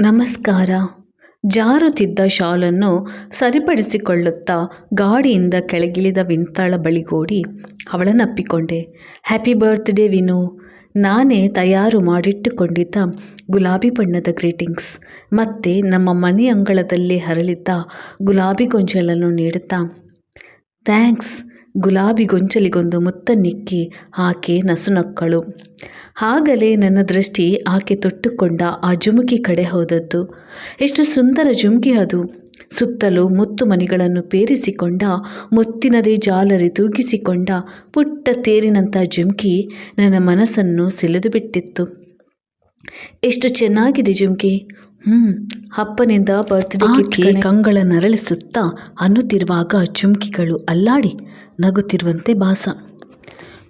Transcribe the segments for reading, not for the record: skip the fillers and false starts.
ನಮಸ್ಕಾರ. ಜಾರುತ್ತಿದ್ದ ಶಾಲನ್ನು ಸರಿಪಡಿಸಿಕೊಳ್ಳುತ್ತಾ ಗಾಡಿಯಿಂದ ಕೆಳಗಿಳಿದ ವಿನುತಾಳ ಬಳಿಗೋಡಿ ಅವಳನ್ನಪ್ಪಿಕೊಂಡೆ. Happy birthday Vinu. ನಾನೇ ತಯಾರು ಮಾಡಿಟ್ಟುಕೊಂಡಿದ್ದ ಗುಲಾಬಿ ಬಣ್ಣದ ಗ್ರೀಟಿಂಗ್ಸ್ ಮತ್ತು ನಮ್ಮ ಮನೆಯಂಗಳದಲ್ಲೇ ಹರಳಿದ್ದ ಗುಲಾಬಿ ಗೊಂಚಲನ್ನು ನೀಡುತ್ತಾ ಥ್ಯಾಂಕ್ಸ್. ಗುಲಾಬಿ ಗೊಂಚಲಿಗೊಂದು ಮುತ್ತನ್ನಿಕ್ಕಿ ಆಕೆ ನಸುನಕ್ಕಳು. ಆಗಲೇ ನನ್ನ ದೃಷ್ಟಿ ಆಕೆ ತೊಟ್ಟುಕೊಂಡ ಆ ಜುಮುಕಿ ಕಡೆ ಹೋದದ್ದು. ಎಷ್ಟು ಸುಂದರ ಜುಮುಕಿ ಅದು! ಸುತ್ತಲೂ ಮುತ್ತು ಮಣಿಗಳನ್ನು ಪೇರಿಸಿಕೊಂಡ, ಮುತ್ತಿನದೇ ಜಾಲರಿ ತೂಗಿಸಿಕೊಂಡ ಪುಟ್ಟ ತೇರಿನಂಥ ಜುಮುಕಿ ನನ್ನ ಮನಸ್ಸನ್ನು ಸೆಳೆದು ಬಿಟ್ಟಿತ್ತು. ಎಷ್ಟು ಚೆನ್ನಾಗಿದೆ ಜುಮುಕಿ. ಅಪ್ಪನಿಂದ ಬರ್ತ್ಡೇ ಗಿಫ್ಟ್ ಕಂಗಳ ನರಳಿಸುತ್ತಾ ಅನ್ನುತ್ತಿರುವಾಗ ಜುಮುಕಿಗಳು ಅಲ್ಲಾಡಿ ನಗುತ್ತಿರುವಂತೆ ಭಾಸ.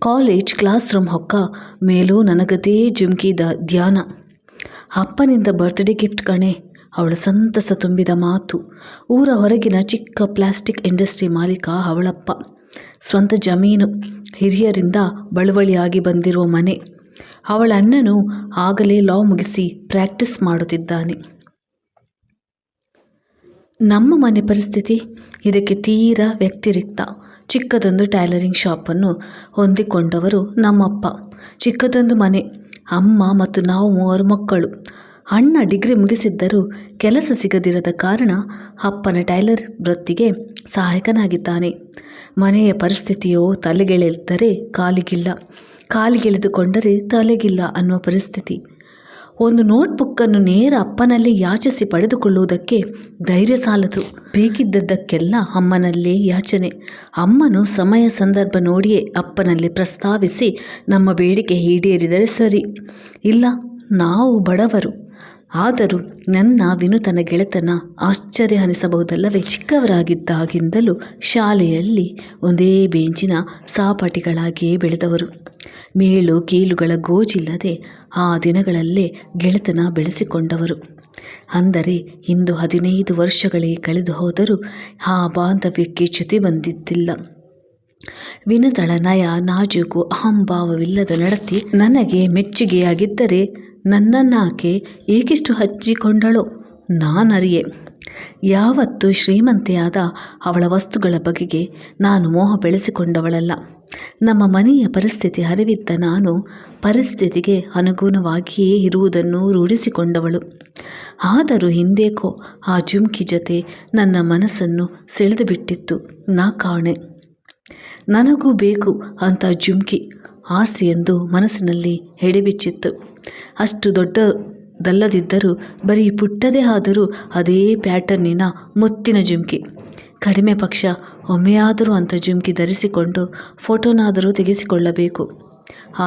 ಕಾಲೇಜ್ ಕ್ಲಾಸ್ ರೂಮ್ ಹೊಕ್ಕ ಮೇಲೂ ನನಗದೇ ಜುಮುಕಿದ ಧ್ಯಾನ. ಅಪ್ಪನಿಂದ ಬರ್ತ್ಡೇ ಗಿಫ್ಟ್ ಕಣೆ. ಅವಳ ಸಂತಸ ತುಂಬಿದ ಮಾತು. ಊರ ಹೊರಗಿನ ಚಿಕ್ಕ ಪ್ಲಾಸ್ಟಿಕ್ ಇಂಡಸ್ಟ್ರಿ ಮಾಲೀಕ ಅವಳಪ್ಪ. ಸ್ವಂತ ಜಮೀನು, ಹಿರಿಯರಿಂದ ಬಳುವಳಿಯಾಗಿ ಬಂದಿರುವ ಮನೆ. ಅವಳ ಅಣ್ಣನು ಆಗಲೇ ಲಾ ಮುಗಿಸಿ ಪ್ರಾಕ್ಟೀಸ್ ಮಾಡುತ್ತಿದ್ದಾನೆ. ನಮ್ಮ ಮನೆ ಪರಿಸ್ಥಿತಿ ಇದಕ್ಕೆ ತೀರಾ ವ್ಯತಿರಿಕ್ತ. ಚಿಕ್ಕದೊಂದು ಟೈಲರಿಂಗ್ ಶಾಪನ್ನು ಹೊಂದಿಕೊಂಡವರು ನಮ್ಮಪ್ಪ. ಚಿಕ್ಕದೊಂದು ಮನೆ, ಅಮ್ಮ ಮತ್ತು ನಾವು 3 ಮಕ್ಕಳು. ಅಣ್ಣ ಡಿಗ್ರಿ ಮುಗಿಸಿದ್ದರೂ ಕೆಲಸ ಸಿಗದಿರದ ಕಾರಣ ಅಪ್ಪನ ಟೈಲರ್ ವೃತ್ತಿಗೆ ಸಹಾಯಕನಾಗಿದ್ದಾನೆ. ಮನೆಯ ಪರಿಸ್ಥಿತಿಯೋ ತಲೆಗೆಳೆದರೆ ಕಾಲಿಗಿಲ್ಲ, ಕಾಲಿಗೆಳೆದುಕೊಂಡರೆ ತಲೆಗಿಲ್ಲ ಅನ್ನುವ ಪರಿಸ್ಥಿತಿ. ಒಂದು ನೋಟ್ಬುಕ್ಕನ್ನು ನೇರ ಅಪ್ಪನಲ್ಲೇ ಯಾಚಿಸಿ ಪಡೆದುಕೊಳ್ಳುವುದಕ್ಕೆ ಧೈರ್ಯ ಸಾಲದು. ಬೇಕಿದ್ದದ್ದಕ್ಕೆಲ್ಲ ಅಮ್ಮನಲ್ಲೇ ಯಾಚನೆ. ಅಮ್ಮನು ಸಮಯ ಸಂದರ್ಭ ನೋಡಿಯೇ ಅಪ್ಪನಲ್ಲಿ ಪ್ರಸ್ತಾವಿಸಿ ನಮ್ಮ ಬೇಡಿಕೆ ಈಡೇರಿದರೆ ಸರಿ. ಇಲ್ಲ, ನಾವು ಬಡವರು. ಆದರೂ ನನ್ನ ವಿನುತನ ಗೆಳೆತನ ಆಶ್ಚರ್ಯ ಅನಿಸಬಹುದಲ್ಲವೇ? ಚಿಕ್ಕವರಾಗಿದ್ದಾಗಿಂದಲೂ ಶಾಲೆಯಲ್ಲಿ ಒಂದೇ ಬೇಂಚಿನ ಸಹಪಾಠಿಗಳಾಗಿಯೇ ಬೆಳೆದವರು. ಮೇಲು ಕೀಲುಗಳ ಗೋಜಿಲ್ಲದೆ ಆ ದಿನಗಳಲ್ಲೇ ಗೆಳೆತನ ಬೆಳೆಸಿಕೊಂಡವರು. ಅಂದರೆ ಇಂದು 15 ವರ್ಷಗಳೇ ಕಳೆದು ಹೋದರೂ ಆ ಬಾಂಧವ್ಯಕ್ಕೆ ಚ್ಯುತಿ ಬಂದಿದ್ದಿಲ್ಲ. ವಿನುತಳ ನಯ, ನಾಜೂಕು, ಅಹಂಭಾವವಿಲ್ಲದ ನಡತೆ ನನಗೆ ಮೆಚ್ಚುಗೆಯಾಗಿದ್ದರೆ ನನ್ನನ್ನಾಕೆ ಏಕಿಷ್ಟು ಹಚ್ಚಿಕೊಂಡಳೋ ನಾನರಿಯೆ. ಯಾವತ್ತೂ ಶ್ರೀಮಂತೆಯಾದ ಅವಳ ವಸ್ತುಗಳ ಬಗೆಗೆ ನಾನು ಮೋಹ ಬೆಳೆಸಿಕೊಂಡವಳಲ್ಲ. ನಮ್ಮ ಮನೆಯ ಪರಿಸ್ಥಿತಿ ಅರಿವಿದ್ದ ನಾನು ಪರಿಸ್ಥಿತಿಗೆ ಅನುಗುಣವಾಗಿಯೇ ಇರುವುದನ್ನು ರೂಢಿಸಿಕೊಂಡವಳು. ಆದರೂ ಹಿಂದೇಕೋ ಆ ಜುಮುಕಿ ಜೊತೆ ನನ್ನ ಮನಸ್ಸನ್ನು ಸೆಳೆದು ಬಿಟ್ಟಿತ್ತು. ನಾ ಕಾಣೆ. ನನಗೂ ಬೇಕು ಅಂತ ಜುಮುಕಿ ಆಸೆಯೆಂದು ಮನಸ್ಸಿನಲ್ಲಿ ಎಡೆಬಿಚ್ಚಿತ್ತು. ಅಷ್ಟು ದೊಡ್ಡದಲ್ಲದಿದ್ದರೂ ಬರೀ ಪುಟ್ಟದೇ ಆದರೂ ಅದೇ ಪ್ಯಾಟರ್ನಿನ ಮುತ್ತಿನ ಜುಮುಕಿ. ಕಡಿಮೆ ಪಕ್ಷ ಒಮ್ಮೆಯಾದರೂ ಅಂಥ ಜುಮುಕಿ ಧರಿಸಿಕೊಂಡು ಫೋಟೋನಾದರೂ ತೆಗೆಸಿಕೊಳ್ಳಬೇಕು.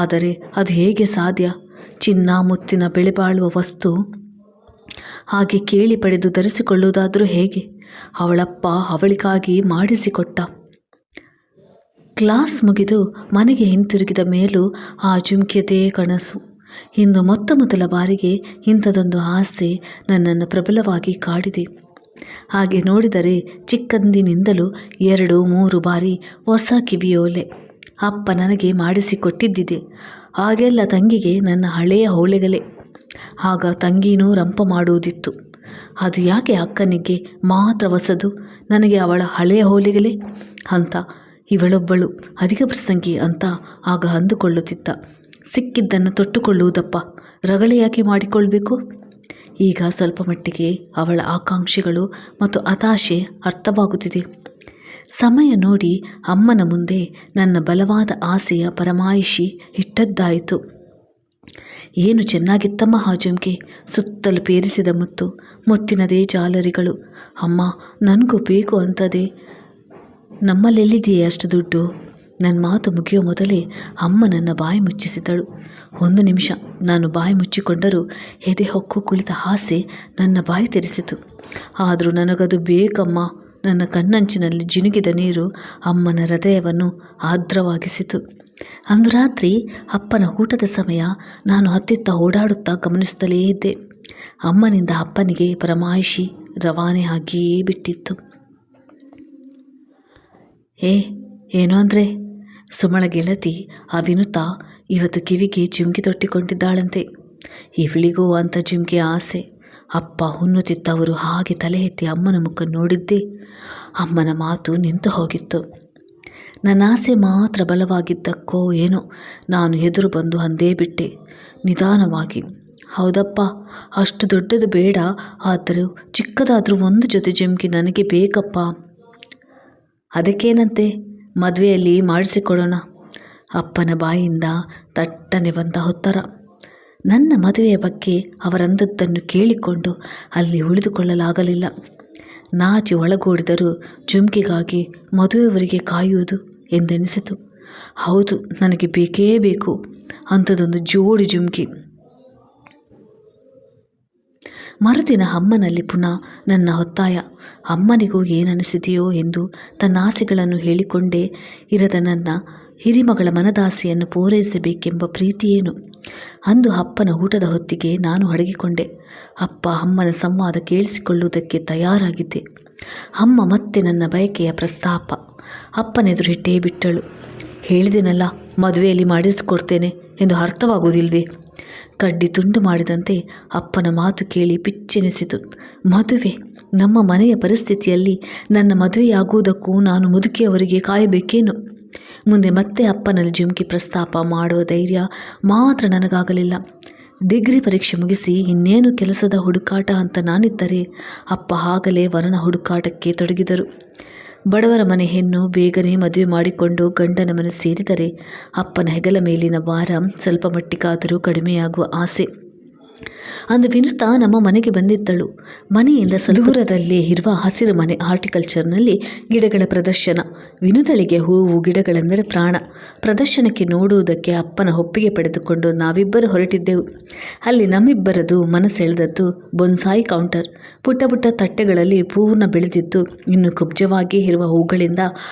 ಆದರೆ ಅದು ಹೇಗೆ ಸಾಧ್ಯ? ಚಿನ್ನ ಮುತ್ತಿನ ಬೆಲೆ ಬಾಳುವ ವಸ್ತು ಹಾಗೆ ಕೇಳಿ ಪಡೆದು ಧರಿಸಿಕೊಳ್ಳುವುದಾದರೂ ಹೇಗೆ? ಅವಳಪ್ಪ ಅವಳಿಗಾಗಿ ಮಾಡಿಸಿಕೊಟ್ಟ. ಕ್ಲಾಸ್ ಮುಗಿದು ಮನೆಗೆ ಹಿಂತಿರುಗಿದ ಮೇಲೂ ಆ ಜುಮುಕಿಯದೇ ಕನಸು. ಇಂದು ಮೊದಲ ಬಾರಿಗೆ ಇಂಥದೊಂದು ಆಸೆ ನನ್ನನ್ನು ಪ್ರಬಲವಾಗಿ ಕಾಡಿದೆ. ಹಾಗೆ ನೋಡಿದರೆ ಚಿಕ್ಕಂದಿನಿಂದಲೂ 2-3 ಬಾರಿ ಹೊಸ ಕಿವಿಯೋಲೆ ಅಪ್ಪ ನನಗೆ ಮಾಡಿಸಿಕೊಟ್ಟಿದ್ದಿದೆ. ಆಗೆಲ್ಲ ತಂಗಿಗೆ ನನ್ನ ಹಳೆಯ ಹೋಳೆಗಳೇ. ಆಗ ತಂಗಿನೂ ರಂಪ ಮಾಡುವುದಿತ್ತು. ಅದು ಯಾಕೆ ಅಕ್ಕನಿಗೆ ಮಾತ್ರ ಹೊಸದು, ನನಗೆ ಅವಳ ಹಳೆಯ ಹೋಳೆಗಳೇ ಅಂತ ಇವಳೊಬ್ಬಳು ಅಧಿಕ ಪ್ರಸಂಗಿ ಅಂತ ಆಗ ಅಂದುಕೊಳ್ಳುತ್ತಿದ್ದ. ಸಿಕ್ಕಿದ್ದನ್ನು ತೊಟ್ಟುಕೊಳ್ಳುವುದಪ್ಪ, ರಗಳೆ ಯಾಕೆ ಮಾಡಿಕೊಳ್ಬೇಕು? ಈಗ ಸ್ವಲ್ಪ ಮಟ್ಟಿಗೆ ಅವಳ ಆಕಾಂಕ್ಷೆಗಳು ಮತ್ತು ಹತಾಶೆ ಅರ್ಥವಾಗುತ್ತಿದೆ. ಸಮಯ ನೋಡಿ ಅಮ್ಮನ ಮುಂದೆ ನನ್ನ ಬಲವಾದ ಆಸೆಯ ಪರಮಾಯಿಷಿ ಇಟ್ಟದ್ದಾಯಿತು. ಏನು ಚೆನ್ನಾಗಿತ್ತಮ್ಮ ಆ ಜುಮುಕಿ. ಸುತ್ತಲೂ ಪೇರಿಸಿದ ಮುತ್ತು, ಮುತ್ತಿನದೇ ಜಾಲರಿಗಳು. ಅಮ್ಮ, ನನಗೂ ಬೇಕು ಅಂತದೆ. ನಮ್ಮಲ್ಲೆಲ್ಲಿದೆಯೇ ಅಷ್ಟು ದುಡ್ಡು? ನನ್ನ ಮಾತು ಮುಗಿಯೋ ಮೊದಲೇ ಅಮ್ಮ ನನ್ನ ಬಾಯಿ ಮುಚ್ಚಿಸಿದಳು. 1 ನಿಮಿಷ ನಾನು ಬಾಯಿ ಮುಚ್ಚಿಕೊಂಡರೂ ಎದೆ ಹೊಕ್ಕು ಕುಳಿತ ಆಸೆ ನನ್ನ ಬಾಯಿ ತೆರೆಸಿತು. ಆದರೂ ನನಗದು ಬೇಕಮ್ಮ. ನನ್ನ ಕಣ್ಣಂಚಿನಲ್ಲಿ ಜಿನುಗಿದ ನೀರು ಅಮ್ಮನ ಹೃದಯವನ್ನು ಆರ್ದ್ರವಾಗಿಸಿತು. ಅಂದು ರಾತ್ರಿ ಅಪ್ಪನ ಊಟದ ಸಮಯ ನಾನು ಹತ್ತಿತ್ತ ಓಡಾಡುತ್ತಾ ಗಮನಿಸುತ್ತಲೇ ಇದ್ದೆ. ಅಮ್ಮನಿಂದ ಅಪ್ಪನಿಗೆ ಪರಮಾಯಿಷಿ ರವಾನೆ ಆಗಿಯೇ ಬಿಟ್ಟಿತ್ತು. ಏನೋ ಅಂದರೆ ಸುಮಳ ಗೆಳತಿ ಆ ವಿನುತಾ ಇವತ್ತು ಕಿವಿಗೆ ಜುಮುಕಿ ತೊಟ್ಟಿಕೊಂಡಿದ್ದಾಳಂತೆ. ಇವಳಿಗೂ ಅಂಥ ಜುಮುಕಿ ಆಸೆ. ಅಪ್ಪ ಹುನ್ನುತ್ತಿದ್ದವರು ಹಾಗೆ ತಲೆ ಎತ್ತಿ ಅಮ್ಮನ ಮುಖ ನೋಡಿದ್ದೇ ಅಮ್ಮನ ಮಾತು ನಿಂತು ಹೋಗಿತ್ತು. ನನ್ನ ಆಸೆ ಮಾತ್ರ ಬಲವಾಗಿದ್ದಕ್ಕೋ ಏನೋ ನಾನು ಎದುರು ಬಂದು ಅಂದೇ ಬಿಟ್ಟೆ ನಿಧಾನವಾಗಿ. ಹೌದಪ್ಪ, ಅಷ್ಟು ದೊಡ್ಡದು ಬೇಡ, ಆದರೂ ಚಿಕ್ಕದಾದರೂ ಒಂದು ಜೊತೆ ಜುಮ್ಕಿ ನನಗೆ ಬೇಕಪ್ಪ. ಅದಕ್ಕೇನಂತೆ, ಮದುವೆಯಲ್ಲಿ ಮಾಡಿಸಿಕೊಡೋಣ. ಅಪ್ಪನ ಬಾಯಿಂದ ತಟ್ಟನೆ ಬಂದ ಉತ್ತರ. ನನ್ನ ಮದುವೆಯ ಬಗ್ಗೆ ಅವರಂದದ್ದನ್ನು ಕೇಳಿಕೊಂಡು ಅಲ್ಲಿ ಉಳಿದುಕೊಳ್ಳಲಾಗಲಿಲ್ಲ. ನಾಚಿ ಒಳಗೂಡಿದರೂ ಜುಮ್ಕಿಗಾಗಿ ಮದುವೆಯವರಿಗೆ ಕಾಯುವುದು ಎಂದೆನಿಸಿತು. ಹೌದು, ನನಗೆ ಬೇಕೇ ಬೇಕು ಅಂಥದ್ದೊಂದು ಜೋಡಿ ಜುಮ್ಕಿ. ಮರುದಿನ ಅಮ್ಮನಲ್ಲಿ ಪುನಃ ನನ್ನ ಒತ್ತಾಯ. ಅಮ್ಮನಿಗೂ ಏನನಿಸಿದೆಯೋ ಎಂದು ತನ್ನ ಆಸೆಗಳನ್ನು ಹೇಳಿಕೊಂಡೇ ಇರದ ನನ್ನ ಹಿರಿಮಗಳ ಮನದಾಸೆಯನ್ನು ಪೂರೈಸಬೇಕೆಂಬ ಪ್ರೀತಿಯೇನು. ಅಂದು ಅಪ್ಪನ ಊಟದ ಹೊತ್ತಿಗೆ ನಾನು ಅಡಗಿಕೊಂಡೆ. ಅಪ್ಪ ಅಮ್ಮನ ಸಂವಾದ ಕೇಳಿಸಿಕೊಳ್ಳುವುದಕ್ಕೆ ತಯಾರಾಗಿದ್ದೆ. ಅಮ್ಮ ಮತ್ತೆ ನನ್ನ ಬಯಕೆಯ ಪ್ರಸ್ತಾಪ ಅಪ್ಪನೆದುರಿಟ್ಟೇ ಬಿಟ್ಟಳು. ಹೇಳಿದೆನಲ್ಲ, ಮದುವೆಯಲ್ಲಿ ಮಾಡಿಸಿಕೊಡ್ತೇನೆ ಎಂದು ಅರ್ಥವಾಗುವುದಿಲ್ವೇ? ಕಡ್ಡಿ ತುಂಡು ಮಾಡಿದಂತೆ ಅಪ್ಪನ ಮಾತು ಕೇಳಿ ಪಿಚ್ಚೆನಿಸಿತು. ಮದುವೆ? ನಮ್ಮ ಮನೆಯ ಪರಿಸ್ಥಿತಿಯಲ್ಲಿ ನನ್ನ ಮದುವೆಯಾಗುವುದಕ್ಕೂ ನಾನು ಮುದುಕಿಯವರಿಗೆ ಕಾಯಬೇಕೇನು? ಮುಂದೆ ಮತ್ತೆ ಅಪ್ಪನಲ್ಲಿ ಜುಮ್ಕಿ ಪ್ರಸ್ತಾಪ ಮಾಡುವ ಧೈರ್ಯ ಮಾತ್ರ ನನಗಾಗಲಿಲ್ಲ. ಡಿಗ್ರಿ ಪರೀಕ್ಷೆ ಮುಗಿಸಿ ಇನ್ನೇನು ಕೆಲಸದ ಹುಡುಕಾಟ ಅಂತ ನಾನಿದ್ದರೆ ಅಪ್ಪ ಆಗಲೇ ವರನ ಹುಡುಕಾಟಕ್ಕೆ ತೊಡಗಿದರು. ಬಡವರ ಮನೆ ಹೆಣ್ಣು ಬೇಗನೆ ಮದುವೆ ಮಾಡಿಕೊಂಡು ಗಂಡನ ಮನೆ ಸೇರಿದರೆ ಅಪ್ಪನ ಹೆಗಲ ಮೇಲಿನ ಭಾರ ಸ್ವಲ್ಪ ಮಟ್ಟಿಗಾದರೂ ಕಡಿಮೆಯಾಗುವ ಆಸೆ. ಅಂದು ವಿನುತಾ ನಮ್ಮ ಮನೆಗೆ ಬಂದಿದ್ದಳು. ಮನೆಯಿಂದ ದೂರದಲ್ಲೇ ಇರುವ ಹಸಿರು ಮನೆ ಹಾರ್ಟಿಕಲ್ಚರ್ನಲ್ಲಿ ಗಿಡಗಳ ಪ್ರದರ್ಶನ. ವಿನುತಳಿಗೆ ಹೂವು ಗಿಡಗಳೆಂದರೆ ಪ್ರಾಣ. ಪ್ರದರ್ಶನಕ್ಕೆ ನೋಡುವುದಕ್ಕೆ ಅಪ್ಪನ ಒಪ್ಪಿಗೆ ಪಡೆದುಕೊಂಡು ನಾವಿಬ್ಬರು ಹೊರಟಿದ್ದೆವು. ಅಲ್ಲಿ ನಮ್ಮಿಬ್ಬರದು ಮನಸೆಳೆದದ್ದು ಬೊನ್ಸಾಯಿ ಕೌಂಟರ್. ಪುಟ್ಟ ಪುಟ್ಟ ತಟ್ಟೆಗಳಲ್ಲಿ ಪೂರ್ಣ ಬೆಳೆದಿದ್ದು ಇನ್ನು ಕುಬ್ಜವಾಗಿ ಇರುವ ಹೂಗಳಿಂದ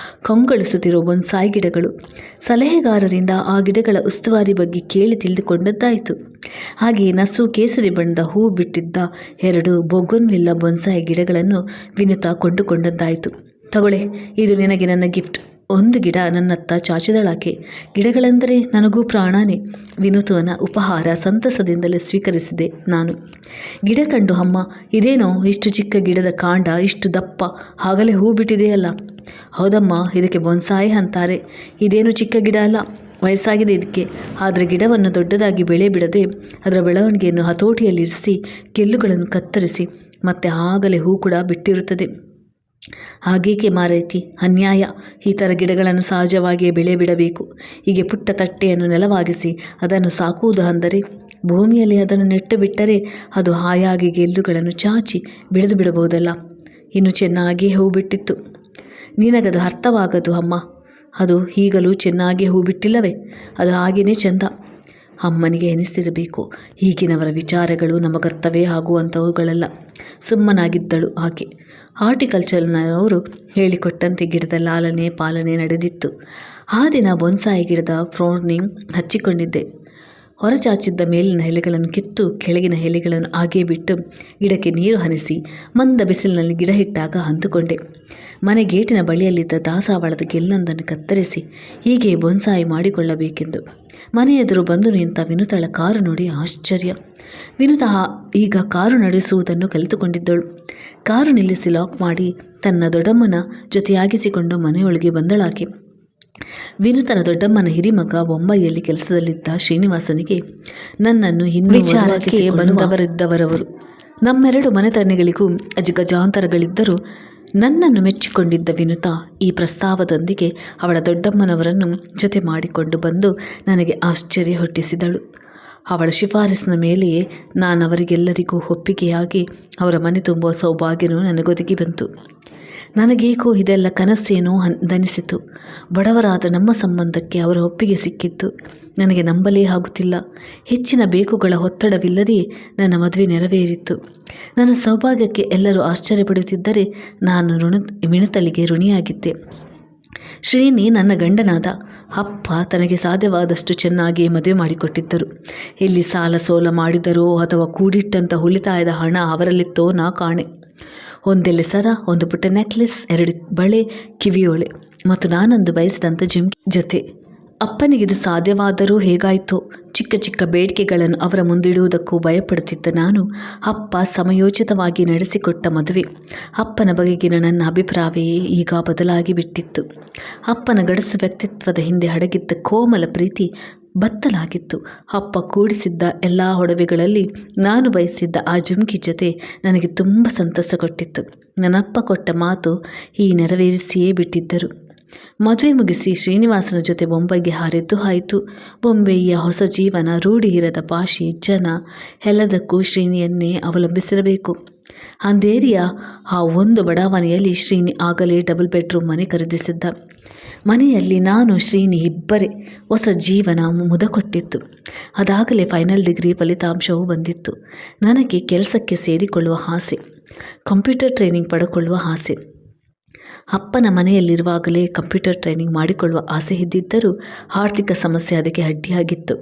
ಕಂಗೊಳಿಸುತ್ತಿರುವ ಬೊನ್ಸಾಯಿ ಗಿಡಗಳು. ಸಲಹೆಗಾರರಿಂದ ಆ ಗಿಡಗಳ ಉಸ್ತುವಾರಿ ಬಗ್ಗೆ ಕೇಳಿ ತಿಳಿದುಕೊಂಡದ್ದಾಯಿತು. ಹಾಗೆಯೇ ನಸು ಕೇಸರಿ ಬಣ್ಣದ ಹೂ ಬಿಟ್ಟಿದ್ದ 2 ಬೊಗೊನ್ವಿಲ್ಲ ಬೊನ್ಸಾಯಿ ಗಿಡಗಳನ್ನು ವಿನುತಾ ಕೊಂಡುಕೊಂಡದ್ದಾಯಿತು. ತಗೊಳ್ಳೆ, ಇದು ನಿನಗೆ ನನ್ನ ಗಿಫ್ಟ್. ಒಂದು ಗಿಡ ನನ್ನತ್ತ ಚಾಚಿದಳಾಕೆ. ಗಿಡಗಳೆಂದರೆ ನನಗೂ ಪ್ರಾಣನೇ. ವಿನುತುವನ ಉಪಹಾರ ಸಂತಸದಿಂದಲೇ ಸ್ವೀಕರಿಸಿದೆ ನಾನು. ಗಿಡ ಕಂಡು ಅಮ್ಮ, ಇದೇನೋ ಇಷ್ಟು ಚಿಕ್ಕ ಗಿಡದ ಕಾಂಡ ಇಷ್ಟು ದಪ್ಪ, ಆಗಲೇ ಹೂ ಬಿಟ್ಟಿದೆಯಲ್ಲ? ಹೌದಮ್ಮ, ಇದಕ್ಕೆ ಬೊನ್ಸಾಯಿ ಅಂತಾರೆ. ಇದೇನು ಚಿಕ್ಕ ಗಿಡ ಅಲ್ಲ, ವಯಸ್ಸಾಗಿದೆ ಇದಕ್ಕೆ. ಆದರೆ ಗಿಡವನ್ನು ದೊಡ್ಡದಾಗಿ ಬೆಳೆ ಬಿಡದೆ ಅದರ ಬೆಳವಣಿಗೆಯನ್ನು ಹತೋಟಿಯಲ್ಲಿರಿಸಿ ಗೆಲ್ಲುಗಳನ್ನು ಕತ್ತರಿಸಿ ಮತ್ತೆ ಆಗಲೇ ಹೂ ಕೂಡ ಬಿಟ್ಟಿರುತ್ತದೆ. ಹಾಗೇಕೆ ಮಾರೈತಿ? ಅನ್ಯಾಯ. ಈ ಥರ ಗಿಡಗಳನ್ನು ಸಹಜವಾಗಿಯೇ ಬೆಳೆ ಬಿಡಬೇಕು. ಹೀಗೆ ಪುಟ್ಟ ತಟ್ಟೆಯನ್ನು ನೆಲವಾಗಿಸಿ ಅದನ್ನು ಸಾಕುವುದು ಅಂದರೆ ಭೂಮಿಯಲ್ಲಿ ಅದನ್ನು ನೆಟ್ಟು ಬಿಟ್ಟರೆ ಅದು ಹಾಯಾಗಿ ಗೆಲ್ಲುಗಳನ್ನು ಚಾಚಿ ಬೆಳೆದು ಬಿಡಬಹುದಲ್ಲ. ಇನ್ನು ಚೆನ್ನಾಗಿ ಹೂ ಬಿಟ್ಟಿತ್ತು. ನಿನಗದು ಅರ್ಥವಾಗದು ಅಮ್ಮ. ಅದು ಈಗಲೂ ಚೆನ್ನಾಗಿ ಹೂ ಬಿಟ್ಟಿಲ್ಲವೇ? ಅದು ಹಾಗೆಯೇ ಚೆಂದ. ಅಮ್ಮನಿಗೆ ಎನಿಸಿರಬೇಕು, ಈಗಿನವರ ವಿಚಾರಗಳು ನಮಗರ್ಥವೇ ಆಗುವಂಥವುಗಳೆಲ್ಲ. ಸುಮ್ಮನಾಗಿದ್ದಳು ಆಕೆ. ಹಾರ್ಟಿಕಲ್ಚರ್ನವರು ಹೇಳಿಕೊಟ್ಟಂತೆ ಗಿಡದ ಲಾಲನೆ ಪಾಲನೆ ನಡೆದಿತ್ತು. ಆ ದಿನ ಬೊನ್ಸಾಯಿ ಗಿಡದ ಫ್ರೋರ್ನಿಂಗ್ ಹಚ್ಚಿಕೊಂಡಿದ್ದೆ. ಹೊರಚಾಚಿದ್ದ ಮೇಲಿನ ಎಲೆಗಳನ್ನು ಕಿತ್ತು ಕೆಳಗಿನ ಎಲೆಗಳನ್ನು ಹಾಗೇ ಬಿಟ್ಟು ಗಿಡಕ್ಕೆ ನೀರು ಹನಿಸಿ ಮಂದ ಬಿಸಿಲಿನಲ್ಲಿ ಗಿಡ ಇಟ್ಟಾಗ ಅಂದುಕೊಂಡೆ, ಮನೆ ಗೇಟಿನ ಬಳಿಯಲ್ಲಿದ್ದ ದಾಸವಾಳದ ಗೆಲ್ಲೊಂದನ್ನು ಕತ್ತರಿಸಿ ಹೀಗೆ ಬೊನ್ಸಾಯಿ ಮಾಡಿಕೊಳ್ಳಬೇಕೆಂದು. ಮನೆ ಎದುರು ಬಂದು ನಿಂತ ವಿನುತಳ ಕಾರು ನೋಡಿ ಆಶ್ಚರ್ಯ. ವಿನುತಾ ಈಗ ಕಾರು ನಡೆಸುವುದನ್ನು ಕಲಿತುಕೊಂಡಿದ್ದಳು. ಕಾರು ನಿಲ್ಲಿಸಿ ಲಾಕ್ ಮಾಡಿ ತನ್ನ ದೊಡ್ಡಮ್ಮನ ಜೊತೆಯಾಗಿಸಿಕೊಂಡು ಮನೆಯೊಳಗೆ ಬಂದಳಾಕೆ. ವಿನುತನ ದೊಡ್ಡಮ್ಮನ ಹಿರಿಮಗ ಬೊಂಬೈಯಲ್ಲಿ ಕೆಲಸದಲ್ಲಿದ್ದ ಶ್ರೀನಿವಾಸನಿಗೆ ನನ್ನನ್ನು ಇನ್ನೂ ವಿಚಾರಕ್ಕೆ ಬಂದವರಿದ್ದವರವರು. ನಮ್ಮೆರಡು ಮನೆತನೆಗಳಿಗೂ ಅಜಗಜಾಂತರಗಳಿದ್ದರೂ ನನ್ನನ್ನು ಮೆಚ್ಚಿಕೊಂಡಿದ್ದ ವಿನುತಾ ಈ ಪ್ರಸ್ತಾವದೊಂದಿಗೆ ಅವಳ ದೊಡ್ಡಮ್ಮನವರನ್ನು ಜೊತೆ ಮಾಡಿಕೊಂಡು ಬಂದು ನನಗೆ ಆಶ್ಚರ್ಯ ಹುಟ್ಟಿಸಿದಳು. ಅವಳ ಶಿಫಾರಸಿನ ಮೇಲೆಯೇ ನಾನವರಿಗೆಲ್ಲರಿಗೂ ಒಪ್ಪಿಗೆಯಾಗಿ ಅವರ ಮನೆ ತುಂಬುವ ಸೌಭಾಗ್ಯನೂ ನನಗೊದಗಿ ಬಂತು. ನನಗೇಕೋ ಇದೆಲ್ಲ ಕನಸೇನೋ ಅಂದನಿಸಿತು. ಬಡವರಾದ ನಮ್ಮ ಸಂಬಂಧಕ್ಕೆ ಅವರ ಒಪ್ಪಿಗೆ ಸಿಕ್ಕಿತ್ತು. ನನಗೆ ನಂಬಲೇ ಆಗುತ್ತಿಲ್ಲ. ಹೆಚ್ಚಿನ ಬೇಕುಗಳ ಒತ್ತಡವಿಲ್ಲದೆ ನನ್ನ ಮದುವೆ ನೆರವೇರಿತ್ತು. ನನ್ನ ಸೌಭಾಗ್ಯಕ್ಕೆ ಎಲ್ಲರೂ ಆಶ್ಚರ್ಯಪಡುತ್ತಿದ್ದರೆ ನಾನು ವಿನುತಳಿಗೆ ಋಣಿಯಾಗಿದ್ದೆ. ಶ್ರೀನಿ ನನ್ನ ಗಂಡನಾದ. ಅಪ್ಪ ತನಗೆ ಸಾಧ್ಯವಾದಷ್ಟು ಚೆನ್ನಾಗಿ ಮದುವೆ ಮಾಡಿಕೊಟ್ಟಿದ್ದರು. ಎಲ್ಲಿ ಸಾಲ ಸೋಲ ಮಾಡಿದರೋ ಅಥವಾ ಕೂಡಿಟ್ಟಂಥ ಉಳಿತಾಯದ ಹಣ ಅವರಲ್ಲಿತ್ತೋ ನಾ ಕಾಣೆ. ಒಂದೆಲೆ ಸರ, ಒಂದು ಪುಟ್ಟ ನೆಕ್ಲೆಸ್, 2 ಬಳೆ, ಕಿವಿಯೋಳೆ ಮತ್ತು ನಾನಂದು ಬಯಸಿದಂಥ ಜಿಮ್ಕಿ ಜೊತೆ. ಅಪ್ಪನಿಗಿದು ಸಾಧ್ಯವಾದರೂ ಹೇಗಾಯಿತೋ. ಚಿಕ್ಕ ಚಿಕ್ಕ ಬೇಡಿಕೆಗಳನ್ನು ಅವರ ಮುಂದಿಡುವುದಕ್ಕೂ ಭಯಪಡುತ್ತಿದ್ದ ನಾನು, ಅಪ್ಪ ಸಮಯೋಚಿತವಾಗಿ ನಡೆಸಿಕೊಟ್ಟ ಮದುವೆ. ಅಪ್ಪನ ಬಗೆಗಿನ ನನ್ನ ಅಭಿಪ್ರಾಯವೇ ಈಗ ಬದಲಾಗಿ ಬಿಟ್ಟಿತ್ತು. ಅಪ್ಪನ ಗಡಸು ವ್ಯಕ್ತಿತ್ವದ ಹಿಂದೆ ಅಡಗಿದ್ದ ಕೋಮಲ ಪ್ರೀತಿ ಬತ್ತಲಾಗಿತ್ತು. ಅಪ್ಪ ಕೂಡಿಸಿದ್ದ ಎಲ್ಲ ಒಡವೆಗಳಲ್ಲಿ ನಾನು ಬಯಸಿದ್ದ ಆ ಜುಮ್ಕಿ ಜೊತೆ ನನಗೆ ತುಂಬ ಸಂತಸ ಕೊಟ್ಟಿತ್ತು. ನನ್ನಪ್ಪ ಕೊಟ್ಟ ಮಾತು ಈ ನೆರವೇರಿಸಿಯೇ ಬಿಟ್ಟಿದ್ದರು. ಮದುವೆ ಮುಗಿಸಿ ಶ್ರೀನಿವಾಸನ ಜೊತೆ ಬೊಂಬೈಗೆ ಹಾರಿದ್ದು ಆಯಿತು. ಬೊಂಬೆಯ ಹೊಸ ಜೀವನ, ರೂಢಿ ಇರದ ಭಾಷೆ, ಜನ, ಎಲ್ಲದಕ್ಕೂ ಶ್ರೀನಿಯನ್ನೇ ಅವಲಂಬಿಸಿರಬೇಕು. ಅಂಧೇರಿಯ ಆ ಒಂದು ಬಡಾವಣೆಯಲ್ಲಿ ಶ್ರೀನಿ ಆಗಲೇ ಡಬಲ್ ಬೆಡ್ರೂಮ್ ಮನೆ ಖರೀದಿಸಿದ್ದ. ಮನೆಯಲ್ಲಿ ನಾನು, ಶ್ರೀನಿ ಇಬ್ಬರೇ. ಹೊಸ ಜೀವನ ಮುದ ಕೊಟ್ಟಿತ್ತು. ಅದಾಗಲೇ ಫೈನಲ್ ಡಿಗ್ರಿ ಫಲಿತಾಂಶವೂ ಬಂದಿತ್ತು. ನನಗೆ ಕೆಲಸಕ್ಕೆ ಸೇರಿಕೊಳ್ಳುವ ಆಸೆ, ಕಂಪ್ಯೂಟರ್ ಟ್ರೈನಿಂಗ್ ಪಡೆದುಕೊಳ್ಳುವ ಆಸೆ. ಅಪ್ಪನ ಮನೆಯಲ್ಲಿರುವಾಗಲೇ ಕಂಪ್ಯೂಟರ್ ಟ್ರೈನಿಂಗ್ ಮಾಡಿಕೊಳ್ಳುವ ಆಸೆ ಇದ್ದಿದ್ದರೂ ಆರ್ಥಿಕ ಸಮಸ್ಯೆ ಅದಕ್ಕೆ ಅಡ್ಡಿಯಾಗಿತ್ತು.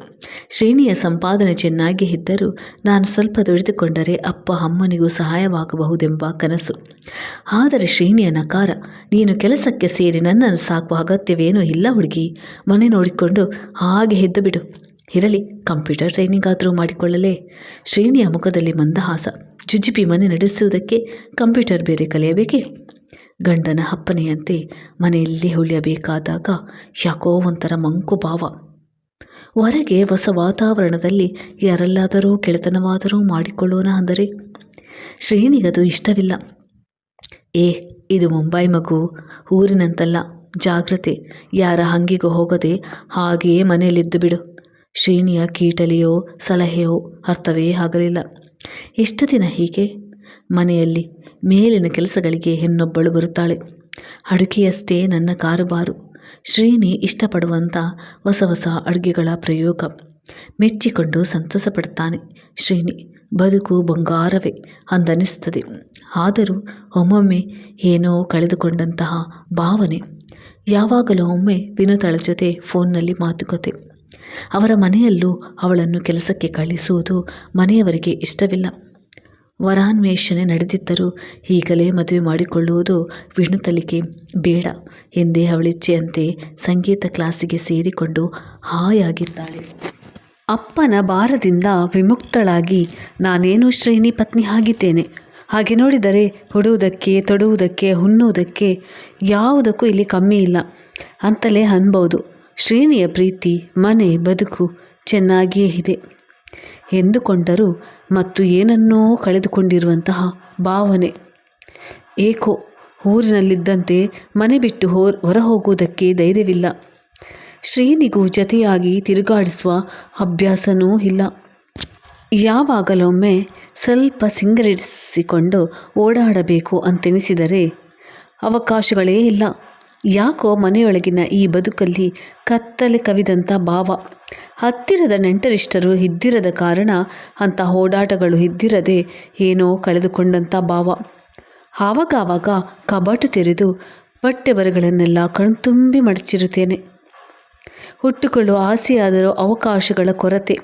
ಶ್ರೇಣಿಯ ಸಂಪಾದನೆ ಚೆನ್ನಾಗಿ ಇದ್ದರೂ ನಾನು ಸ್ವಲ್ಪ ದುಡಿದುಕೊಂಡರೆ ಅಪ್ಪ ಅಮ್ಮನಿಗೂ ಸಹಾಯವಾಗಬಹುದೆಂಬ ಕನಸು. ಆದರೆ ಶ್ರೇಣಿಯ ನಕಾರ, ನೀನು ಕೆಲಸಕ್ಕೆ ಸೇರಿ ನನ್ನನ್ನು ಸಾಕುವ ಅಗತ್ಯವೇನೂ ಇಲ್ಲ ಹುಡುಗಿ, ಮನೆ ನೋಡಿಕೊಂಡು ಹಾಗೆ ಎದ್ದು ಬಿಡು. ಇರಲಿ, ಕಂಪ್ಯೂಟರ್ ಟ್ರೈನಿಂಗ್ ಆದರೂ ಮಾಡಿಕೊಳ್ಳಲೇ. ಶ್ರೇಣಿಯ ಮುಖದಲ್ಲಿ ಮಂದಹಾಸ. ಜುಜುಬಿ ಮನೆ ನಡೆಸುವುದಕ್ಕೆ ಕಂಪ್ಯೂಟರ್ ಬೇರೆ ಕಲಿಯಬೇಕೇ? ಗಂಡನ ಅಪ್ಪನೆಯಂತೆ ಮನೆಯಲ್ಲಿ ಉಳಿಯಬೇಕಾದಾಗ ಯಾಕೋ ಒಂಥರ ಮಂಕು ಭಾವ. ಹೊರಗೆ ಹೊಸ ವಾತಾವರಣದಲ್ಲಿ ಯಾರಲ್ಲಾದರೂ ಕೆಳೆತನವಾದರೂ ಮಾಡಿಕೊಳ್ಳೋಣ ಅಂದರೆ ಶ್ರೇಣಿಗದು ಇಷ್ಟವಿಲ್ಲ. ಇದು ಮುಂಬೈ ಮಗು, ಊರಿನಂತಲ್ಲ, ಜಾಗ್ರತೆ, ಯಾರ ಹಂಗಿಗೂ ಹೋಗದೆ ಹಾಗೆಯೇ ಮನೆಯಲ್ಲಿದ್ದು ಬಿಡು. ಶ್ರೇಣಿಯ ಕೀಟಲೆಯೋ ಸಲಹೆಯೋ ಅರ್ಥವೇ ಆಗಲಿಲ್ಲ. ಎಷ್ಟು ದಿನ ಹೀಗೆ? ಮನೆಯಲ್ಲಿ ಮೇಲಿನ ಕೆಲಸಗಳಿಗೆ ಹೆಣ್ಣೊಬ್ಬಳು ಬರುತ್ತಾಳೆ. ಅಡುಗೆಯಷ್ಟೇ ನನ್ನ ಕಾರುಬಾರು. ಶ್ರೇಣಿ ಇಷ್ಟಪಡುವಂಥ ಹೊಸ ಹೊಸ ಅಡುಗೆಗಳ ಪ್ರಯೋಗ ಮೆಚ್ಚಿಕೊಂಡು ಸಂತೋಷ ಪಡುತ್ತಾನೆ. ಶ್ರೇಣಿ ಬದುಕು ಬಂಗಾರವೇ ಅಂದನಿಸ್ತದೆ. ಆದರೂ ಒಮ್ಮೊಮ್ಮೆ ಏನೋ ಕಳೆದುಕೊಂಡಂತಹ ಭಾವನೆ. ಯಾವಾಗಲೂ ಒಮ್ಮೆ ವಿನುತಳ ಜೊತೆ ಫೋನ್ನಲ್ಲಿ ಮಾತುಕತೆ. ಅವರ ಮನೆಯಲ್ಲೂ ಅವಳನ್ನು ಕೆಲಸಕ್ಕೆ ಕಳಿಸುವುದು ಮನೆಯವರಿಗೆ ಇಷ್ಟವಿಲ್ಲ. ವರಾನ್ವೇಷಣೆ ನಡೆದಿದ್ದರೂ ಈಗಲೇ ಮದುವೆ ಮಾಡಿಕೊಳ್ಳುವುದು ವಿನುತಲಿಗೆ ಬೇಡ ಎಂದೇ ಅವಳಿಚ್ಛೆಯಂತೆ ಸಂಗೀತ ಕ್ಲಾಸಿಗೆ ಸೇರಿಕೊಂಡು ಹಾಯಾಗಿದ್ದಾಳೆ. ಅಪ್ಪನ ಭಾರದಿಂದ ವಿಮುಕ್ತಳಾಗಿ ನಾನೇನು ಶ್ರೇಣಿ ಪತ್ನಿ ಆಗಿದ್ದೇನೆ. ಹಾಗೆ ನೋಡಿದರೆ ಉಡುವುದಕ್ಕೆ, ತೊಡುವುದಕ್ಕೆ, ಉಣ್ಣುವುದಕ್ಕೆ ಯಾವುದಕ್ಕೂ ಇಲ್ಲಿ ಕಮ್ಮಿ ಇಲ್ಲ ಅಂತಲೇ ಅನ್ಬೋದು. ಶ್ರೇಣಿಯ ಪ್ರೀತಿ, ಮನೆ, ಬದುಕು ಚೆನ್ನಾಗಿಯೇ ಇದೆ ಎಂದುಕೊಂಡರೂ ಮತ್ತು ಏನನ್ನೋ ಕಳೆದುಕೊಂಡಿರುವಂತಹ ಭಾವನೆ. ಏಕೋ ಊರಿನಲ್ಲಿದ್ದಂತೆ ಮನೆ ಬಿಟ್ಟು ಹೊರ ಹೋಗುವುದಕ್ಕೆ ಧೈರ್ಯವಿಲ್ಲ. ಶ್ರೇಣಿಗೂ ಜತೆಯಾಗಿ ತಿರುಗಾಡಿಸುವ ಅಭ್ಯಾಸನೂ ಇಲ್ಲ. ಯಾವಾಗಲೊಮ್ಮೆ ಸ್ವಲ್ಪ ಸಿಂಗರಿಸಿಕೊಂಡು ಓಡಾಡಬೇಕು ಅಂತೆನಿಸಿದರೆ ಅವಕಾಶಗಳೇ ಇಲ್ಲ. ಯಾಕೋ ಮನೆಯೊಳಗಿನ ಈ ಬದುಕಲ್ಲಿ ಕತ್ತಲೆ ಕವಿದಂಥ ಭಾವ. ಹತ್ತಿರದ ನೆಂಟರಿಷ್ಟರು ಇದ್ದಿರದ ಕಾರಣ ಅಂಥ ಓಡಾಟಗಳು ಇದ್ದಿರದೆ ಏನೋ ಕಳೆದುಕೊಂಡಂಥ ಭಾವ. ಆವಾಗ ಕಬಾಟು ತೆರೆದು ಬಟ್ಟೆ ಬರೆಗಳನ್ನೆಲ್ಲ ಕಣ್ತುಂಬಿ ಮಡಚಿರುತ್ತೇನೆ. ಹುಟ್ಟುಕೊಳ್ಳುವ ಆಸೆಯಾದರೂ ಅವಕಾಶಗಳ ಕೊರತೆ.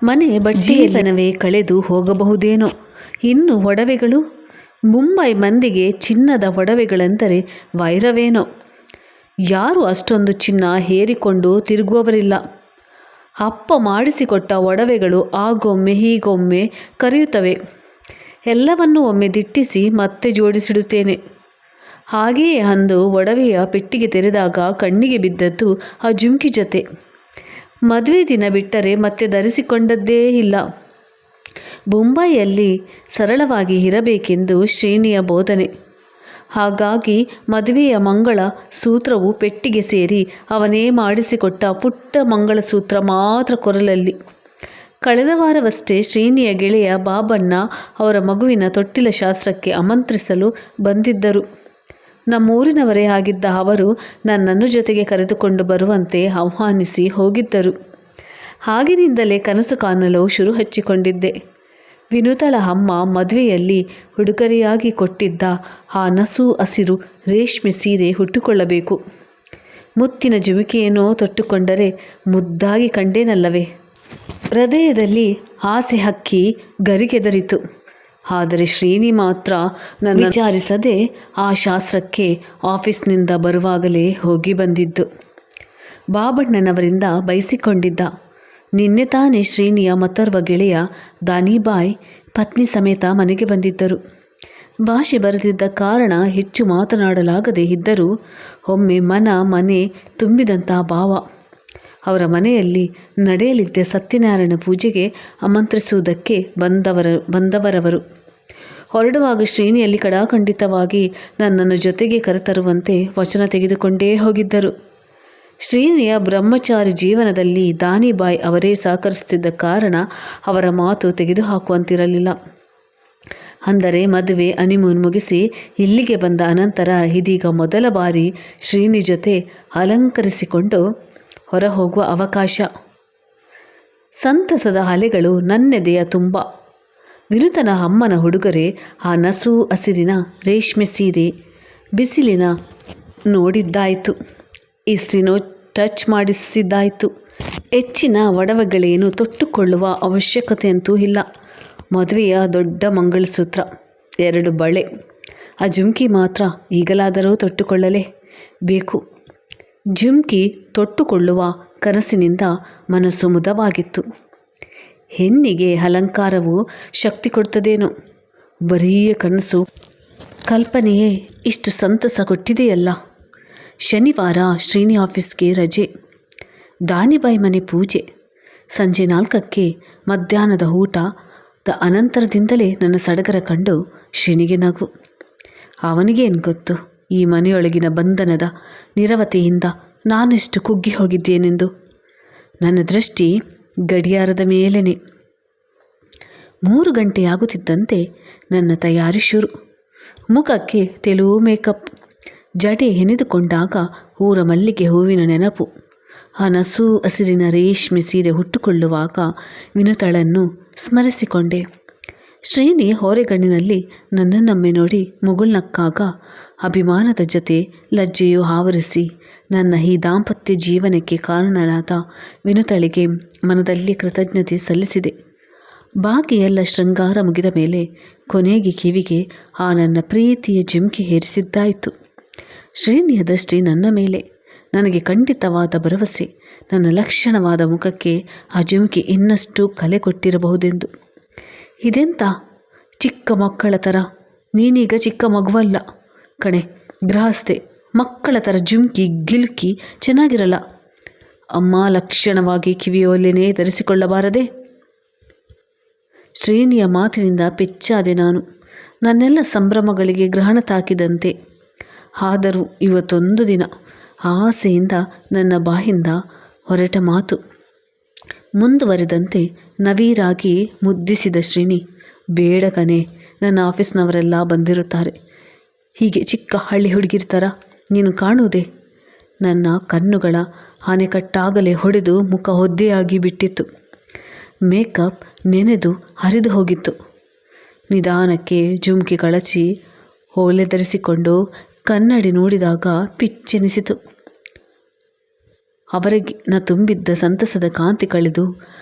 ಮನೆ ಬಟ್ಟೆಯಲ್ಲವೇ ಕಳೆದು ಹೋಗಬಹುದೇನೋ. ಇನ್ನು ಒಡವೆಗಳು? ಮುಂಬೈ ಮಂದಿಗೆ ಚಿನ್ನದ ಒಡವೆಗಳೆಂದರೆ ವೈರವೇನೋ. ಯಾರೂ ಅಷ್ಟೊಂದು ಚಿನ್ನ ಹೇರಿಕೊಂಡು ತಿರುಗುವವರಿಲ್ಲ. ಅಪ್ಪ ಮಾಡಿಸಿಕೊಟ್ಟ ಒಡವೆಗಳು ಆಗೊಮ್ಮೆ ಹೀಗೊಮ್ಮೆ ಕರೆಯುತ್ತವೆ. ಎಲ್ಲವನ್ನೂ ಒಮ್ಮೆ ದಿಟ್ಟಿಸಿ ಮತ್ತೆ ಜೋಡಿಸಿಡುತ್ತೇನೆ. ಹಾಗೆಯೇ ಅಂದು ಒಡವೆಯ ಪೆಟ್ಟಿಗೆ ತೆರೆದಾಗ ಕಣ್ಣಿಗೆ ಬಿದ್ದದ್ದು ಆ ಜುಮ್ಕಿ ಜೊತೆ. ಮದುವೆ ದಿನ ಬಿಟ್ಟರೆ ಮತ್ತೆ ಧರಿಸಿಕೊಂಡದ್ದೇ ಇಲ್ಲ. ಮುಂಬೈಯಲ್ಲಿ ಸರಳವಾಗಿ ಇರಬೇಕೆಂದು ಶ್ರೇಣಿಯ ಬೋಧನೆ. ಹಾಗಾಗಿ ಮದುವೆಯ ಮಂಗಳ ಸೂತ್ರವು ಪೆಟ್ಟಿಗೆ ಸೇರಿ ಅವನೇ ಮಾಡಿಸಿಕೊಟ್ಟ ಪುಟ್ಟ ಮಂಗಳಸೂತ್ರ ಮಾತ್ರ ಕೊರಲಲ್ಲಿ. ಕಳೆದ ವಾರವಷ್ಟೇ ಶ್ರೇಣಿಯ ಗೆಳೆಯ ಬಾಬಣ್ಣ ಅವರ ಮಗುವಿನ ತೊಟ್ಟಿಲ ಶಾಸ್ತ್ರಕ್ಕೆ ಆಮಂತ್ರಿಸಲು ಬಂದಿದ್ದರು. ನಮ್ಮೂರಿನವರೇ ಆಗಿದ್ದ ಅವರು ನನ್ನನ್ನು ಜೊತೆಗೆ ಕರೆದುಕೊಂಡು ಬರುವಂತೆ ಆಹ್ವಾನಿಸಿ ಹೋಗಿದ್ದರು. ಆಗಿನಿಂದಲೇ ಕನಸು ಕಾಣಲು ಶುರು ಹಚ್ಚಿಕೊಂಡಿದ್ದೆ. ವಿನುತಳ ಅಮ್ಮ ಮದುವೆಯಲ್ಲಿ ಉಡುಗೊರೆಯಾಗಿ ಕೊಟ್ಟಿದ್ದ ಆ ನಸು ಹಸಿರು ರೇಷ್ಮೆ ಸೀರೆ ಹುಟ್ಟುಕೊಳ್ಳಬೇಕು. ಮುತ್ತಿನ ಜುಮಿಕೆಯೇನೋ ತೊಟ್ಟುಕೊಂಡರೆ ಮುದ್ದಾಗಿ ಕಂಡೇನಲ್ಲವೇ. ಹೃದಯದಲ್ಲಿ ಆಸೆ ಹಕ್ಕಿ ಗರಿಗೆದರಿತು. ಆದರೆ ಶ್ರೇಣಿ ಮಾತ್ರ ನನ್ನ ವಿಚಾರಿಸದೆ ಆ ಶಾಸ್ತ್ರಕ್ಕೆ ಆಫೀಸ್ನಿಂದ ಬರುವಾಗಲೇ ಹೋಗಿ ಬಂದಿದ್ದು. ಬಾಬಣ್ಣನವರಿಂದ ಬಯಸಿಕೊಂಡಿದ್ದ. ನಿನ್ನೆ ತಾನೇ ಶ್ರೀನಿಯ ಮತ್ತೋರ್ವ ಗೆಳೆಯ ದಾನಿಬಾಯ್ ಪತ್ನಿ ಸಮೇತ ಮನೆಗೆ ಬಂದಿದ್ದರು. ಭಾಷೆ ಬರೆದಿದ್ದ ಕಾರಣ ಹೆಚ್ಚು ಮಾತನಾಡಲಾಗದೇ ಇದ್ದರೂ ಒಮ್ಮೆ ಮನೆ ತುಂಬಿದಂಥ ಭಾವ. ಅವರ ಮನೆಯಲ್ಲಿ ನಡೆಯಲಿದ್ದ ಸತ್ಯನಾರಾಯಣ ಪೂಜೆಗೆ ಆಮಂತ್ರಿಸುವುದಕ್ಕೆ ಬಂದವರವರು. ಹೊರಡುವಾಗ ಶ್ರೇಣಿಯಲ್ಲಿ ಕಡಾಖಂಡಿತವಾಗಿ ನನ್ನನ್ನು ಜೊತೆಗೆ ಕರೆತರುವಂತೆ ವಚನ ತೆಗೆದುಕೊಂಡೇ ಹೋಗಿದ್ದರು. ಶ್ರೇಣಿಯ ಬ್ರಹ್ಮಚಾರಿ ಜೀವನದಲ್ಲಿ ದಾನಿಬಾಯ್ ಅವರೇ ಸಹಕರಿಸುತ್ತಿದ್ದ ಕಾರಣ ಅವರ ಮಾತು ತೆಗೆದುಹಾಕುವಂತಿರಲಿಲ್ಲ. ಅಂದರೆ ಮದುವೆ ಹನಿಮೂನ್ ಮುಗಿಸಿ ಇಲ್ಲಿಗೆ ಬಂದ ಅನಂತರ ಇದೀಗ ಮೊದಲ ಬಾರಿ ಶ್ರೀನಿ ಜೊತೆ ಅಲಂಕರಿಸಿಕೊಂಡು ಹೊರಹೋಗುವ ಅವಕಾಶ. ಸಂತಸದ ಅಲೆಗಳು ನನ್ನೆದೆಯ ತುಂಬ. ವಿನುತನ ಅಮ್ಮನ ಉಡುಗೊರೆ ಆ ನಸು ಹಸಿರಿನ ರೇಷ್ಮೆ ಸೀರೆ. ಬಿಸಿಲಿನ ನೋಡಿದ್ದಾಯಿತು, ಇಸ್ತ್ರಿನೋ ಟಚ್ ಮಾಡಿಸಿದ್ದಾಯಿತು. ಹೆಚ್ಚಿನ ಒಡವೆಗಳೇನು ತೊಟ್ಟುಕೊಳ್ಳುವ ಅವಶ್ಯಕತೆಯಂತೂ ಇಲ್ಲ. ಮದುವೆಯ ದೊಡ್ಡ ಮಂಗಳಸೂತ್ರ, 2 ಬಳೆ, ಆ ಜುಮ್ಕಿ ಮಾತ್ರ ಈಗಲಾದರೂ ತೊಟ್ಟುಕೊಳ್ಳಲೇ ಬೇಕು. ಜುಮ್ಕಿ ತೊಟ್ಟುಕೊಳ್ಳುವ ಕನಸಿನಿಂದ ಮನಸ್ಸು ಮುದವಾಗಿತ್ತು. ಹೆಣ್ಣಿಗೆ ಅಲಂಕಾರವು ಶಕ್ತಿ ಕೊಡ್ತದೇನೋ. ಬರೀ ಕನಸು ಕಲ್ಪನೆಯೇ ಇಷ್ಟು ಸಂತಸ ಕೊಟ್ಟಿದೆಯಲ್ಲ. ಶನಿವಾರ ಶ್ರೀನಿ ಆಫೀಸ್ಗೆ ರಜೆ. ದಾನಿಬಾಯಿ ಮನೆ ಪೂಜೆ. ಸಂಜೆ 4ಕ್ಕೆ ಮಧ್ಯಾಹ್ನದ ಊಟದ ಅನಂತರದಿಂದಲೇ ನನ್ನ ಸಡಗರ ಕಂಡು ಶ್ರೀನಿಗೆ ನಗು. ಅವನಿಗೇನು ಗೊತ್ತು ಈ ಮನೆಯೊಳಗಿನ ಬಂಧನದ ನಿರವತೆಯಿಂದ ನಾನೆಷ್ಟು ಕುಗ್ಗಿ ಹೋಗಿದ್ದೇನೆಂದು. ನನ್ನ ದೃಷ್ಟಿ ಗಡಿಯಾರದ ಮೇಲೇನೆ. 3 ಗಂಟೆಯಾಗುತ್ತಿದ್ದಂತೆ ನನ್ನ ತಯಾರಿ ಶುರು. ಮುಖಕ್ಕೆ ತೆಲುವು ಮೇಕಪ್. ಜಡೆ ಹೆಣೆದುಕೊಂಡಾಗ ಊರ ಮಲ್ಲಿಗೆ ಹೂವಿನ ನೆನಪು. ಆ ನಸು ಹಸಿರಿನ ರೇಷ್ಮೆ ಸೀರೆ ಹುಟ್ಟುಕೊಳ್ಳುವಾಗ ವಿನುತಳನ್ನು ಸ್ಮರಿಸಿಕೊಂಡೆ. ಶ್ರೀನಿ ಹೊರೆಗಣ್ಣಿನಲ್ಲಿ ನನ್ನನ್ನೊಮ್ಮೆ ನೋಡಿ ಮುಗುಳ್ನಕ್ಕಾಗ ಅಭಿಮಾನದ ಜೊತೆ ಲಜ್ಜೆಯು ಆವರಿಸಿ ನನ್ನ ಈ ದಾಂಪತ್ಯ ಜೀವನಕ್ಕೆ ಕಾರಣನಾದ ವಿನುತಳಿಗೆ ಮನದಲ್ಲಿ ಕೃತಜ್ಞತೆ ಸಲ್ಲಿಸಿದೆ. ಬಾಕಿಯೆಲ್ಲ ಶೃಂಗಾರ ಮುಗಿದ ಮೇಲೆ ಕೊನೆಗೆ ಕಿವಿಗೆ ಆ ನನ್ನ ಪ್ರೀತಿಯ ಜುಮ್ಕಿ ಹೇರಿಸಿದ್ದಾಯಿತು. ಶ್ರೇಣಿಯ ದೃಷ್ಟಿ ನನ್ನ ಮೇಲೆ. ನನಗೆ ಖಂಡಿತವಾದ ಭರವಸೆ, ನನ್ನ ಲಕ್ಷಣವಾದ ಮುಖಕ್ಕೆ ಆ ಜುಮ್ಕಿ ಇನ್ನಷ್ಟು ಕಲೆ ಕೊಟ್ಟಿರಬಹುದೆಂದು. ಇದೆಂತ ಚಿಕ್ಕ ಮಕ್ಕಳ ಥರ, ನೀನೀಗ ಚಿಕ್ಕ ಮಗುವಲ್ಲ ಕಣೆ, ಗೃಹಸ್ಥೆ. ಮಕ್ಕಳ ಥರ ಜುಮ್ಕಿ ಗಿಲ್ಕಿ ಚೆನ್ನಾಗಿರಲ್ಲ. ಅಮ್ಮ ಲಕ್ಷಣವಾಗಿ ಕಿವಿಯೋಲೆನೇ ಧರಿಸಿಕೊಳ್ಳಬಾರದೆ? ಶ್ರೇಣಿಯ ಮಾತಿನಿಂದ ಪೆಚ್ಚಾದೆ ನಾನು. ನನ್ನೆಲ್ಲ ಸಂಭ್ರಮಗಳಿಗೆ ಗ್ರಹಣ ತಾಕಿದಂತೆ. ಆದರೂ ಇವತ್ತೊಂದು ದಿನ ಆಸೆಯಿಂದ ನನ್ನ ಬಾಯಿಂದ ಹೊರಟ ಮಾತು. ಮುಂದುವರೆದಂತೆ ನವೀರಾಗಿ ಮುದ್ದಿಸಿದ ಶ್ರೀನಿ, ಬೇಡ ಕಣೆ, ನನ್ನ ಆಫೀಸ್ನವರೆಲ್ಲ ಬಂದಿರುತ್ತಾರೆ. ಹೀಗೆ ಚಿಕ್ಕ ಹಳ್ಳಿ ಹುಡುಗಿರ್ತಾರ ನೀನು ಕಾಣುವುದೇ? ನನ್ನ ಕಣ್ಣುಗಳ ಆನೆಕಟ್ಟಾಗಲೇ ಹೊಡೆದು ಮುಖ ಒದ್ದೆಯಾಗಿ ಬಿಟ್ಟಿತ್ತು. ಮೇಕಪ್ ನೆನೆದು ಹರಿದು ಹೋಗಿತ್ತು. ನಿಧಾನಕ್ಕೆ ಜುಮ್ಕಿ ಕಳಚಿ ಓಲೆ ಧರಿಸಿಕೊಂಡು ಕನ್ನಡಿ ನೋಡಿದಾಗ ಪಿಚ್ಚೆನಿಸಿತು. ಅವರಿಗೆ ತುಂಬಿದ್ದ ಸಂತಸದ ಕಾಂತಿ ಕಳೆದು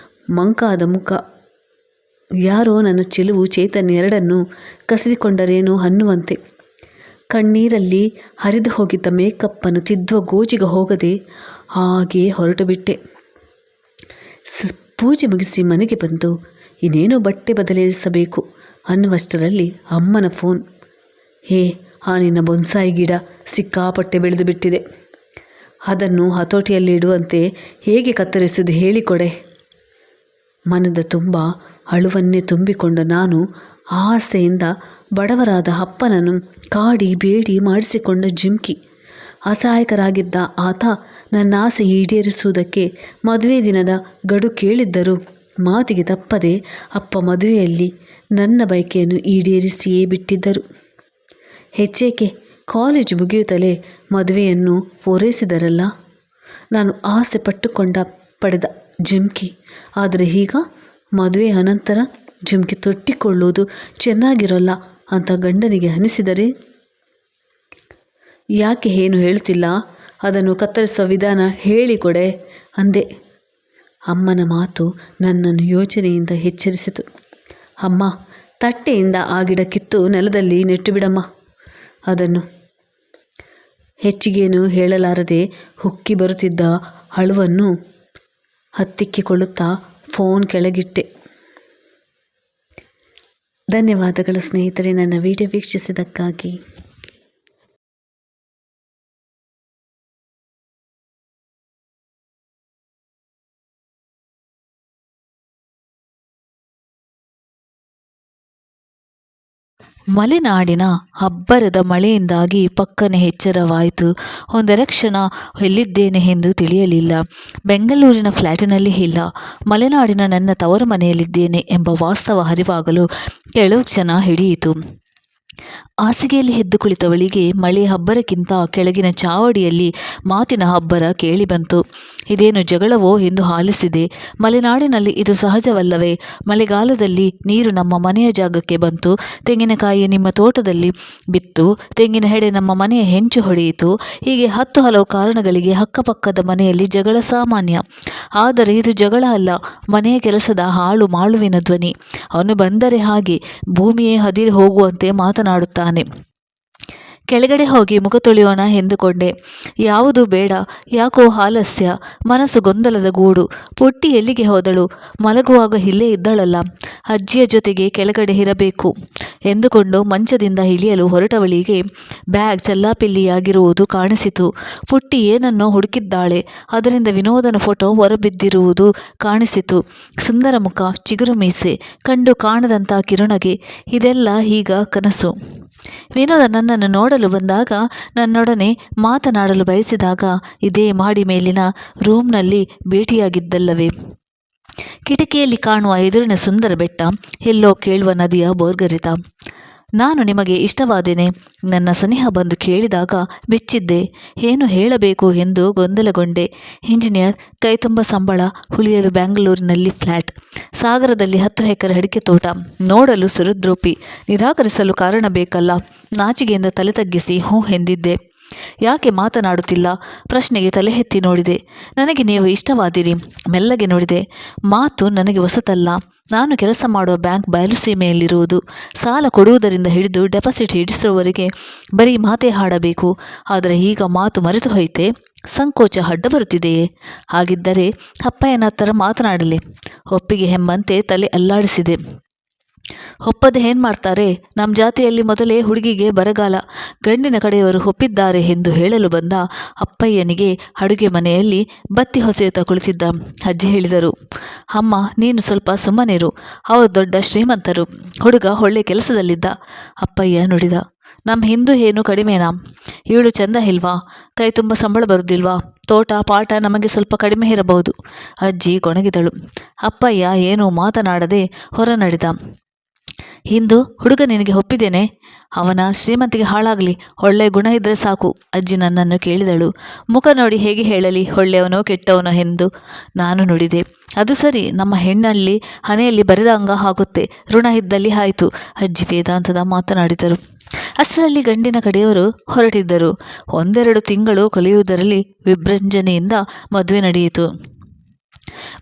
ಮಂಕಾದ ಮುಖ. ಯಾರೋ ನನ್ನ ಚೆಲುವು ಚೈತನ್ಯ ಎರಡನ್ನೂ ಕಸಿದುಕೊಂಡರೇನೋ ಅನ್ನುವಂತೆ. ಕಣ್ಣೀರಲ್ಲಿ ಹರಿದು ಹೋಗಿದ್ದ ಮೇಕಪ್ಪನ್ನು ತಿದ್ದುವ ಗೋಜಿಗೆ ಹೋಗದೆ ಹಾಗೇ ಹೊರಟು ಬಿಟ್ಟೆ. ಪೂಜೆ ಮುಗಿಸಿ ಮನೆಗೆ ಬಂದು ಇನ್ನೇನೋ ಬಟ್ಟೆ ಬದಲಿಸಬೇಕು ಅನ್ನುವಷ್ಟರಲ್ಲಿ ಅಮ್ಮನ ಫೋನ್. ಆ ನಿನ್ನ ಬೊನ್ಸಾಯಿ ಗಿಡ ಸಿಕ್ಕಾಪಟ್ಟೆ ಬೆಳೆದು ಬಿಟ್ಟಿದೆ. ಅದನ್ನು ಹತೋಟಿಯಲ್ಲಿಡುವಂತೆ ಹೇಗೆ ಕತ್ತರಿಸುವುದು ಹೇಳಿಕೊಡೆ. ಮನದ ತುಂಬ ಅಳುವನ್ನೇ ತುಂಬಿಕೊಂಡ ನಾನು ಆಸೆಯಿಂದ ಬಡವರಾದ ಅಪ್ಪನನ್ನು ಕಾಡಿ ಬೇಡಿ ಮಾಡಿಸಿಕೊಂಡ ಜುಮ್ಕಿ. ಅಸಹಾಯಕರಾಗಿದ್ದ ಆತ ನನ್ನ ಆಸೆ ಈಡೇರಿಸುವುದಕ್ಕೆ ಮದುವೆ ದಿನದ ಗಡು ಕೇಳಿದ್ದರೂ ಮಾತಿಗೆ ತಪ್ಪದೆ ಅಪ್ಪ ಮದುವೆಯಲ್ಲಿ ನನ್ನ ಬಯಕೆಯನ್ನು ಈಡೇರಿಸಿಯೇ ಬಿಟ್ಟಿದ್ದರು. ಹೆಚ್ಚೇಕೆ ಕಾಲೇಜು ಮುಗಿಯುತ್ತಲೇ ಮದುವೆಯನ್ನು ಪೂರೈಸಿದರಲ್ಲ. ನಾನು ಆಸೆ ಪಡೆದ ಜುಮ್ಕಿ. ಆದರೆ ಈಗ ಮದುವೆ ಅನಂತರ ಜುಮ್ಕಿ ತೊಟ್ಟಿಕೊಳ್ಳುವುದು ಚೆನ್ನಾಗಿರಲ್ಲ ಅಂತ ಗಂಡನಿಗೆ ಅನಿಸಿದರೆ? ಯಾಕೆ ಏನು ಹೇಳುತ್ತಿಲ್ಲ? ಅದನ್ನು ಕತ್ತರಿಸುವ ವಿಧಾನ ಹೇಳಿಕೊಡೆ ಅಂದೆ. ಅಮ್ಮನ ಮಾತು ನನ್ನನ್ನು ಯೋಚನೆಯಿಂದ ಎಚ್ಚರಿಸಿತು. ಅಮ್ಮ, ತಟ್ಟೆಯಿಂದ ಆ ಗಿಡ ಕಿತ್ತು ನೆಲದಲ್ಲಿ ನೆಟ್ಟು ಬಿಡಮ್ಮ. ಅದನ್ನು ಹೆಚ್ಚಿಗೇನು ಹೇಳಲಾರದೆ ಹುಕ್ಕಿ ಬರುತ್ತಿದ್ದ ಅಳುವನ್ನು ಹತ್ತಿಕ್ಕಿಕೊಳ್ಳುತ್ತಾ ಫೋನ್ ಕೆಳಗಿಟ್ಟೆ. ಧನ್ಯವಾದಗಳು ಸ್ನೇಹಿತರೆ, ನನ್ನ ವಿಡಿಯೋ ವೀಕ್ಷಿಸಿದ್ದಕ್ಕಾಗಿ. ಮಲೆನಾಡಿನ ಅಬ್ಬರದ ಮಳೆಯಿಂದಾಗಿ ಪಕ್ಕನೆ ಎಚ್ಚರವಾಯಿತು. ಒಂದೆರಡು ಕ್ಷಣ ಎಲ್ಲಿದ್ದೇನೆ ಎಂದು ತಿಳಿಯಲಿಲ್ಲ. ಬೆಂಗಳೂರಿನ ಫ್ಲ್ಯಾಟಿನಲ್ಲಿ ಇಲ್ಲ, ಮಲೆನಾಡಿನ ನನ್ನ ತವರು ಮನೆಯಲ್ಲಿದ್ದೇನೆ ಎಂಬ ವಾಸ್ತವ ಅರಿವಾಗಲು ಕೆಲವು ಕ್ಷಣ ಹಿಡಿಯಿತು. ಹಾಸಿಗೆಯಲ್ಲಿ ಎದ್ದು ಕುಳಿತವಳಿಗೆ ಮಳೆಯ ಅಬ್ಬರಕ್ಕಿಂತ ಕೆಳಗಿನ ಚಾವಡಿಯಲ್ಲಿ ಮಾತಿನ ಅಬ್ಬರ ಕೇಳಿಬಂತು. ಇದೇನು ಜಗಳವೋ ಎಂದು ಆಲಿಸಿದೆ. ಮಲೆನಾಡಿನಲ್ಲಿ ಇದು ಸಹಜವಲ್ಲವೇ? ಮಳೆಗಾಲದಲ್ಲಿ ನೀರು ನಮ್ಮ ಮನೆಯ ಜಾಗಕ್ಕೆ ಬಂತು, ತೆಂಗಿನಕಾಯಿ ನಿಮ್ಮ ತೋಟದಲ್ಲಿ ಬಿತ್ತು, ತೆಂಗಿನ ಹೆಡೆ ನಮ್ಮ ಮನೆಯ ಹೆಂಚು ಹೊಡೆಯಿತು. ಹೀಗೆ ಹಲವು ಕಾರಣಗಳಿಗೆ ಅಕ್ಕಪಕ್ಕದ ಮನೆಯಲ್ಲಿ ಜಗಳ ಸಾಮಾನ್ಯ. ಆದರೆ ಇದು ಜಗಳ ಅಲ್ಲ, ಮನೆಯ ಕೆಲಸದ ಹಾಳು ಮಾಳುವಿನ ಧ್ವನಿ. ಅವನು ಬಂದರೆ ಹಾಗೆ ಭೂಮಿಯೇ ಹದಿರಿ ಹೋಗುವಂತೆ ಮಾತನಾಡುತ್ತಾನೆ. ಕೆಳಗಡೆ ಹೋಗಿ ಮುಖ ತೊಳೆಯೋಣ ಎಂದುಕೊಂಡೆ. ಯಾವುದೂ ಬೇಡ, ಯಾಕೋ ಆಲಸ್ಯ, ಮನಸ್ಸು ಗೊಂದಲದ ಗೂಡು. ಪುಟ್ಟಿ ಎಲ್ಲಿಗೆ ಹೋದಳು? ಮಲಗುವಾಗ ಇಲ್ಲೇ ಇದ್ದಳಲ್ಲ, ಅಜ್ಜಿಯ ಜೊತೆಗೆ ಕೆಳಗಡೆ ಇರಬೇಕು ಎಂದುಕೊಂಡು ಮಂಚದಿಂದ ಇಳಿಯಲು ಹೊರಟವಳಿಗೆ ಬ್ಯಾಗ್ ಚಲ್ಲಾಪಿಲ್ಲಿಯಾಗಿರುವುದು ಕಾಣಿಸಿತು. ಪುಟ್ಟಿ ಏನನ್ನೋ ಹುಡುಕಿದ್ದಾಳೆ. ಅದರಿಂದ ವಿನೋದನ ಫೋಟೋ ಹೊರಬಿದ್ದಿರುವುದು ಕಾಣಿಸಿತು. ಸುಂದರ ಮುಖ, ಚಿಗುರು ಮೀಸೆ, ಕಂಡು ಕಾಣದಂಥ ಕಿರುನಗೆ. ಇದೆಲ್ಲ ಈಗ ಕನಸು. ವಿನೋದ ನನ್ನನ್ನು ನೋಡಲು ಬಂದಾಗ, ನನ್ನೊಡನೆ ಮಾತನಾಡಲು ಬಯಸಿದಾಗ ಇದೇ ಮಾಡಿ ಮೇಲಿನ ರೂಮ್ನಲ್ಲಿ ಭೇಟಿಯಾಗಿದ್ದಲ್ಲವೇ? ಕಿಟಕಿಯಲ್ಲಿ ಕಾಣುವ ಎದುರಿನ ಸುಂದರ ಬೆಟ್ಟ, ಎಲ್ಲೋ ಕೇಳುವ ನದಿಯ ಬೋರ್ಗರೆತ. ನಾನು ನಿಮಗೆ ಇಷ್ಟವಾದೇನೆ? ನನ್ನ ಸನಿಹ ಬಂದು ಕೇಳಿದಾಗ ಬೆಚ್ಚಿದ್ದೆ. ಏನು ಹೇಳಬೇಕು ಎಂದು ಗೊಂದಲಗೊಂಡೆ. ಇಂಜಿನಿಯರ್, ಕೈತುಂಬ ಸಂಬಳ, ಉಳಿಯಲು ಬ್ಯಾಂಗ್ಳೂರಿನಲ್ಲಿ ಫ್ಲ್ಯಾಟ್, ಸಾಗರದಲ್ಲಿ 10 ಎಕರೆ ಅಡಿಕೆ ತೋಟ, ನೋಡಲು ಸುಹೃದ್ರೂಪಿ. ನಿರಾಕರಿಸಲು ಕಾರಣ ಬೇಕಲ್ಲ. ನಾಚಿಕೆಯಿಂದ ತಲೆ ತಗ್ಗಿಸಿ ಹ್ಞೂ ಎಂದಿದ್ದೆ. ಯಾಕೆ ಮಾತನಾಡುತ್ತಿಲ್ಲ? ಪ್ರಶ್ನೆಗೆ ತಲೆ ಎತ್ತಿ ನೋಡಿದೆ. ನನಗೆ ನೀವು ಇಷ್ಟವಾದಿರಿ. ಮೆಲ್ಲಗೆ ನೋಡಿದೆ. ಮಾತು ನನಗೆ ಹೊಸತಲ್ಲ. ನಾನು ಕೆಲಸ ಮಾಡುವ ಬ್ಯಾಂಕ್ ಬಯಲುಸೀಮೆಯಲ್ಲಿರುವುದು. ಸಾಲ ಕೊಡುವುದರಿಂದ ಹಿಡಿದು ಡೆಪಾಸಿಟ್ ಇಡಿಸುವವರೆಗೆ ಬರೀ ಮಾತೇ ಹಾಡಬೇಕು. ಆದರೆ ಈಗ ಮಾತು ಮರೆತು ಹೋಯಿತೆ. ಸಂಕೋಚ ಅಡ್ಡ ಬರುತ್ತಿದೆಯೇ? ಹಾಗಿದ್ದರೆ ಅಪ್ಪಯ್ಯನ ಹತ್ತಿರ ಮಾತನಾಡಲಿ. ಒಪ್ಪಿಗೆ ಎಂಬಂತೆ ತಲೆ ಅಲ್ಲಾಡಿಸಿದೆ. ಒಪ್ಪದೆ ಏನು ಮಾಡ್ತಾರೆ? ನಮ್ಮ ಜಾತಿಯಲ್ಲಿ ಮೊದಲೇ ಹುಡುಗಿಗೆ ಬರಗಾಲ. ಗಂಡಿನ ಕಡೆಯವರು ಒಪ್ಪಿದ್ದಾರೆ ಎಂದು ಹೇಳಲು ಬಂದ ಅಪ್ಪಯ್ಯನಿಗೆ ಅಡುಗೆ ಮನೆಯಲ್ಲಿ ಬತ್ತಿ ಹೊಸೆಯುತ್ತಾ ಕುಳಿತಿದ್ದ ಅಜ್ಜಿ ಹೇಳಿದರು, ಅಮ್ಮ ನೀನು ಸ್ವಲ್ಪ ಸುಮ್ಮನಿರು, ಅವರು ದೊಡ್ಡ ಶ್ರೀಮಂತರು, ಹುಡುಗ ಒಳ್ಳೆ ಕೆಲಸದಲ್ಲಿದ್ದ. ಅಪ್ಪಯ್ಯ ನುಡಿದ, ನಮ್ಮ ಹಿಂದೂ ಏನು ಕಡಿಮೆನಾ? ಇವಳು ಚಂದ ಇಲ್ವಾ? ಕೈ ತುಂಬ ಸಂಬಳ ಬರುವುದಿಲ್ವಾ? ತೋಟ ಪಾಠ ನಮಗೆ ಸ್ವಲ್ಪ ಕಡಿಮೆ ಇರಬಹುದು. ಅಜ್ಜಿ ಗೊಣಗಿದಳು. ಅಪ್ಪಯ್ಯ ಏನೂ ಮಾತನಾಡದೆ ಹೊರ ನಡೆದ. ಇಂದು ಹುಡುಗ ನಿನಗೆ ಒಪ್ಪಿದ್ದೇನೆ. ಅವನ ಶ್ರೀಮಂತಿಗೆ ಹಾಳಾಗಲಿ, ಒಳ್ಳೆಯ ಗುಣ ಇದ್ದರೆ ಸಾಕು. ಅಜ್ಜಿ ನನ್ನನ್ನು ಕೇಳಿದಳು. ಮುಖ ನೋಡಿ ಹೇಗೆ ಹೇಳಲಿ, ಒಳ್ಳೆಯವನೋ ಕೆಟ್ಟವನೋ ಎಂದು ನಾನು ನುಡಿದೆ. ಅದು ಸರಿ, ನಮ್ಮ ಹೆಣ್ಣಲ್ಲಿ ಹಣೆಯಲ್ಲಿ ಬರೆದಂಗ ಆಗುತ್ತೆ, ಋಣ ಇದ್ದಲ್ಲಿ ಆಯಿತು. ಅಜ್ಜಿ ವೇದಾಂತದ ಮಾತನಾಡಿದರು. ಅಷ್ಟರಲ್ಲಿ ಗಂಡಿನ ಕಡೆಯವರು ಹೊರಟಿದ್ದರು. 1-2 ತಿಂಗಳು ಕಳೆಯುವುದರಲ್ಲಿ ವಿಭೃಂಜನೆಯಿಂದ ಮದುವೆ ನಡೆಯಿತು.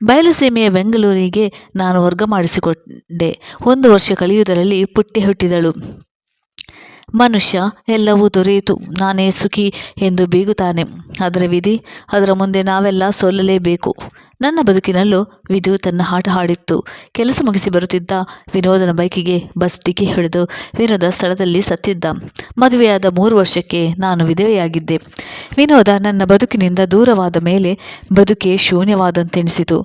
ಬಯಲುಸೀಮೆಯ ಬೆಂಗಳೂರಿಗೆ ನಾನು ವರ್ಗ ಮಾಡಿಸಿಕೊಂಡೆ. 1 ವರ್ಷ ಕಳೆಯುವುದರಲ್ಲಿ ಪುಟ್ಟಿ ಹುಟ್ಟಿದಳು. ಮನುಷ್ಯ ಎಲ್ಲವೂ ದೊರೆಯಿತು, ನಾನೇ ಸುಖಿ ಎಂದು ಬೀಗುತ್ತಾನೆ. ಅದರ ವಿಧಿ, ಅದರ ಮುಂದೆ ನಾವೆಲ್ಲ ಸೋಲಲೇಬೇಕು. ನನ್ನ ಬದುಕಿನಲ್ಲೂ ವಿಧಿ ತನ್ನ ಆಟ ಆಡಿತ್ತು. ಕೆಲಸ ಮುಗಿಸಿ ಬರುತ್ತಿದ್ದ ವಿನೋದನ ಬೈಕಿಗೆ ಬಸ್ ಡಿಕ್ಕಿ ಹಿಡಿದು ವಿನೋದ ಸ್ಥಳದಲ್ಲಿ ಸತ್ತಿದ್ದ. ಮದುವೆಯಾದ 3 ವರ್ಷಕ್ಕೆ ನಾನು ವಿಧವೆಯಾಗಿದ್ದೆ. ವಿನೋದ ನನ್ನ ಬದುಕಿನಿಂದ ದೂರವಾದ ಮೇಲೆ ಬದುಕೇ ಶೂನ್ಯವಾದಂತೆನಿಸಿತು.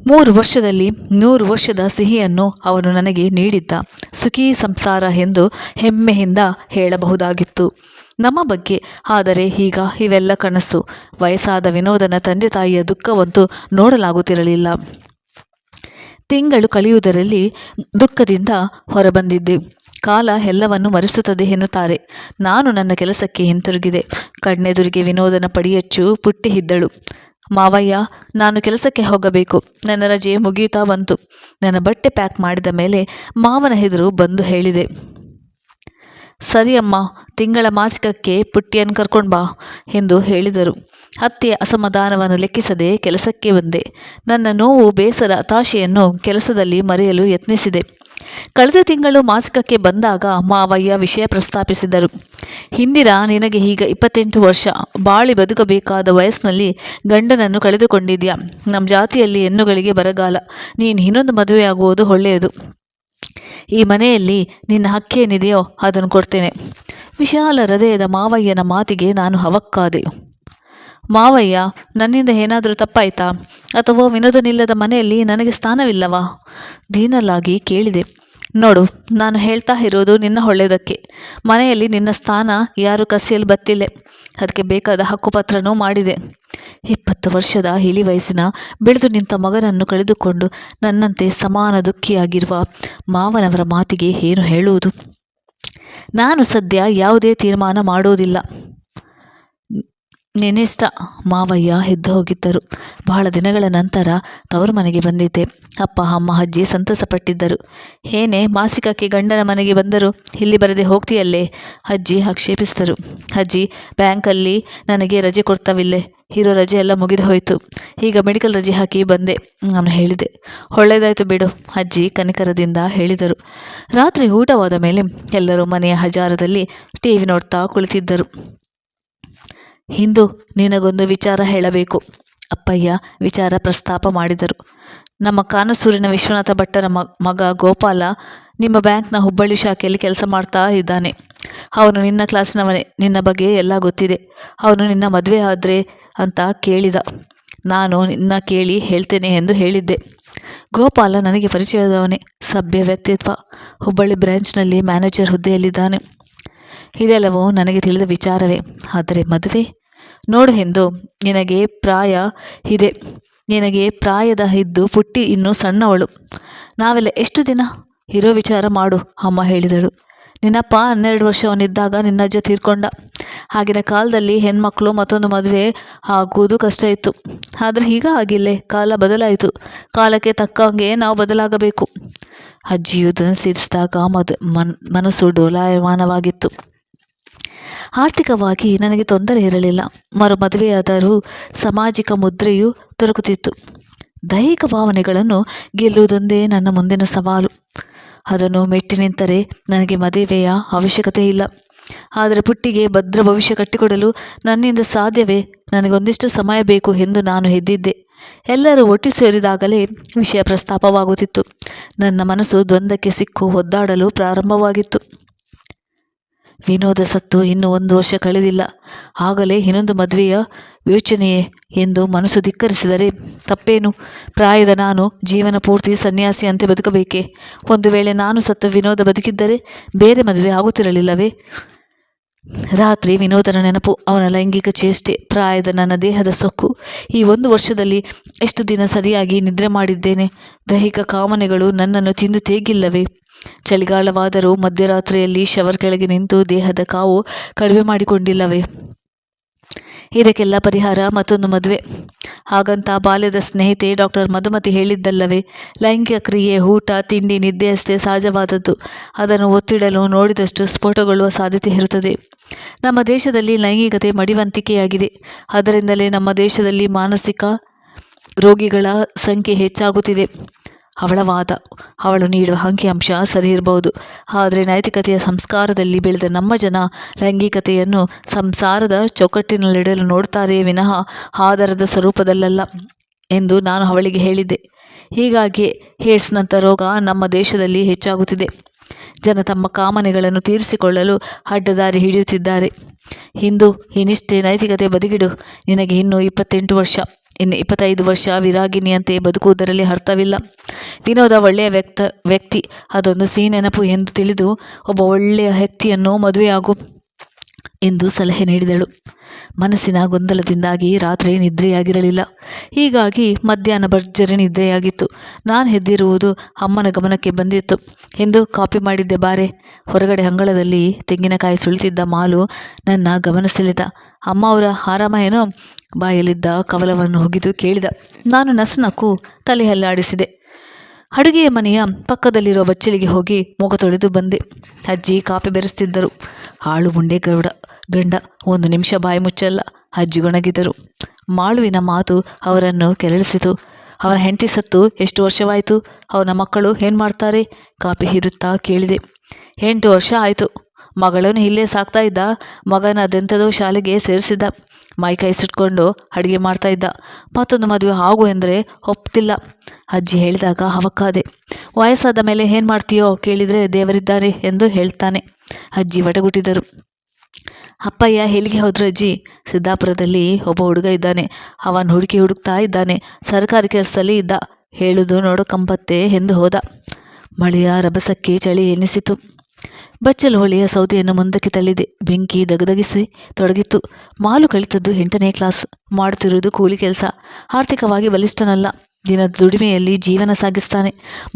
3 ವರ್ಷದಲ್ಲಿ 100 ವರ್ಷದ ಸಿಹಿಯನ್ನು ಅವನು ನನಗೆ ನೀಡಿದ್ದ. ಸುಖಿ ಸಂಸಾರ ಎಂದು ಹೆಮ್ಮೆಯಿಂದ ಹೇಳಬಹುದಾಗಿತ್ತು ನಮ್ಮ ಬಗ್ಗೆ. ಆದರೆ ಈಗ ಇವೆಲ್ಲ ಕನಸು. ವಯಸ್ಸಾದ ವಿನೋದನ ತಂದೆ ತಾಯಿಯ ದುಃಖವಂತೂ ನೋಡಲಾಗುತ್ತಿರಲಿಲ್ಲ. ತಿಂಗಳು ಕಳೆಯುವುದರಲ್ಲಿ ದುಃಖದಿಂದ ಹೊರಬಂದಿದ್ದೆ. ಕಾಲ ಎಲ್ಲವನ್ನು ಮರೆಸುತ್ತದೆ ಎನ್ನುತ್ತಾರೆ. ನಾನು ನನ್ನ ಕೆಲಸಕ್ಕೆ ಹಿಂತಿರುಗಿದೆ. ಕಣ್ಣೆದುರಿಗೆ ವಿನೋದನ ಪಡಿಯಚ್ಚು ಪುಟ್ಟಿ ಇದ್ದಳು. ಮಾವಯ್ಯ, ನಾನು ಕೆಲಸಕ್ಕೆ ಹೋಗಬೇಕು. ನನ್ನ ರಜೆ ಮುಗಿಯುತ್ತಾ ಬಂತು. ನನ್ನ ಬಟ್ಟೆ ಪ್ಯಾಕ್ ಮಾಡಿದ ಮೇಲೆ ಮಾವನ ಎದುರು ಬಂದು ಹೇಳಿದೆ. ಸರಿ ಅಮ್ಮ, ತಿಂಗಳ ಮಾಸಿಕಕ್ಕೆ ಪುಟ್ಟಿಯನ್ನು ಕರ್ಕೊಂಡು ಬಾ ಎಂದು ಹೇಳಿದರು. ಅತ್ತೆಯ ಅಸಮಾಧಾನವನ್ನು ಲೆಕ್ಕಿಸದೆ ಕೆಲಸಕ್ಕೆ ಬಂದೆ. ನನ್ನ ನೋವು, ಬೇಸರ, ಹತಾಶೆಯನ್ನು ಕೆಲಸದಲ್ಲಿ ಮರೆಯಲು ಯತ್ನಿಸಿದೆ. ಕಳೆದ ತಿಂಗಳು ಮಾಸಿಕಕ್ಕೆ ಬಂದಾಗ ಮಾವಯ್ಯ ವಿಷಯ ಪ್ರಸ್ತಾಪಿಸಿದರು. ಹಿಂದಿರಾ, ನಿನಗೆ ಈಗ 28 ವರ್ಷ, ಬಾಳಿ ಬದುಕಬೇಕಾದ ವಯಸ್ಸಿನಲ್ಲಿ ಗಂಡನನ್ನು ಕಳೆದುಕೊಂಡಿದ್ಯಾ. ನಮ್ಮ ಜಾತಿಯಲ್ಲಿ ಹೆಣ್ಣುಗಳಿಗೆ ಬರಗಾಲ. ನೀನು ಇನ್ನೊಂದು ಮದುವೆಯಾಗುವುದು ಒಳ್ಳೆಯದು. ಈ ಮನೆಯಲ್ಲಿ ನಿನ್ನ ಹಕ್ಕೇನಿದೆಯೋ ಅದನ್ನು ಕೊಡ್ತೇನೆ. ವಿಶಾಲ ಹೃದಯದ ಮಾವಯ್ಯನ ಮಾತಿಗೆ ನಾನು ಹವಕ್ಕಾದೆ. ಮಾವಯ್ಯ, ನನ್ನಿಂದ ಏನಾದರೂ ತಪ್ಪಾಯ್ತಾ? ಅಥವಾ ವಿನೋದನಿಲ್ಲದ ಮನೆಯಲ್ಲಿ ನನಗೆ ಸ್ಥಾನವಿಲ್ಲವಾ? ದೀನಲಾಗಿ ಕೇಳಿದೆ. ನೋಡು, ನಾನು ಹೇಳ್ತಾ ಇರೋದು ನಿನ್ನ ಒಳ್ಳೆಯದಕ್ಕೆ. ಮನೆಯಲ್ಲಿ ನಿನ್ನ ಸ್ಥಾನ ಯಾರು ಕಸಿಯಲು ಬತ್ತಿಲ್ಲ. ಅದಕ್ಕೆ ಬೇಕಾದ ಹಕ್ಕುಪತ್ರನೂ ಮಾಡಿದೆ. 20 ವರ್ಷದ ಇಳಿ ವಯಸ್ಸಿನ ಬೆಳೆದು ನಿಂತ ಮಗನನ್ನು ಕಳೆದುಕೊಂಡು ನನ್ನಂತೆ ಸಮಾನ ದುಃಖಿಯಾಗಿರುವ ಮಾವನವರ ಮಾತಿಗೆ ಏನು ಹೇಳುವುದು? ನಾನು ಸದ್ಯ ಯಾವುದೇ ತೀರ್ಮಾನ ಮಾಡೋದಿಲ್ಲ. ನಿನ್ನಿಷ್ಟ. ಮಾವಯ್ಯ ಎದ್ದು ಹೋಗಿದ್ದರು. ಬಹಳ ದಿನಗಳ ನಂತರ ತವರು ಮನೆಗೆ ಬಂದಿದ್ದೆ. ಅಪ್ಪ, ಅಮ್ಮ, ಅಜ್ಜಿ ಸಂತಸಪಟ್ಟಿದ್ದರು. ಏನೇ ಮಾಸಿಕಕ್ಕೆ ಗಂಡನ ಮನೆಗೆ ಬಂದರು, ಇಲ್ಲಿ ಬರದೆ ಹೋಗ್ತೀಯಲ್ಲೇ? ಅಜ್ಜಿ ಆಕ್ಷೇಪಿಸಿದರು. ಅಜ್ಜಿ, ಬ್ಯಾಂಕಲ್ಲಿ ನನಗೆ ರಜೆ ಕೊಡ್ತಾವಿಲ್ಲೇ. ಇರೋ ರಜೆ ಎಲ್ಲ ಮುಗಿದು ಹೋಯಿತು. ಈಗ ಮೆಡಿಕಲ್ ರಜೆ ಹಾಕಿ ಬಂದೆ. ನಾನು ಹೇಳಿದೆ. ಒಳ್ಳೆಯದಾಯಿತು ಬಿಡು, ಅಜ್ಜಿ ಕನಿಕರದಿಂದ ಹೇಳಿದರು. ರಾತ್ರಿ ಊಟವಾದ ಮೇಲೆ ಎಲ್ಲರೂ ಮನೆಯ ಹಜಾರದಲ್ಲಿ ಟಿವಿ ನೋಡ್ತಾ ಕುಳಿತಿದ್ದರು. ಇಂದು ನಿನಗೊಂದು ವಿಚಾರ ಹೇಳಬೇಕು. ಅಪ್ಪಯ್ಯ ವಿಚಾರ ಪ್ರಸ್ತಾಪ ಮಾಡಿದರು. ನಮ್ಮ ಕಾನಸೂರಿನ ವಿಶ್ವನಾಥ ಭಟ್ಟರ ಮಗ ಗೋಪಾಲ ನಿಮ್ಮ ಬ್ಯಾಂಕ್ನ ಹುಬ್ಬಳ್ಳಿ ಶಾಖೆಯಲ್ಲಿ ಕೆಲಸ ಮಾಡ್ತಾ ಇದ್ದಾನೆ. ಅವನು ನಿನ್ನ ಕ್ಲಾಸಿನವನೇ. ನಿನ್ನ ಬಗ್ಗೆ ಎಲ್ಲ ಗೊತ್ತಿದೆ. ಅವನು ನಿನ್ನ ಮದುವೆ ಆದರೆ ಅಂತ ಕೇಳಿದ. ನಾನು ನಿನ್ನ ಕೇಳಿ ಹೇಳ್ತೇನೆ ಎಂದು ಹೇಳಿದ್ದೆ. ಗೋಪಾಲ ನನಗೆ ಪರಿಚಯದವನೇ. ಸಭ್ಯ ವ್ಯಕ್ತಿತ್ವ. ಹುಬ್ಬಳ್ಳಿ ಬ್ರಾಂಚ್ನಲ್ಲಿ ಮ್ಯಾನೇಜರ್ ಹುದ್ದೆಯಲ್ಲಿದ್ದಾನೆ. ಇದೆಲ್ಲವೂ ನನಗೆ ತಿಳಿದ ವಿಚಾರವೇ. ಆದರೆ ಮದುವೆ ನೋಡು ಎಂದು ನಿನಗೆ ಪ್ರಾಯ ಇದೆ. ನಿನಗೆ ಪ್ರಾಯದ ಇದ್ದು ಪುಟ್ಟಿ ಇನ್ನೂ ಸಣ್ಣವಳು. ನಾವೆಲ್ಲ ಎಷ್ಟು ದಿನ ಇರೋ ವಿಚಾರ ಮಾಡು, ಅಮ್ಮ ಹೇಳಿದಳು. ನಿನ್ನಪ್ಪ 12 ವರ್ಷವನಿದ್ದಾಗ ನಿನ್ನ ಅಜ್ಜ ತೀರ್ಕೊಂಡ. ಆಗಿನ ಕಾಲದಲ್ಲಿ ಹೆಣ್ಮಕ್ಳು ಮತ್ತೊಂದು ಮದುವೆ ಆಗುವುದು ಕಷ್ಟ ಇತ್ತು. ಆದರೆ ಈಗ ಆಗಿಲ್ಲೇ. ಕಾಲ ಬದಲಾಯಿತು. ಕಾಲಕ್ಕೆ ತಕ್ಕಂಗೆ ನಾವು ಬದಲಾಗಬೇಕು. ಅಜ್ಜಿಯು ಸೇರಿಸಿದಾಗ ಮನಸ್ಸು ಡೋಲಾಯಮಾನವಾಗಿತ್ತು. ಆರ್ಥಿಕವಾಗಿ ನನಗೆ ತೊಂದರೆ ಇರಲಿಲ್ಲ. ಮರು ಮದುವೆಯಾದರೂ ಸಾಮಾಜಿಕ ಮುದ್ರೆಯೂ ದೊರಕುತ್ತಿತ್ತು. ದೈಹಿಕ ಭಾವನೆಗಳನ್ನು ಗೆಲ್ಲುವುದೊಂದೇ ನನ್ನ ಮುಂದಿನ ಸವಾಲು. ಅದನ್ನು ಮೆಟ್ಟಿ ನಿಂತರೆ ನನಗೆ ಮದುವೆಯ ಅವಶ್ಯಕತೆ ಇಲ್ಲ. ಆದರೆ ಪುಟ್ಟಿಗೆ ಭದ್ರ ಭವಿಷ್ಯ ಕಟ್ಟಿಕೊಡಲು ನನ್ನಿಂದ ಸಾಧ್ಯವೇ? ನನಗೊಂದಿಷ್ಟು ಸಮಯ ಬೇಕು ಎಂದು ನಾನು ಎದ್ದಿದ್ದೆ. ಎಲ್ಲರೂ ಒಟ್ಟಿ ಸೇರಿದಾಗಲೇ ವಿಷಯ ಪ್ರಸ್ತಾಪವಾಗುತ್ತಿತ್ತು. ನನ್ನ ಮನಸ್ಸು ದ್ವಂದ್ವಕ್ಕೆ ಸಿಕ್ಕು ಒದ್ದಾಡಲು ಪ್ರಾರಂಭವಾಗಿತ್ತು. ವಿನೋದ ಸತ್ತು ಇನ್ನೂ 1 ವರ್ಷ ಕಳೆದಿಲ್ಲ. ಆಗಲೇ ಇನ್ನೊಂದು ಮದುವೆಯ ಯೋಚನೆಯೇ ಎಂದು ಮನಸ್ಸು ಧಿಕ್ಕರಿಸಿದರೆ ತಪ್ಪೇನು? ಪ್ರಾಯದ ನಾನು ಜೀವನ ಪೂರ್ತಿ ಸನ್ಯಾಸಿಯಂತೆ ಬದುಕಬೇಕೇ? ಒಂದು ವೇಳೆ ನಾನು ಸತ್ತು ವಿನೋದ ಬದುಕಿದ್ದರೆ ಬೇರೆ ಮದುವೆ ಆಗುತ್ತಿರಲಿಲ್ಲವೇ? ರಾತ್ರಿ ವಿನೋದನ ನೆನಪು, ಅವನ ಲೈಂಗಿಕ ಚೇಷ್ಟೆ, ಪ್ರಾಯದ ನನ್ನ ದೇಹದ ಸೊಕ್ಕು. ಈ 1 ವರ್ಷದಲ್ಲಿ ಎಷ್ಟು ದಿನ ಸರಿಯಾಗಿ ನಿದ್ರೆ ಮಾಡಿದ್ದೇನೆ? ದೈಹಿಕ ಕಾಮನೆಗಳು ನನ್ನನ್ನು ತಿಂದು ತೇಗಿಲ್ಲವೇ? ಚಳಿಗಾಲವಾದರೂ ಮಧ್ಯರಾತ್ರಿಯಲ್ಲಿ ಶವರ್ ಕೆಳಗೆ ನಿಂತು ದೇಹದ ಕಾವು ಕಡಿಮೆ ಮಾಡಿಕೊಂಡಿಲ್ಲವೇ? ಇದಕ್ಕೆಲ್ಲ ಪರಿಹಾರ ಮತ್ತೊಂದು ಮದುವೆ. ಹಾಗಂತ ಬಾಲ್ಯದ ಸ್ನೇಹಿತೆ ಡಾಕ್ಟರ್ ಮಧುಮತಿ ಹೇಳಿದ್ದಲ್ಲವೇ, ಲೈಂಗಿಕ ಕ್ರಿಯೆ, ಊಟ, ತಿಂಡಿ, ನಿದ್ದೆಯಷ್ಟೇ ಸಹಜವಾದದ್ದು. ಅದನ್ನು ಒತ್ತಿಡಲು ನೋಡಿದಷ್ಟು ಸ್ಫೋಟಗೊಳ್ಳುವ ಸಾಧ್ಯತೆ ಇರುತ್ತದೆ. ನಮ್ಮ ದೇಶದಲ್ಲಿ ಲೈಂಗಿಕತೆ ಮಡಿವಂತಿಕೆಯಾಗಿದೆ. ಅದರಿಂದಲೇ ನಮ್ಮ ದೇಶದಲ್ಲಿ ಮಾನಸಿಕ ರೋಗಿಗಳ ಸಂಖ್ಯೆ ಹೆಚ್ಚಾಗುತ್ತಿದೆ. ಅವಳ ವಾದ. ಅವಳು ನೀಡುವ ಅಂಕಿಅಂಶ ಸರಿ ಇರಬಹುದು. ಆದರೆ ನೈತಿಕತೆಯ ಸಂಸ್ಕಾರದಲ್ಲಿ ಬೆಳೆದ ನಮ್ಮ ಜನ ಲೈಂಗಿಕತೆಯನ್ನು ಸಂಸಾರದ ಚೌಕಟ್ಟಿನಲ್ಲಿಡಲು ನೋಡ್ತಾರೆಯೇ ವಿನಃ ಆಧಾರದ ಸ್ವರೂಪದಲ್ಲಲ್ಲ ಎಂದು ನಾನು ಅವಳಿಗೆ ಹೇಳಿದ್ದೆ. ಹೀಗಾಗಿ ಏಡ್ಸ್ನಂಥ ರೋಗ ನಮ್ಮ ದೇಶದಲ್ಲಿ ಹೆಚ್ಚಾಗುತ್ತಿದೆ. ಜನ ತಮ್ಮ ಕಾಮನೆಗಳನ್ನು ತೀರಿಸಿಕೊಳ್ಳಲು ಅಡ್ಡದಾರಿ ಹಿಡಿಯುತ್ತಿದ್ದಾರೆ. ಇಂದು ಇನ್ನಿಷ್ಟೇ ನೈತಿಕತೆ ಬದಿಗಿಡು. ನಿನಗೆ ಇನ್ನೂ 28 ವರ್ಷ. ಇನ್ನು 25 ವರ್ಷ ವಿರಾಗಿನಿಯಂತೆ ಬದುಕುವುದರಲ್ಲಿ ಅರ್ಥವಿಲ್ಲ. ವಿನೋದ ಒಳ್ಳೆಯ ವ್ಯಕ್ತಿ. ಅದೊಂದು ಸಿಹಿ ನೆನಪು ಎಂದು ತಿಳಿದು ಒಬ್ಬ ಒಳ್ಳೆಯ ವ್ಯಕ್ತಿಯನ್ನು ಮದುವೆಯಾಗು ಎಂದು ಸಲಹೆ ನೀಡಿದಳು. ಮನಸ್ಸಿನ ಗೊಂದಲದಿಂದಾಗಿ ರಾತ್ರಿ ನಿದ್ರೆಯಾಗಿರಲಿಲ್ಲ. ಹೀಗಾಗಿ ಮಧ್ಯಾಹ್ನ ಭರ್ಜರಿ ನಿದ್ರೆಯಾಗಿತ್ತು. ನಾನು ಎದ್ದಿರುವುದು ಅಮ್ಮನ ಗಮನಕ್ಕೆ ಬಂದಿತ್ತು. ಎಂದು ಕಾಪಿ ಮಾಡಿದ್ದೆ ಬಾರೆ. ಹೊರಗಡೆ ಅಂಗಳದಲ್ಲಿ ತೆಂಗಿನಕಾಯಿ ಸುಳಿತಿದ್ದ ಮಾಲು ನನ್ನ ಗಮನ ಸೆಳೆದ. ಅಮ್ಮ ಅವರ ಆರಾಮ ಏನೋ? ಬಾಯಲ್ಲಿದ್ದ ಕವಲವನ್ನು ಹುಗಿದು ಕೇಳಿದ. ನಾನು ನಸುನಕ್ಕು ತಲೆ ಹಲ್ಲಾಡಿಸಿದೆ. ಅಡುಗೆಯ ಮನೆಯ ಪಕ್ಕದಲ್ಲಿರೋ ಬಚ್ಚಲಿಗೆ ಹೋಗಿ ಮುಖ ತೊಳೆದು ಬಂದೆ. ಅಜ್ಜಿ ಕಾಪಿ ಬೆರೆಸ್ತಿದ್ದರು. ಆಳು ಮುಂಡೆ ಗಂಡ 1 ನಿಮಿಷ ಬಾಯಿ ಮುಚ್ಚಲ್ಲ. ಅಜ್ಜಿ ಗೊಣಗಿದರು. ಮಾಳುವಿನ ಮಾತು ಅವರನ್ನು ಕೆರಳಿಸಿತು. ಅವನ ಹೆಂಡತಿ ಸತ್ತು ಎಷ್ಟು ವರ್ಷವಾಯಿತು? ಅವನ ಮಕ್ಕಳು ಏನು ಮಾಡ್ತಾರೆ? ಕಾಪಿ ಹೀರುತ್ತಾ ಕೇಳಿದೆ. 8 ವರ್ಷ ಆಯಿತು. ಮಗಳನ್ನು ಇಲ್ಲೇ ಸಾಕ್ತಾ ಇದ್ದ. ಮಗನ ಅದೆಂಥದೋ ಶಾಲೆಗೆ ಸೇರಿಸಿದ್ದ. ಮೈಕೈ ಸುಟ್ಕೊಂಡು ಅಡುಗೆ ಮಾಡ್ತಾ ಇದ್ದ. ಮತ್ತೊಂದು ಮದುವೆ ಆಗು ಎಂದರೆ ಒಪ್ತಿಲ್ಲ. ಅಜ್ಜಿ ಹೇಳಿದಾಗ ಹವಕ್ಕಾದೆ. ವಯಸ್ಸಾದ ಮೇಲೆ ಏನು ಮಾಡ್ತೀಯೋ ಕೇಳಿದರೆ ದೇವರಿದ್ದಾರೆ ಎಂದು ಹೇಳ್ತಾನೆ. ಅಜ್ಜಿ ಒಟಗುಟ್ಟಿದರು. ಅಪ್ಪಯ್ಯ ಎಲ್ಲಿಗೆ ಹೋದ್ರು ಅಜ್ಜಿ? ಸಿದ್ದಾಪುರದಲ್ಲಿ ಒಬ್ಬ ಹುಡುಗ ಇದ್ದಾನೆ. ಅವನು ಹುಡುಕ್ತಾ ಇದ್ದಾನೆ. ಸರ್ಕಾರಿ ಕೆಲಸದಲ್ಲಿ ಇದ್ದ. ಹೇಳುವುದು ನೋಡೋಕಂಬತ್ತೆ ಎಂದು ಹೋದ. ಮಳೆಯ ರಭಸಕ್ಕೆ ಚಳಿ ಎನಿಸಿತು. ಬಚ್ಚಲು ಹೊಳೆಯ ಸೌದೆಯನ್ನು ಮುಂದಕ್ಕೆ ತಳ್ಳಿದೆ. ಬೆಂಕಿ ದಗದಗಿಸಿ ತೊಡಗಿತ್ತು. ಮಾಲು ಕಲಿತದ್ದು 8ನೇ ಕ್ಲಾಸ್. ಮಾಡುತ್ತಿರುವುದು ಕೂಲಿ ಕೆಲಸ. ಆರ್ಥಿಕವಾಗಿ ಬಲಿಷ್ಠನಲ್ಲ. ದಿನದ ದುಡಿಮೆಯಲ್ಲಿ ಜೀವನ ಸಾಗಿಸ್ತಾನೆ.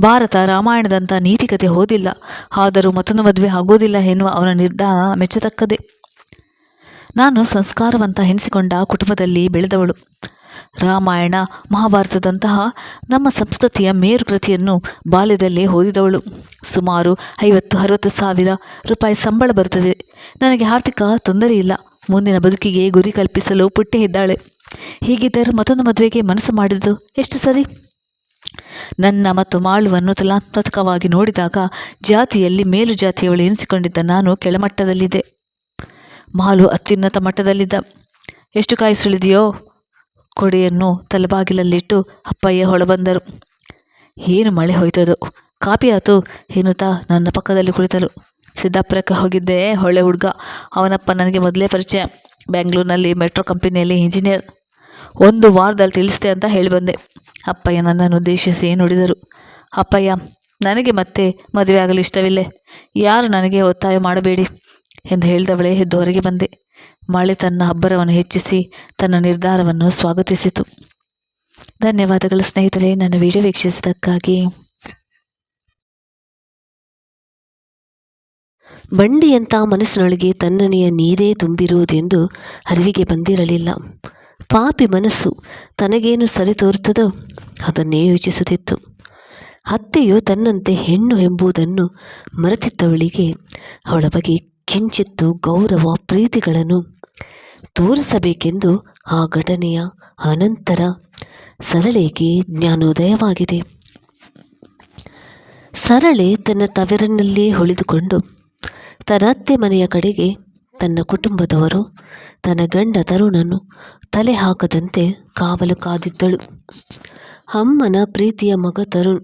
ಭಾರತ ರಾಮಾಯಣದಂಥ ನೀತಿಕತೆ ಓದಿಲ್ಲ. ಆದರೂ ಮತ್ತೊಂದು ಮದುವೆ ಆಗೋದಿಲ್ಲ ಎನ್ನುವ ಅವನ ನಿರ್ಧಾರ ಮೆಚ್ಚತಕ್ಕದೆ. ನಾನು ಸಂಸ್ಕಾರವಂತ ಎನಿಸಿಕೊಂಡ ಕುಟುಂಬದಲ್ಲಿ ಬೆಳೆದವಳು. ರಾಮಾಯಣ ಮಹಾಭಾರತದಂತಹ ನಮ್ಮ ಸಂಸ್ಕೃತಿಯ ಮೇರುಕೃತಿಯನ್ನು ಬಾಲ್ಯದಲ್ಲೇ ಓದಿದವಳು. ಸುಮಾರು 50-60 ಸಾವಿರ ರೂಪಾಯಿ ಸಂಬಳ ಬರುತ್ತದೆ. ನನಗೆ ಆರ್ಥಿಕ ತೊಂದರೆ ಇಲ್ಲ. ಮುಂದಿನ ಬದುಕಿಗೆ ಗುರಿ ಕಲ್ಪಿಸಲು ಪುಟ್ಟಿ ಇದ್ದಾಳೆ. ಹೀಗಿದ್ದರೂ ಮತ್ತೊಂದು ಮದುವೆಗೆ ಮನಸ್ಸು ಮಾಡಿದ್ದು ಎಷ್ಟು ಸರಿ? ನನ್ನ ಮತ್ತು ಮಾಳುವನ್ನು ತುಲನಾತ್ಮಕವಾಗಿ ನೋಡಿದಾಗ ಜಾತಿಯಲ್ಲಿ ಮೇಲು ಜಾತಿಯವಳು ಎನಿಸಿಕೊಂಡಿದ್ದ ನಾನು ಕೆಳಮಟ್ಟದಲ್ಲಿದ್ದೆ. ಮಾಲು ಅತ್ಯುನ್ನತ ಮಟ್ಟದಲ್ಲಿದ್ದ. ಎಷ್ಟು ಕಾಯಿ ಸುಳಿದೆಯೋ? ಕೊಡೆಯನ್ನು ತಲೆಬಾಗಿಲಲ್ಲಿಟ್ಟು ಅಪ್ಪಯ್ಯ ಹೊಳಬಂದರು. ಏನು ಮಳೆ ಹೋಯ್ತದೋ. ಕಾಪಿ ಆತು ಎನ್ನುತ್ತಾ ನನ್ನ ಪಕ್ಕದಲ್ಲಿ ಕುಳಿತರು. ಸಿದ್ದಾಪುರಕ್ಕೆ ಹೋಗಿದ್ದೆ. ಒಳ್ಳೆ ಹುಡುಗ. ಅವನಪ್ಪ ನನಗೆ ಮೊದಲೇ ಪರಿಚಯ. ಬೆಂಗಳೂರಿನಲ್ಲಿ ಮೆಟ್ರೋ ಕಂಪನಿಯಲ್ಲಿ ಇಂಜಿನಿಯರ್. 1 ವಾರದಲ್ಲಿ ತಿಳಿಸ್ತೆ ಅಂತ ಹೇಳಿ ಬಂದೆ. ಅಪ್ಪಯ್ಯ ನನ್ನನ್ನು ಉದ್ದೇಶಿಸಿ ನುಡಿದರು. ಅಪ್ಪಯ್ಯ, ನನಗೆ ಮತ್ತೆ ಮದುವೆ ಆಗಲು ಇಷ್ಟವಿಲ್ಲ. ಯಾರು ನನಗೆ ಒತ್ತಾಯ ಮಾಡಬೇಡಿ ಎಂದು ಹೇಳಿದವಳೇ ಎದ್ದು ಹೊರಗೆ ಬಂದೆ. ಮಳೆ ತನ್ನ ಅಬ್ಬರವನ್ನು ಹೆಚ್ಚಿಸಿ ತನ್ನ ನಿರ್ಧಾರವನ್ನು ಸ್ವಾಗತಿಸಿತು. ಧನ್ಯವಾದಗಳು ಸ್ನೇಹಿತರೆ, ನನ್ನ ವಿಡಿಯೋ ವೀಕ್ಷಿಸಿದ್ದಕ್ಕಾಗಿ. ಬಂಡಿಯಂಥ ಮನಸ್ಸಿನೊಳಗೆ ತನ್ನನೆಯ ನೀರೇ ತುಂಬಿರುವುದೆಂದು ಅರಿವಿಗೆ ಬಂದಿರಲಿಲ್ಲ. ಪಾಪಿ ಮನಸ್ಸು ತನಗೇನು ಸರಿ ತೋರುತ್ತದೋ ಅದನ್ನೇ ಯೋಚಿಸುತ್ತಿತ್ತು. ಅತ್ತೆಯು ತನ್ನಂತೆ ಹೆಣ್ಣು ಎಂಬುದನ್ನು ಮರೆತಿದ್ದವಳಿಗೆ ಅವಳ ಬಗ್ಗೆ ಕಿಂಚಿತ್ತು ಗೌರವ ಪ್ರೀತಿಗಳನ್ನು ತೋರಿಸಬೇಕೆಂದು ಆ ಘಟನೆಯ ಅನಂತರ ಸರಳೆಗೆ ಜ್ಞಾನೋದಯವಾಗಿದೆ. ಸರಳೆ ತನ್ನ ತವರಿನಲ್ಲೇ ಉಳಿದುಕೊಂಡು ತನ್ನ ಅತ್ತೆ ಮನೆಯ ಕಡೆಗೆ ತನ್ನ ಕುಟುಂಬದವರು, ತನ್ನ ಗಂಡ ತರುಣನು ತಲೆ ಹಾಕದಂತೆ ಕಾವಲು ಕಾದಿದ್ದಳು. ಅಮ್ಮನ ಪ್ರೀತಿಯ ಮಗ ತರುಣ್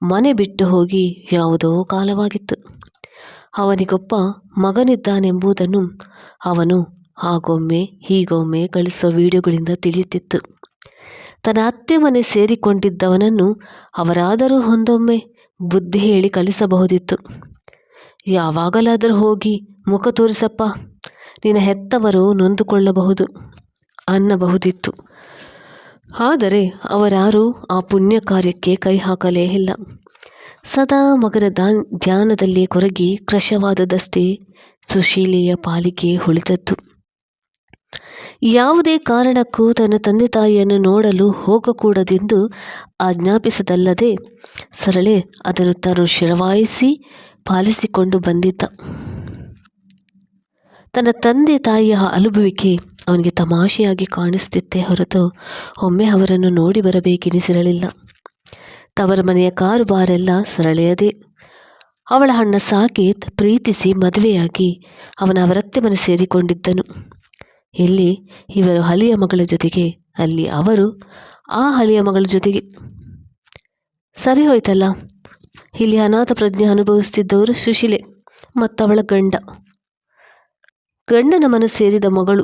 ಮನೆ ಬಿಟ್ಟು ಹೋಗಿ ಯಾವುದೋ ಕಾಲವಾಗಿತ್ತು. ಅವನಿಗೊಬ್ಬ ಮಗನಿದ್ದಾನೆಂಬುದನ್ನು ಅವನು ಆಗೊಮ್ಮೆ ಹೀಗೊಮ್ಮೆ ಕಳಿಸುವ ವಿಡಿಯೋಗಳಿಂದ ತಿಳಿಯುತ್ತಿತ್ತು. ತನ್ನ ಅತ್ತೆ ಮನೆ ಸೇರಿಕೊಂಡಿದ್ದವನನ್ನು ಅವರಾದರೂ ಒಂದೊಮ್ಮೆ ಬುದ್ಧಿ ಹೇಳಿ ಕಳಿಸಬಹುದಿತ್ತು. ಯಾವಾಗಲಾದರೂ ಹೋಗಿ ಮುಖ ತೋರಿಸಪ್ಪ, ನಿನ್ನ ಹೆತ್ತವರು ನೊಂದುಕೊಳ್ಳಬಹುದು ಅನ್ನಬಹುದಿತ್ತು. ಆದರೆ ಅವರಾರೂ ಆ ಪುಣ್ಯ ಕಾರ್ಯಕ್ಕೆ ಕೈ ಹಾಕಲೇ ಇಲ್ಲ. ಸದಾ ಮಗನ ಧ್ಯಾನದಲ್ಲಿ ಕೊರಗಿ ಕ್ರಶವಾದದಷ್ಟೇ ಸುಶೀಲೆಯ ಪಾಲಿಗೆ ಉಳಿದದ್ದು. ಯಾವುದೇ ಕಾರಣಕ್ಕೂ ತನ್ನ ತಂದೆ ತಾಯಿಯನ್ನು ನೋಡಲು ಹೋಗಕೂಡದೆಂದು ಆಜ್ಞಾಪಿಸದಲ್ಲದೆ ಸರಳೆ ಅದನ್ನು ತಾನು ಶಿರವಾಯಿಸಿ ಪಾಲಿಸಿಕೊಂಡು ಬಂದಿದ್ದ. ತನ್ನ ತಂದೆ ತಾಯಿಯ ಅಲುಬುವಿಕೆ ಅವನಿಗೆ ತಮಾಷೆಯಾಗಿ ಕಾಣಿಸುತ್ತಿತ್ತೇ ಹೊರತು ಒಮ್ಮೆ ಅವರನ್ನು ನೋಡಿ ಬರಬೇಕೆನಿಸಿರಲಿಲ್ಲ. ತವರ ಮನೆಯ ಕಾರುಬಾರೆಲ್ಲ ಸರಳೆಯದೇ. ಅವಳ ಅಣ್ಣ ಸಾಕೇತ್ ಪ್ರೀತಿಸಿ ಮದುವೆಯಾಗಿ ಅವರತ್ತೆ ಮನೆ ಸೇರಿಕೊಂಡಿದ್ದನು. ಇಲ್ಲಿ ಇವರು ಹಳೆಯ ಮಗಳ ಜೊತೆಗೆ, ಅಲ್ಲಿ ಅವರು ಆ ಹಳೆಯ ಮಗಳ ಜೊತೆಗೆ. ಸರಿ ಹೋಯ್ತಲ್ಲ. ಇಲ್ಲಿ ಅನಾಥ ಪ್ರಜ್ಞೆ ಅನುಭವಿಸುತ್ತಿದ್ದವರು ಸುಶೀಲೆ ಮತ್ತವಳ ಗಂಡನ ಮನೆ ಸೇರಿದ ಮಗಳು,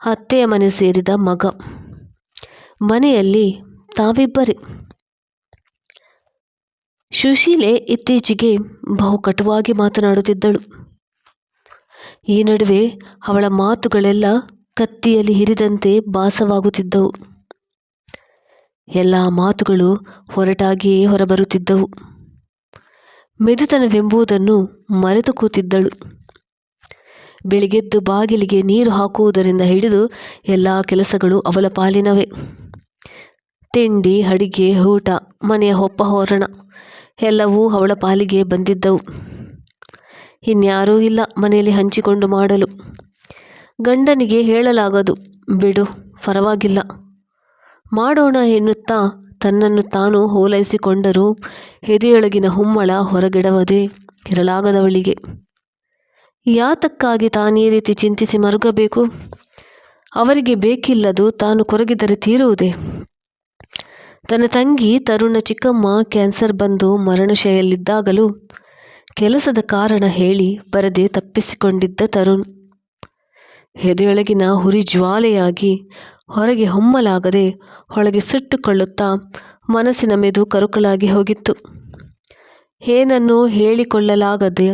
ಅತ್ತೆಯ ಮನೆ ಸೇರಿದ ಮಗ. ಮನೆಯಲ್ಲಿ ತಾವಿಬ್ಬರೇ. ಸುಶೀಲೆ ಇತ್ತೀಚೆಗೆ ಬಹು ಕಟುವಾಗಿ ಮಾತನಾಡುತ್ತಿದ್ದಳು. ಈ ನಡುವೆ ಅವಳ ಮಾತುಗಳೆಲ್ಲ ಕತ್ತಿಯಲ್ಲಿ ಹಿರಿದಂತೆ ಭಾಸವಾಗುತ್ತಿದ್ದವು. ಎಲ್ಲ ಮಾತುಗಳು ಹೊರಟಾಗಿಯೇ ಹೊರಬರುತ್ತಿದ್ದವು. ಮೆದುತನವೆಂಬುದನ್ನು ಮರೆತು ಕೂತಿದ್ದಳು. ಬೆಳಿಗ್ಗೆದ್ದು ಬಾಗಿಲಿಗೆ ನೀರು ಹಾಕುವುದರಿಂದ ಹಿಡಿದು ಎಲ್ಲ ಕೆಲಸಗಳು ಅವಳ ಪಾಲಿನವೇ. ತಿಂಡಿ, ಅಡಿಗೆ, ಊಟ, ಮನೆಯ ಹೊಪ್ಪ ಹೊರಣ ಎಲ್ಲವೂ ಅವಳ ಪಾಲಿಗೆ ಬಂದಿದ್ದವು. ಇನ್ಯಾರೂ ಇಲ್ಲ ಮನೆಯಲ್ಲಿ ಹಂಚಿಕೊಂಡು ಮಾಡಲು. ಗಂಡನಿಗೆ ಹೇಳಲಾಗದು, ಬಿಡು ಪರವಾಗಿಲ್ಲ, ಮಾಡೋಣ ಎನ್ನುತ್ತಾ ತನ್ನನ್ನು ತಾನು ಓಲೈಸಿಕೊಂಡರೂ ಎದೆಯೊಳಗಿನ ಹುಮ್ಮಳ ಹೊರಗಿಡವದೇ ಇರಲಾಗದವಳಿಗೆ. ಯಾತಕ್ಕಾಗಿ ತಾನೀ ರೀತಿ ಚಿಂತಿಸಿ ಮರುಗಬೇಕು? ಅವರಿಗೆ ಬೇಕಿಲ್ಲದು ತಾನು ಕೊರಗಿದರೆ ತೀರುವುದೇ? ತನ್ನ ತಂಗಿ ತರುಣ ಚಿಕ್ಕಮ್ಮ ಕ್ಯಾನ್ಸರ್ ಬಂದು ಮರಣಶೈಲಿದ್ದಾಗಲೂ ಕೆಲಸದ ಕಾರಣ ಹೇಳಿ ಬರದೆ ತಪ್ಪಿಸಿಕೊಂಡಿದ್ದ ತರುಣ್ ಎದೆಯೊಳಗಿನ ಹುರಿ ಜ್ವಾಲೆಯಾಗಿ ಹೊರಗೆ ಹೊಮ್ಮಲಾಗದೆ ಒಳಗೆ ಸುಟ್ಟುಕೊಳ್ಳುತ್ತಾ ಮನಸ್ಸಿನ ಮೆದು ಕರುಕಲಾಗಿ ಹೋಗಿತ್ತು. ಏನನ್ನೂ ಹೇಳದೆ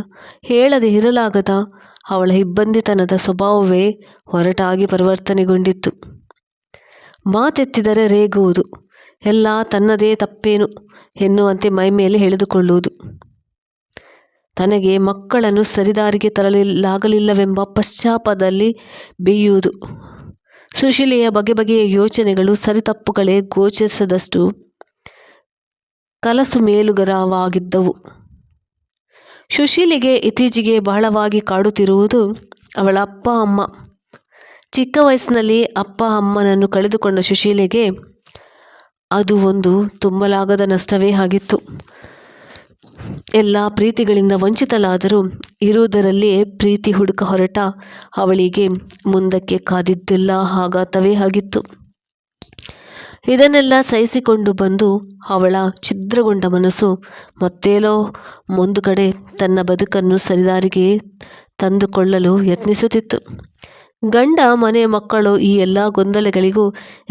ಇರಲಾಗದ ಅವಳ ಇಬ್ಬಂದಿತನದ ಸ್ವಭಾವವೇ ಹೊರಟಾಗಿ ಪರಿವರ್ತನೆಗೊಂಡಿತ್ತು. ಮಾತೆತ್ತಿದರೆ ರೇಗುವುದು, ಎಲ್ಲ ತನ್ನದೇ ತಪ್ಪೇನು ಎನ್ನುವಂತೆ ಮೈಮೇಲೆ ಎಳೆದುಕೊಳ್ಳುವುದು, ತನಗೆ ಮಕ್ಕಳನ್ನು ಸರಿದಾರಿಗೆ ತರಲಾಗಲಿಲ್ಲವೆಂಬ ಪಶ್ಚಾತ್ತಾಪದಲ್ಲಿ ಬೇಯುವುದು. ಸುಶೀಲೆಯ ಬಗೆ ಬಗೆಯ ಯೋಚನೆಗಳು ಸರಿತಪ್ಪುಗಳೇ ಗೋಚರಿಸದಷ್ಟು ಕಲಸು ಮೇಲುಗರವಾಗಿದ್ದವು. ಸುಶೀಲೆಗೆ ಇತ್ತೀಚೆಗೆ ಬಹಳವಾಗಿ ಕಾಡುತ್ತಿರುವುದು ಅವಳ ಅಪ್ಪ ಅಮ್ಮ. ಚಿಕ್ಕ ವಯಸ್ಸಿನಲ್ಲಿ ಅಪ್ಪ ಅಮ್ಮನನ್ನು ಕಳೆದುಕೊಂಡ ಸುಶೀಲೆಗೆ ಅದು ಒಂದು ತುಂಬಲಾಗದ ನಷ್ಟವೇ ಆಗಿತ್ತು. ಎಲ್ಲ ಪ್ರೀತಿಗಳಿಂದ ವಂಚಿತಳಾದರೂ ಇರುವುದರಲ್ಲಿಯೇ ಪ್ರೀತಿ ಹುಡುಕ ಹೊರಟ ಅವಳಿಗೆ ಮುಂದಕ್ಕೆ ಕಾದಿದ್ದೆಲ್ಲ ಆಘಾತವೇ ಆಗಿತ್ತು. ಇದನ್ನೆಲ್ಲ ಸಹಿಸಿಕೊಂಡು ಬಂದು ಅವಳ ಛಿದ್ರಗೊಂಡ ಮನಸ್ಸು ಮತ್ತೇಲೋ ಒಂದು ಕಡೆ ತನ್ನ ಬದುಕನ್ನು ಸರಿದಾರಿಗೆ ತಂದುಕೊಳ್ಳಲು ಯತ್ನಿಸುತ್ತಿತ್ತು. ಗಂಡ, ಮನೆ, ಮಕ್ಕಳು ಈ ಎಲ್ಲ ಗೊಂದಲಗಳಿಗೂ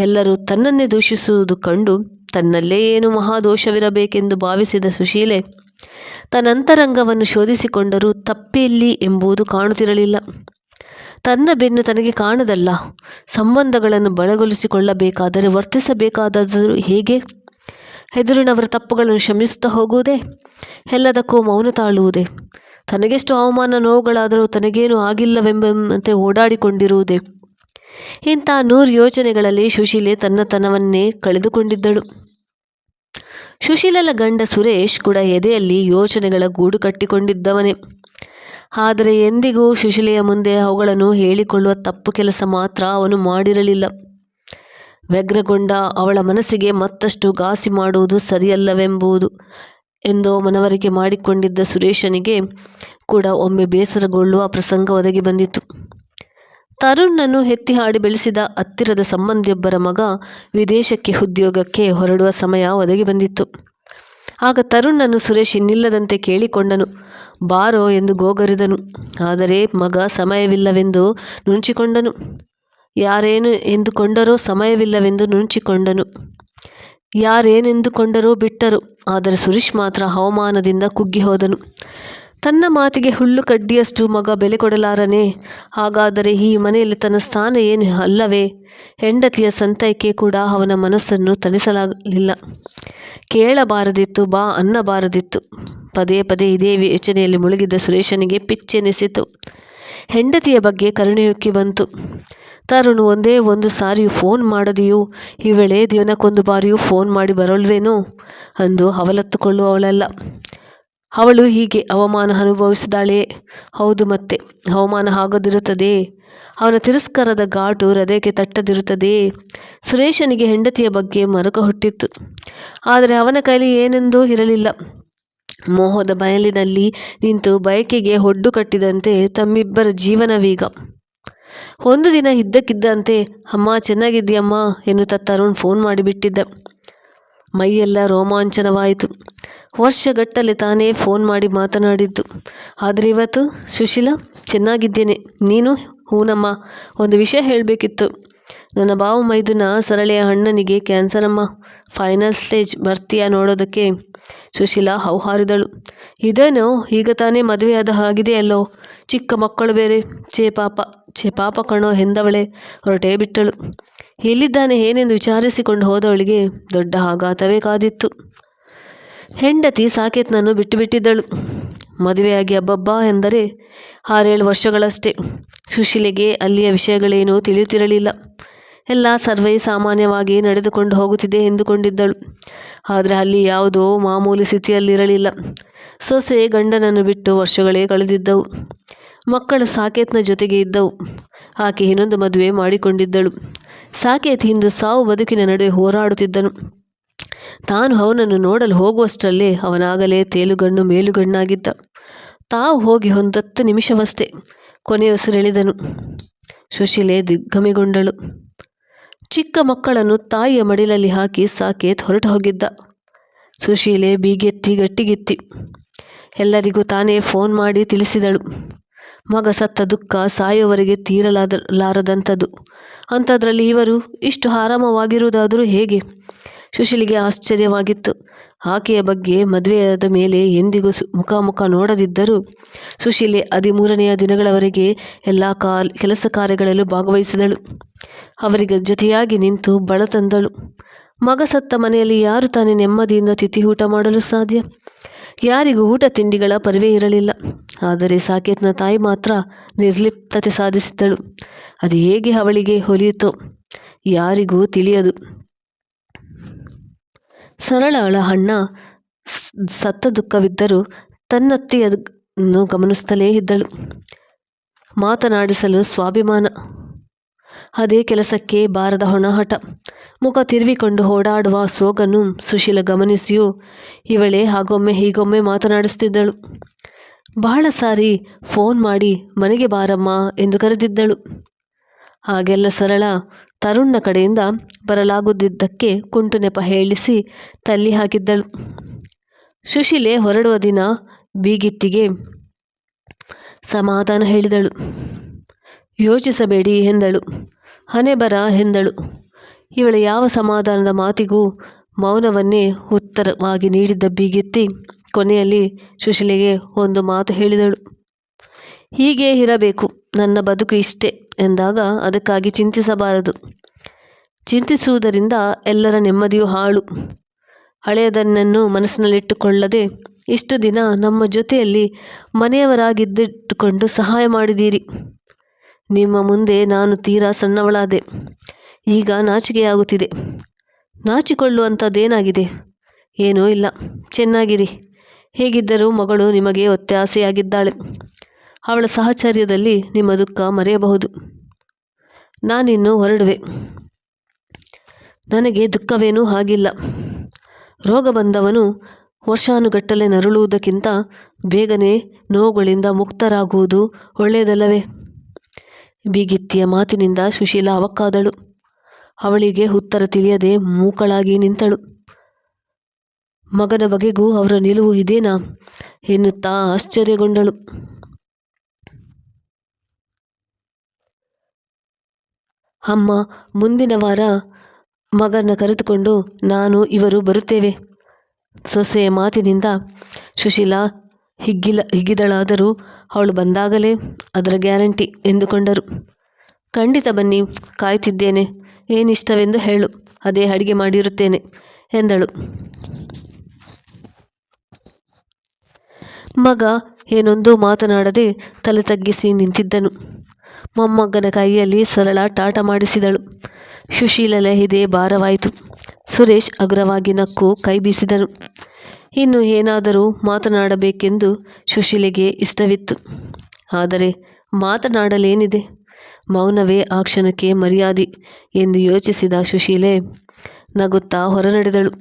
ಎಲ್ಲರೂ ತನ್ನನ್ನೇ ದೂಷಿಸುವುದು ಕಂಡು ತನ್ನಲ್ಲೇ ಏನು ಮಹಾದೋಷವಿರಬೇಕೆಂದು ಭಾವಿಸಿದ ಸುಶೀಲೆ ತನ್ನಂತರಂಗವನ್ನು ಶೋಧಿಸಿಕೊಂಡರೂ ತಪ್ಪೆಲ್ಲಿ ಎಂಬುದು ಕಾಣುತ್ತಿರಲಿಲ್ಲ. ತನ್ನ ಬೆನ್ನು ತನಗೆ ಕಾಣದಲ್ಲ. ಸಂಬಂಧಗಳನ್ನು ಬಲಗೊಳಿಸಿಕೊಳ್ಳಬೇಕಾದರೆ ವರ್ತಿಸಬೇಕಾದರೂ ಹೇಗೆ? ಎದುರಿನವರ ತಪ್ಪುಗಳನ್ನು ಕ್ಷಮಿಸುತ್ತಾ ಹೋಗುವುದೇ? ಎಲ್ಲದಕ್ಕೂ ಮೌನ ತಾಳುವುದೇ? ತನಗೆಷ್ಟು ಅವಮಾನ ನೋವುಗಳಾದರೂ ತನಗೇನು ಆಗಿಲ್ಲವೆಂಬಂತೆ ಓಡಾಡಿಕೊಂಡಿರುವುದೇ? ಇಂಥ 100 ಯೋಚನೆಗಳಲ್ಲಿ ಸುಶೀಲೆ ತನ್ನತನವನ್ನೇ ಕಳೆದುಕೊಂಡಿದ್ದಳು. ಸುಶೀಲಳ ಗಂಡ ಸುರೇಶ್ ಕೂಡ ಎದೆಯಲ್ಲಿ ಯೋಚನೆಗಳ ಗೂಡು ಕಟ್ಟಿಕೊಂಡಿದ್ದವನೇ. ಆದರೆ ಎಂದಿಗೂ ಸುಶೀಲೆಯ ಮುಂದೆ ಅವುಗಳನ್ನು ಹೇಳಿಕೊಳ್ಳುವ ತಪ್ಪು ಕೆಲಸ ಮಾತ್ರ ಅವನು ಮಾಡಿರಲಿಲ್ಲ. ವ್ಯಗ್ರಗೊಂಡ ಅವಳ ಮನಸ್ಸಿಗೆ ಮತ್ತಷ್ಟು ಘಾಸಿ ಮಾಡುವುದು ಸರಿಯಲ್ಲವೆಂಬುದು ಎಂದೋ ಮನವರಿಕೆ ಮಾಡಿಕೊಂಡಿದ್ದ ಸುರೇಶನಿಗೆ ಕೂಡ ಒಮ್ಮೆ ಬೇಸರಗೊಳ್ಳುವ ಪ್ರಸಂಗ ಒದಗಿ ಬಂದಿತು. ತರುಣನ್ನು ಎತ್ತಿ ಹಾಡಿ ಬೆಳೆಸಿದ ಹತ್ತಿರದ ಸಂಬಂಧಿಯೊಬ್ಬರ ಮಗ ವಿದೇಶಕ್ಕೆ ಉದ್ಯೋಗಕ್ಕೆ ಹೊರಡುವ ಸಮಯ ಒದಗಿ ಬಂದಿತ್ತು. ಆಗ ತರುಣನ್ನು ಸುರೇಶ್ ಇನ್ನಿಲ್ಲದಂತೆ ಕೇಳಿಕೊಂಡನು. ಬಾರೋ ಎಂದು ಗೋಗರಿದನು. ಆದರೆ ಮಗ ಸಮಯವಿಲ್ಲವೆಂದು ನುಣುಚಿಕೊಂಡನು. ಯಾರೇನು ಯಾರೇನೆಂದುಕೊಂಡರೂ ಬಿಟ್ಟರು. ಆದರೆ ಸುರೇಶ್ ಮಾತ್ರ ಅವಮಾನದಿಂದ ಕುಗ್ಗಿ ಹೋದನು. ತನ್ನ ಮಾತಿಗೆ ಹುಲ್ಲು ಕಡ್ಡಿಯಷ್ಟು ಮಗ ಬೆಲೆ ಕೊಡಲಾರನೆ? ಹಾಗಾದರೆ ಈ ಮನೆಯಲ್ಲಿ ತನ್ನ ಸ್ಥಾನ ಏನು ಅಲ್ಲವೇ? ಹೆಂಡತಿಯ ಸಂತೈಕೆ ಕೂಡ ಅವನ ಮನಸ್ಸನ್ನು ತಣಿಸಲಾಗಲಿಲ್ಲ. ಕೇಳಬಾರದಿತ್ತು, ಬಾ ಅನ್ನಬಾರದಿತ್ತು. ಪದೇ ಪದೇ ಇದೇ ಯೋಚನೆಯಲ್ಲಿ ಮುಳುಗಿದ್ದ ಸುರೇಶನಿಗೆ ಪಿಚ್ಚೆನಿಸಿತು. ಹೆಂಡತಿಯ ಬಗ್ಗೆ ಕರುಣೆಯುಕ್ಕಿ ಬಂತು. ತರುಣ್ ಒಂದೇ ಒಂದು ಸಾರಿಯೂ ಫೋನ್ ಮಾಡದೆಯೂ ಇವಳೇ ದಿನಕ್ಕೊಂದು ಬಾರಿಯೂ ಫೋನ್ ಮಾಡಿ ಬರಲ್ವೇನೋ ಅಂದು ಅವಲತ್ತುಕೊಳ್ಳುವವಳಲ್ಲ. ಅವಳು ಹೀಗೆ ಅವಮಾನ ಅನುಭವಿಸಿದಾಳೇ? ಹೌದು, ಮತ್ತೆ ಅವಮಾನ ಆಗದಿರುತ್ತದೆ. ಅವನ ತಿರಸ್ಕಾರದ ಘಾಟು ಹೃದಯಕ್ಕೆ ತಟ್ಟದಿರುತ್ತದೆಯೇ? ಸುರೇಶನಿಗೆ ಹೆಂಡತಿಯ ಬಗ್ಗೆ ಮರುಕ ಹುಟ್ಟಿತ್ತು. ಆದರೆ ಅವನ ಕೈಲಿ ಏನೆಂದೂ ಇರಲಿಲ್ಲ. ಮೋಹದ ಬಯಲಿನಲ್ಲಿ ನಿಂತು ಬಯಕೆಗೆ ಒಡ್ಡು ಕಟ್ಟಿದಂತೆ ತಮ್ಮಿಬ್ಬರ ಜೀವನವೀಗ. ಒಂದು ದಿನ ಇದ್ದಕ್ಕಿದ್ದಂತೆ ಅಮ್ಮ ಚೆನ್ನಾಗಿದ್ದೀಯಮ್ಮ ಎನ್ನುತ್ತಾ ತರುಣ್ ಫೋನ್ ಮಾಡಿಬಿಟ್ಟಿದ್ದ. ಮೈಯೆಲ್ಲ ರೋಮಾಂಚನವಾಯಿತು. ವರ್ಷಗಟ್ಟಲೆ ತಾನೇ ಫೋನ್ ಮಾಡಿ ಮಾತನಾಡಿದ್ದು. ಆದರೆ ಇವತ್ತು ಸುಶೀಲಾ ಚೆನ್ನಾಗಿದ್ದೇನೆ, ನೀನು? ಹೂನಮ್ಮ, ಒಂದು ವಿಷಯ ಹೇಳಬೇಕಿತ್ತು. ನನ್ನ ಬಾವು ಮೈದುನ ಸರಳೆಯ ಅಣ್ಣನಿಗೆ ಕ್ಯಾನ್ಸರ್ ಅಮ್ಮ, ಫೈನಲ್ ಸ್ಟೇಜ್. ಬರ್ತೀಯಾ ನೋಡೋದಕ್ಕೆ? ಸುಶೀಲಾ ಹೌಹಾರಿದಳು. ಇದೇನೋ ಈಗ ತಾನೇ ಮದುವೆಯಾದ ಆಗಿದೆಯಲ್ಲೋ, ಚಿಕ್ಕ ಮಕ್ಕಳು ಬೇರೆ. ಛೇ ಪಾಪ ಕಣೋ ಎಂದವಳೆ ಹೊರಟೇ ಬಿಟ್ಟಳು. ಎಲ್ಲಿದ್ದಾನೆ ಏನೆಂದು ವಿಚಾರಿಸಿಕೊಂಡು ಹೋದವಳಿಗೆ ದೊಡ್ಡ ಆಘಾತವೇ ಕಾದಿತ್ತು. ಹೆಂಡತಿ ಸಾಕೇತ್ನನ್ನು ಬಿಟ್ಟುಬಿಟ್ಟಿದ್ದಳು. ಮದುವೆಯಾಗಿ ಅಬ್ಬಬ್ಬಾ ಎಂದರೆ 6-7 ವರ್ಷಗಳಷ್ಟೇ. ಸುಶೀಲೆಗೆ ಅಲ್ಲಿಯ ವಿಷಯಗಳೇನೂ ತಿಳಿಯುತ್ತಿರಲಿಲ್ಲ. ಎಲ್ಲ ಸರ್ವೇ ಸಾಮಾನ್ಯವಾಗಿ ನಡೆದುಕೊಂಡು ಹೋಗುತ್ತಿದೆ ಎಂದುಕೊಂಡಿದ್ದಳು. ಆದರೆ ಅಲ್ಲಿ ಯಾವುದೋ ಮಾಮೂಲಿ ಸ್ಥಿತಿಯಲ್ಲಿರಲಿಲ್ಲ. ಸೊಸೆ ಗಂಡನನ್ನು ಬಿಟ್ಟು ವರ್ಷಗಳೇ ಕಳೆದಿದ್ದವು. ಮಕ್ಕಳು ಸಾಕೇತ್ನ ಜೊತೆಗೆ ಇದ್ದವು. ಆಕೆ ಇನ್ನೊಂದು ಮದುವೆ ಮಾಡಿಕೊಂಡಿದ್ದಳು. ಸಾಕೇತ್ ಇಂದು ಸಾವು ಬದುಕಿನ ನಡುವೆ ಹೋರಾಡುತ್ತಿದ್ದನು. ತಾನು ಅವನನ್ನು ನೋಡಲು ಹೋಗುವಷ್ಟರಲ್ಲೇ ಅವನಾಗಲೇ ತೇಲುಗಣ್ಣು ಮೇಲುಗಣ್ಣಾಗಿದ್ದ. ತಾವು ಹೋಗಿ 10 ನಿಮಿಷವಷ್ಟೇ ಕೊನೆಯುಸಿರೆಳೆದನು. ಸುಶೀಲೆ ದಿಗ್ಭ್ರಮೆಗೊಂಡಳು. ಚಿಕ್ಕ ಮಕ್ಕಳನ್ನು ತಾಯಿಯ ಮಡಿಲಲ್ಲಿ ಹಾಕಿ ಸಾಕೇತ್ ಹೊರಟು ಹೋಗಿದ್ದ. ಸುಶೀಲೆ ಬೀಗೆತ್ತಿ ಗಟ್ಟಿಗೆತ್ತಿ ಎಲ್ಲರಿಗೂ ತಾನೇ ಫೋನ್ ಮಾಡಿ ತಿಳಿಸಿದಳು. ಮಗ ಸತ್ತ ದುಃಖ ಸಾಯುವವರೆಗೆ ತೀರಲಾರದಂಥದ್ದು. ಅಂಥದ್ರಲ್ಲಿ ಇವರು ಇಷ್ಟು ಆರಾಮವಾಗಿರುವುದಾದರೂ ಹೇಗೆ? ಸುಶೀಲಿಗೆ ಆಶ್ಚರ್ಯವಾಗಿತ್ತು. ಆಕೆಯ ಬಗ್ಗೆ ಮದುವೆಯಾದ ಮೇಲೆ ಎಂದಿಗೂ ಮುಖಾಮುಖ ನೋಡದಿದ್ದರೂ ಸುಶೀಲೆ 13ನೆಯ ದಿನಗಳವರೆಗೆ ಎಲ್ಲ ಕೆಲಸ ಕಾರ್ಯಗಳಲ್ಲೂ ಭಾಗವಹಿಸಿದಳು. ಅವರಿಗೆ ಜೊತೆಯಾಗಿ ನಿಂತು ಬಳ ತಂದಳು. ಮಗ ಸತ್ತ ಮನೆಯಲ್ಲಿ ಯಾರು ತಾನೇ ನೆಮ್ಮದಿಯಿಂದ ತಿಥಿ ಊಟ ಮಾಡಲು ಸಾಧ್ಯ? ಯಾರಿಗೂ ಊಟ ತಿಂಡಿಗಳ ಪರಿವೇ ಇರಲಿಲ್ಲ. ಆದರೆ ಸಾಕೇತ್ನ ತಾಯಿ ಮಾತ್ರ ನಿರ್ಲಿಪ್ತತೆ ಸಾಧಿಸಿದ್ದಳು. ಅದು ಹೇಗೆ ಅವಳಿಗೆ ಹೊಲಿಯಿತೋ ಯಾರಿಗೂ ತಿಳಿಯದು. ಸರಳಳ ಅಣ್ಣ ಸತ್ತ ದುಃಖವಿದ್ದರೂ ತನ್ನತ್ತೆಯನ್ನು ಗಮನಿಸುತ್ತಲೇ ಇದ್ದಳು. ಮಾತನಾಡಿಸಲು ಸ್ವಾಭಿಮಾನ. ಅದೇ ಕೆಲಸಕ್ಕೆ ಬಾರದ ಹೊಣಹಟ. ಮುಖ ತಿರುವಿಕೊಂಡು ಓಡಾಡುವ ಸೋಗನ್ನು ಸುಶೀಲ ಗಮನಿಸಿಯೂ ಇವಳೇ ಹಾಗೊಮ್ಮೆ ಹೀಗೊಮ್ಮೆ ಮಾತನಾಡಿಸುತ್ತಿದ್ದಳು. ಬಹಳ ಸಾರಿ ಫೋನ್ ಮಾಡಿ ಮನೆಗೆ ಬಾರಮ್ಮ ಎಂದು ಕರೆದಿದ್ದಳು. ಹಾಗೆಲ್ಲ ಸರಳ ತರುಣ್ನ ಕಡೆಯಿಂದ ಬರಲಾಗುತ್ತಿದ್ದಕ್ಕೆ ಕುಂಟು ನೆಪ ಹೇಳಿಸಿ ತಳ್ಳಿ ಹಾಕಿದ್ದಳು. ಸುಶೀಲೆ ಹೊರಡುವ ದಿನ ಬೀಗಿತ್ತಿಗೆ ಸಮಾಧಾನ ಹೇಳಿದಳು. ಯೋಚಿಸಬೇಡಿ ಎಂದಳು. ಹಣೆ ಬರ ಎಂದಳು. ಇವಳ ಯಾವ ಸಮಾಧಾನದ ಮಾತಿಗೂ ಮೌನವನ್ನೇ ಉತ್ತರವಾಗಿ ನೀಡಿದ್ದ ಬೀಗಿತ್ತಿ ಕೊನೆಯಲ್ಲಿ ಸುಶೀಲೆಗೆ ಒಂದು ಮಾತು ಹೇಳಿದಳು. ಹೀಗೇ ಇರಬೇಕು, ನನ್ನ ಬದುಕು ಇಷ್ಟೇ ಎಂದಾಗ ಅದಕ್ಕಾಗಿ ಚಿಂತಿಸಬಾರದು. ಚಿಂತಿಸುವುದರಿಂದ ಎಲ್ಲರ ನೆಮ್ಮದಿಯೂ ಹಾಳು. ಹಳೆಯದನ್ನನ್ನು ಮನಸ್ಸಿನಲ್ಲಿಟ್ಟುಕೊಳ್ಳದೆ ಇಷ್ಟು ದಿನ ನಮ್ಮ ಜೊತೆಯಲ್ಲಿ ಮನೆಯವರಾಗಿದ್ದುಕೊಂಡು ಸಹಾಯ ಮಾಡಿದ್ದೀರಿ. ನಿಮ್ಮ ಮುಂದೆ ನಾನು ತೀರಾ ಸಣ್ಣವಳಾದೆ. ಈಗ ನಾಚಿಕೆಯಾಗುತ್ತಿದೆ. ನಾಚಿಕೊಳ್ಳುವಂಥದ್ದೇನಾಗಿದೆ? ಏನೂ ಇಲ್ಲ, ಚೆನ್ನಾಗಿರಿ. ಹೇಗಿದ್ದರೂ ಮಗಳು ನಿಮಗೆ ಒತ್ತಾಸೆಯಾಗಿದ್ದಾಳೆ. ಅವಳ ಸಾಹಚರ್ಯದಲ್ಲಿ ನಿಮ್ಮ ದುಃಖ ಮರೆಯಬಹುದು. ನಾನಿನ್ನು ಹೊರಡುವೆ. ನನಗೆ ದುಃಖವೇನೂ ಆಗಿಲ್ಲ. ರೋಗ ಬಂದವನು ವರ್ಷಾನುಗಟ್ಟಲೆ ನರಳುವುದಕ್ಕಿಂತ ಬೇಗನೆ ನೋವುಗಳಿಂದ ಮುಕ್ತರಾಗುವುದು ಒಳ್ಳೆಯದಲ್ಲವೇ? ಬೀಗಿತ್ತಿಯ ಮಾತಿನಿಂದ ಸುಶೀಲ ಅವಕ್ಕಾದಳು. ಅವಳಿಗೆ ಉತ್ತರ ತಿಳಿಯದೆ ಮೂಕಳಾಗಿ ನಿಂತಳು. ಮಗನ ಬಗೆಗೂ ಅವರ ನಿಲುವು ಇದೇನಾ ಎನ್ನುತ್ತಾ ಆಶ್ಚರ್ಯಗೊಂಡಳು. ಅಮ್ಮ, ಮುಂದಿನ ವಾರ ಮಗನ ಕರೆದುಕೊಂಡು ಇವರು ಬರುತ್ತೇವೆ. ಸೊಸೆಯ ಮಾತಿನಿಂದ ಸುಶೀಲ ಹಿಗ್ಗಿದಳಾದರೂ ಅವಳು ಬಂದಾಗಲೇ ಅದರ ಗ್ಯಾರಂಟಿ ಎಂದುಕೊಂಡರು. ಖಂಡಿತ ಬನ್ನಿ, ಕಾಯ್ತಿದ್ದೇನೆ. ಏನಿಷ್ಟವೆಂದು ಹೇಳು, ಅದೇ ಅಡಿಗೆ ಮಾಡಿರುತ್ತೇನೆ ಎಂದಳು. ಮಗ ಏನೊಂದೂ ಮಾತನಾಡದೆ ತಲೆ ತಗ್ಗಿಸಿ ನಿಂತಿದ್ದನು. ಮೊಮ್ಮಗನ ಕೈಯಲ್ಲಿ ಸರಳ ಟಾಟ ಮಾಡಿಸಿದಳು. ಸುಶೀಲಳ ಎದೆ ಭಾರವಾಯಿತು. ಸುರೇಶ್ ಅಗ್ರವಾಗಿ ನಕ್ಕು ಕೈ ಬೀಸಿದನು. ಇನ್ನು ಏನಾದರೂ ಮಾತನಾಡಬೇಕೆಂದು ಸುಶೀಲೆಗೆ ಇಷ್ಟವಿತ್ತು. ಆದರೆ ಮಾತನಾಡಲೇನಿದೆ? ಮೌನವೇ ಆ ಕ್ಷಣಕ್ಕೆ ಮರ್ಯಾದೆ ಎಂದು ಯೋಚಿಸಿದ ಸುಶೀಲೆ ನಗುತ್ತಾ ಹೊರನಡೆದಳು.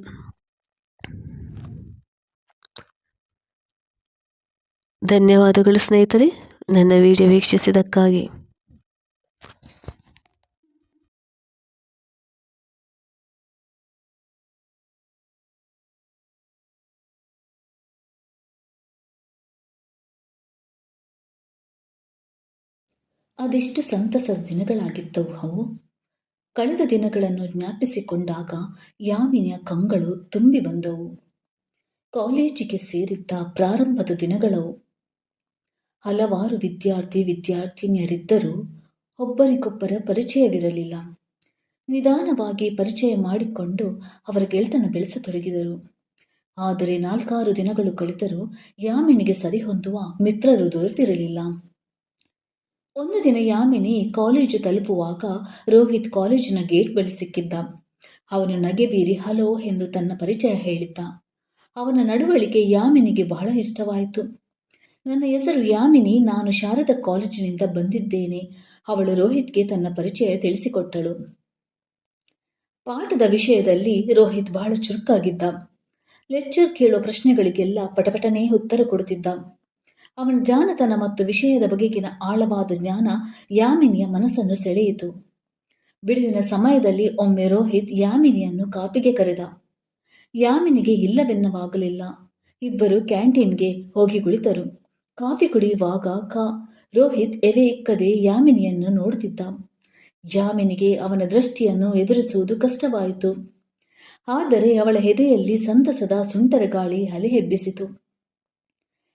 ಧನ್ಯವಾದಗಳು ಸ್ನೇಹಿತರೆ, ನನ್ನ ವಿಡಿಯೋ ವೀಕ್ಷಿಸಿದ್ದಕ್ಕಾಗಿ. ಅದೆಷ್ಟು ಸಂತಸದ ದಿನಗಳಾಗಿದ್ದವು ಅವು. ಕಳೆದ ದಿನಗಳನ್ನು ಜ್ಞಾಪಿಸಿಕೊಂಡಾಗ ಯಾಮಿನಿಯ ಕಂಗಳು ತುಂಬಿ ಬಂದವು. ಕಾಲೇಜಿಗೆ ಸೇರಿದ್ದ ಪ್ರಾರಂಭದ ದಿನಗಳವು. ಹಲವಾರು ವಿದ್ಯಾರ್ಥಿನಿಯರಿದ್ದರೂ ಒಬ್ಬರಿಗೊಬ್ಬರ ಪರಿಚಯವಿರಲಿಲ್ಲ. ನಿಧಾನವಾಗಿ ಪರಿಚಯ ಮಾಡಿಕೊಂಡು ಅವರ ಗೆಳೆತನ ಬೆಳೆಸತೊಡಗಿದರು. ಆದರೆ 4-6 ದಿನಗಳು ಕಳೆದರೂ ಯಾಮಿನಿಗೆ ಸರಿಹೊಂದುವ ಮಿತ್ರರು ದೊರೆತಿರಲಿಲ್ಲ. ಒಂದು ದಿನ ಯಾಮಿನಿ ಕಾಲೇಜು ತಲುಪುವಾಗ ರೋಹಿತ್ ಕಾಲೇಜಿನ ಗೇಟ್ ಬಳಿ ಸಿಕ್ಕಿದ್ದ. ಅವನು ನಗೆ ಬೀರಿ ಹಲೋ ಎಂದು ತನ್ನ ಪರಿಚಯ ಹೇಳಿದ್ದ. ಅವನ ನಡವಳಿಕೆ ಯಾಮಿನಿಗೆ ಬಹಳ ಇಷ್ಟವಾಯಿತು. ನನ್ನ ಹೆಸರು ಯಾಮಿನಿ, ನಾನು ಶಾರದಾ ಕಾಲೇಜಿನಿಂದ ಬಂದಿದ್ದೇನೆ. ಅವಳು ರೋಹಿತ್ಗೆ ತನ್ನ ಪರಿಚಯ ತಿಳಿಸಿಕೊಟ್ಟಳು. ಪಾಠದ ವಿಷಯದಲ್ಲಿ ರೋಹಿತ್ ಬಹಳ ಚುರುಕಾಗಿದ್ದ. ಲೆಕ್ಚರ್ ಕೇಳೋ ಪ್ರಶ್ನೆಗಳಿಗೆಲ್ಲ ಪಟಪಟನೇ ಉತ್ತರ ಕೊಡುತ್ತಿದ್ದ. ಅವನ ಜಾಣತನ ಮತ್ತು ವಿಷಯದ ಬಗೆಗಿನ ಆಳವಾದ ಜ್ಞಾನ ಯಾಮಿನಿಯ ಮನಸ್ಸನ್ನು ಸೆಳೆಯಿತು. ಬಿಡುವಿನ ಸಮಯದಲ್ಲಿ ಒಮ್ಮೆ ರೋಹಿತ್ ಯಾಮಿನಿಯನ್ನು ಕಾಫಿಗೆ ಕರೆದ. ಯಾಮಿನಿಗೆ ಇಲ್ಲವೆನ್ನವಾಗಲಿಲ್ಲ. ಇಬ್ಬರು ಕ್ಯಾಂಟೀನ್ಗೆ ಹೋಗಿ ಕುಳಿತರು. ಕಾಫಿ ಕುಡಿಯುವಾಗ ರೋಹಿತ್ ಎವೆ ಇಕ್ಕದೆ ಯಾಮಿನಿಯನ್ನು ನೋಡುತ್ತಿದ್ದ. ಯಾಮಿನಿಗೆ ಅವನ ದೃಷ್ಟಿಯನ್ನು ಎದುರಿಸುವುದು ಕಷ್ಟವಾಯಿತು. ಆದರೆ ಅವಳ ಎದೆಯಲ್ಲಿ ಸಂತಸದ ಸುಂಟರ ಗಾಳಿ ಅಲೆ ಎಬ್ಬಿಸಿತು.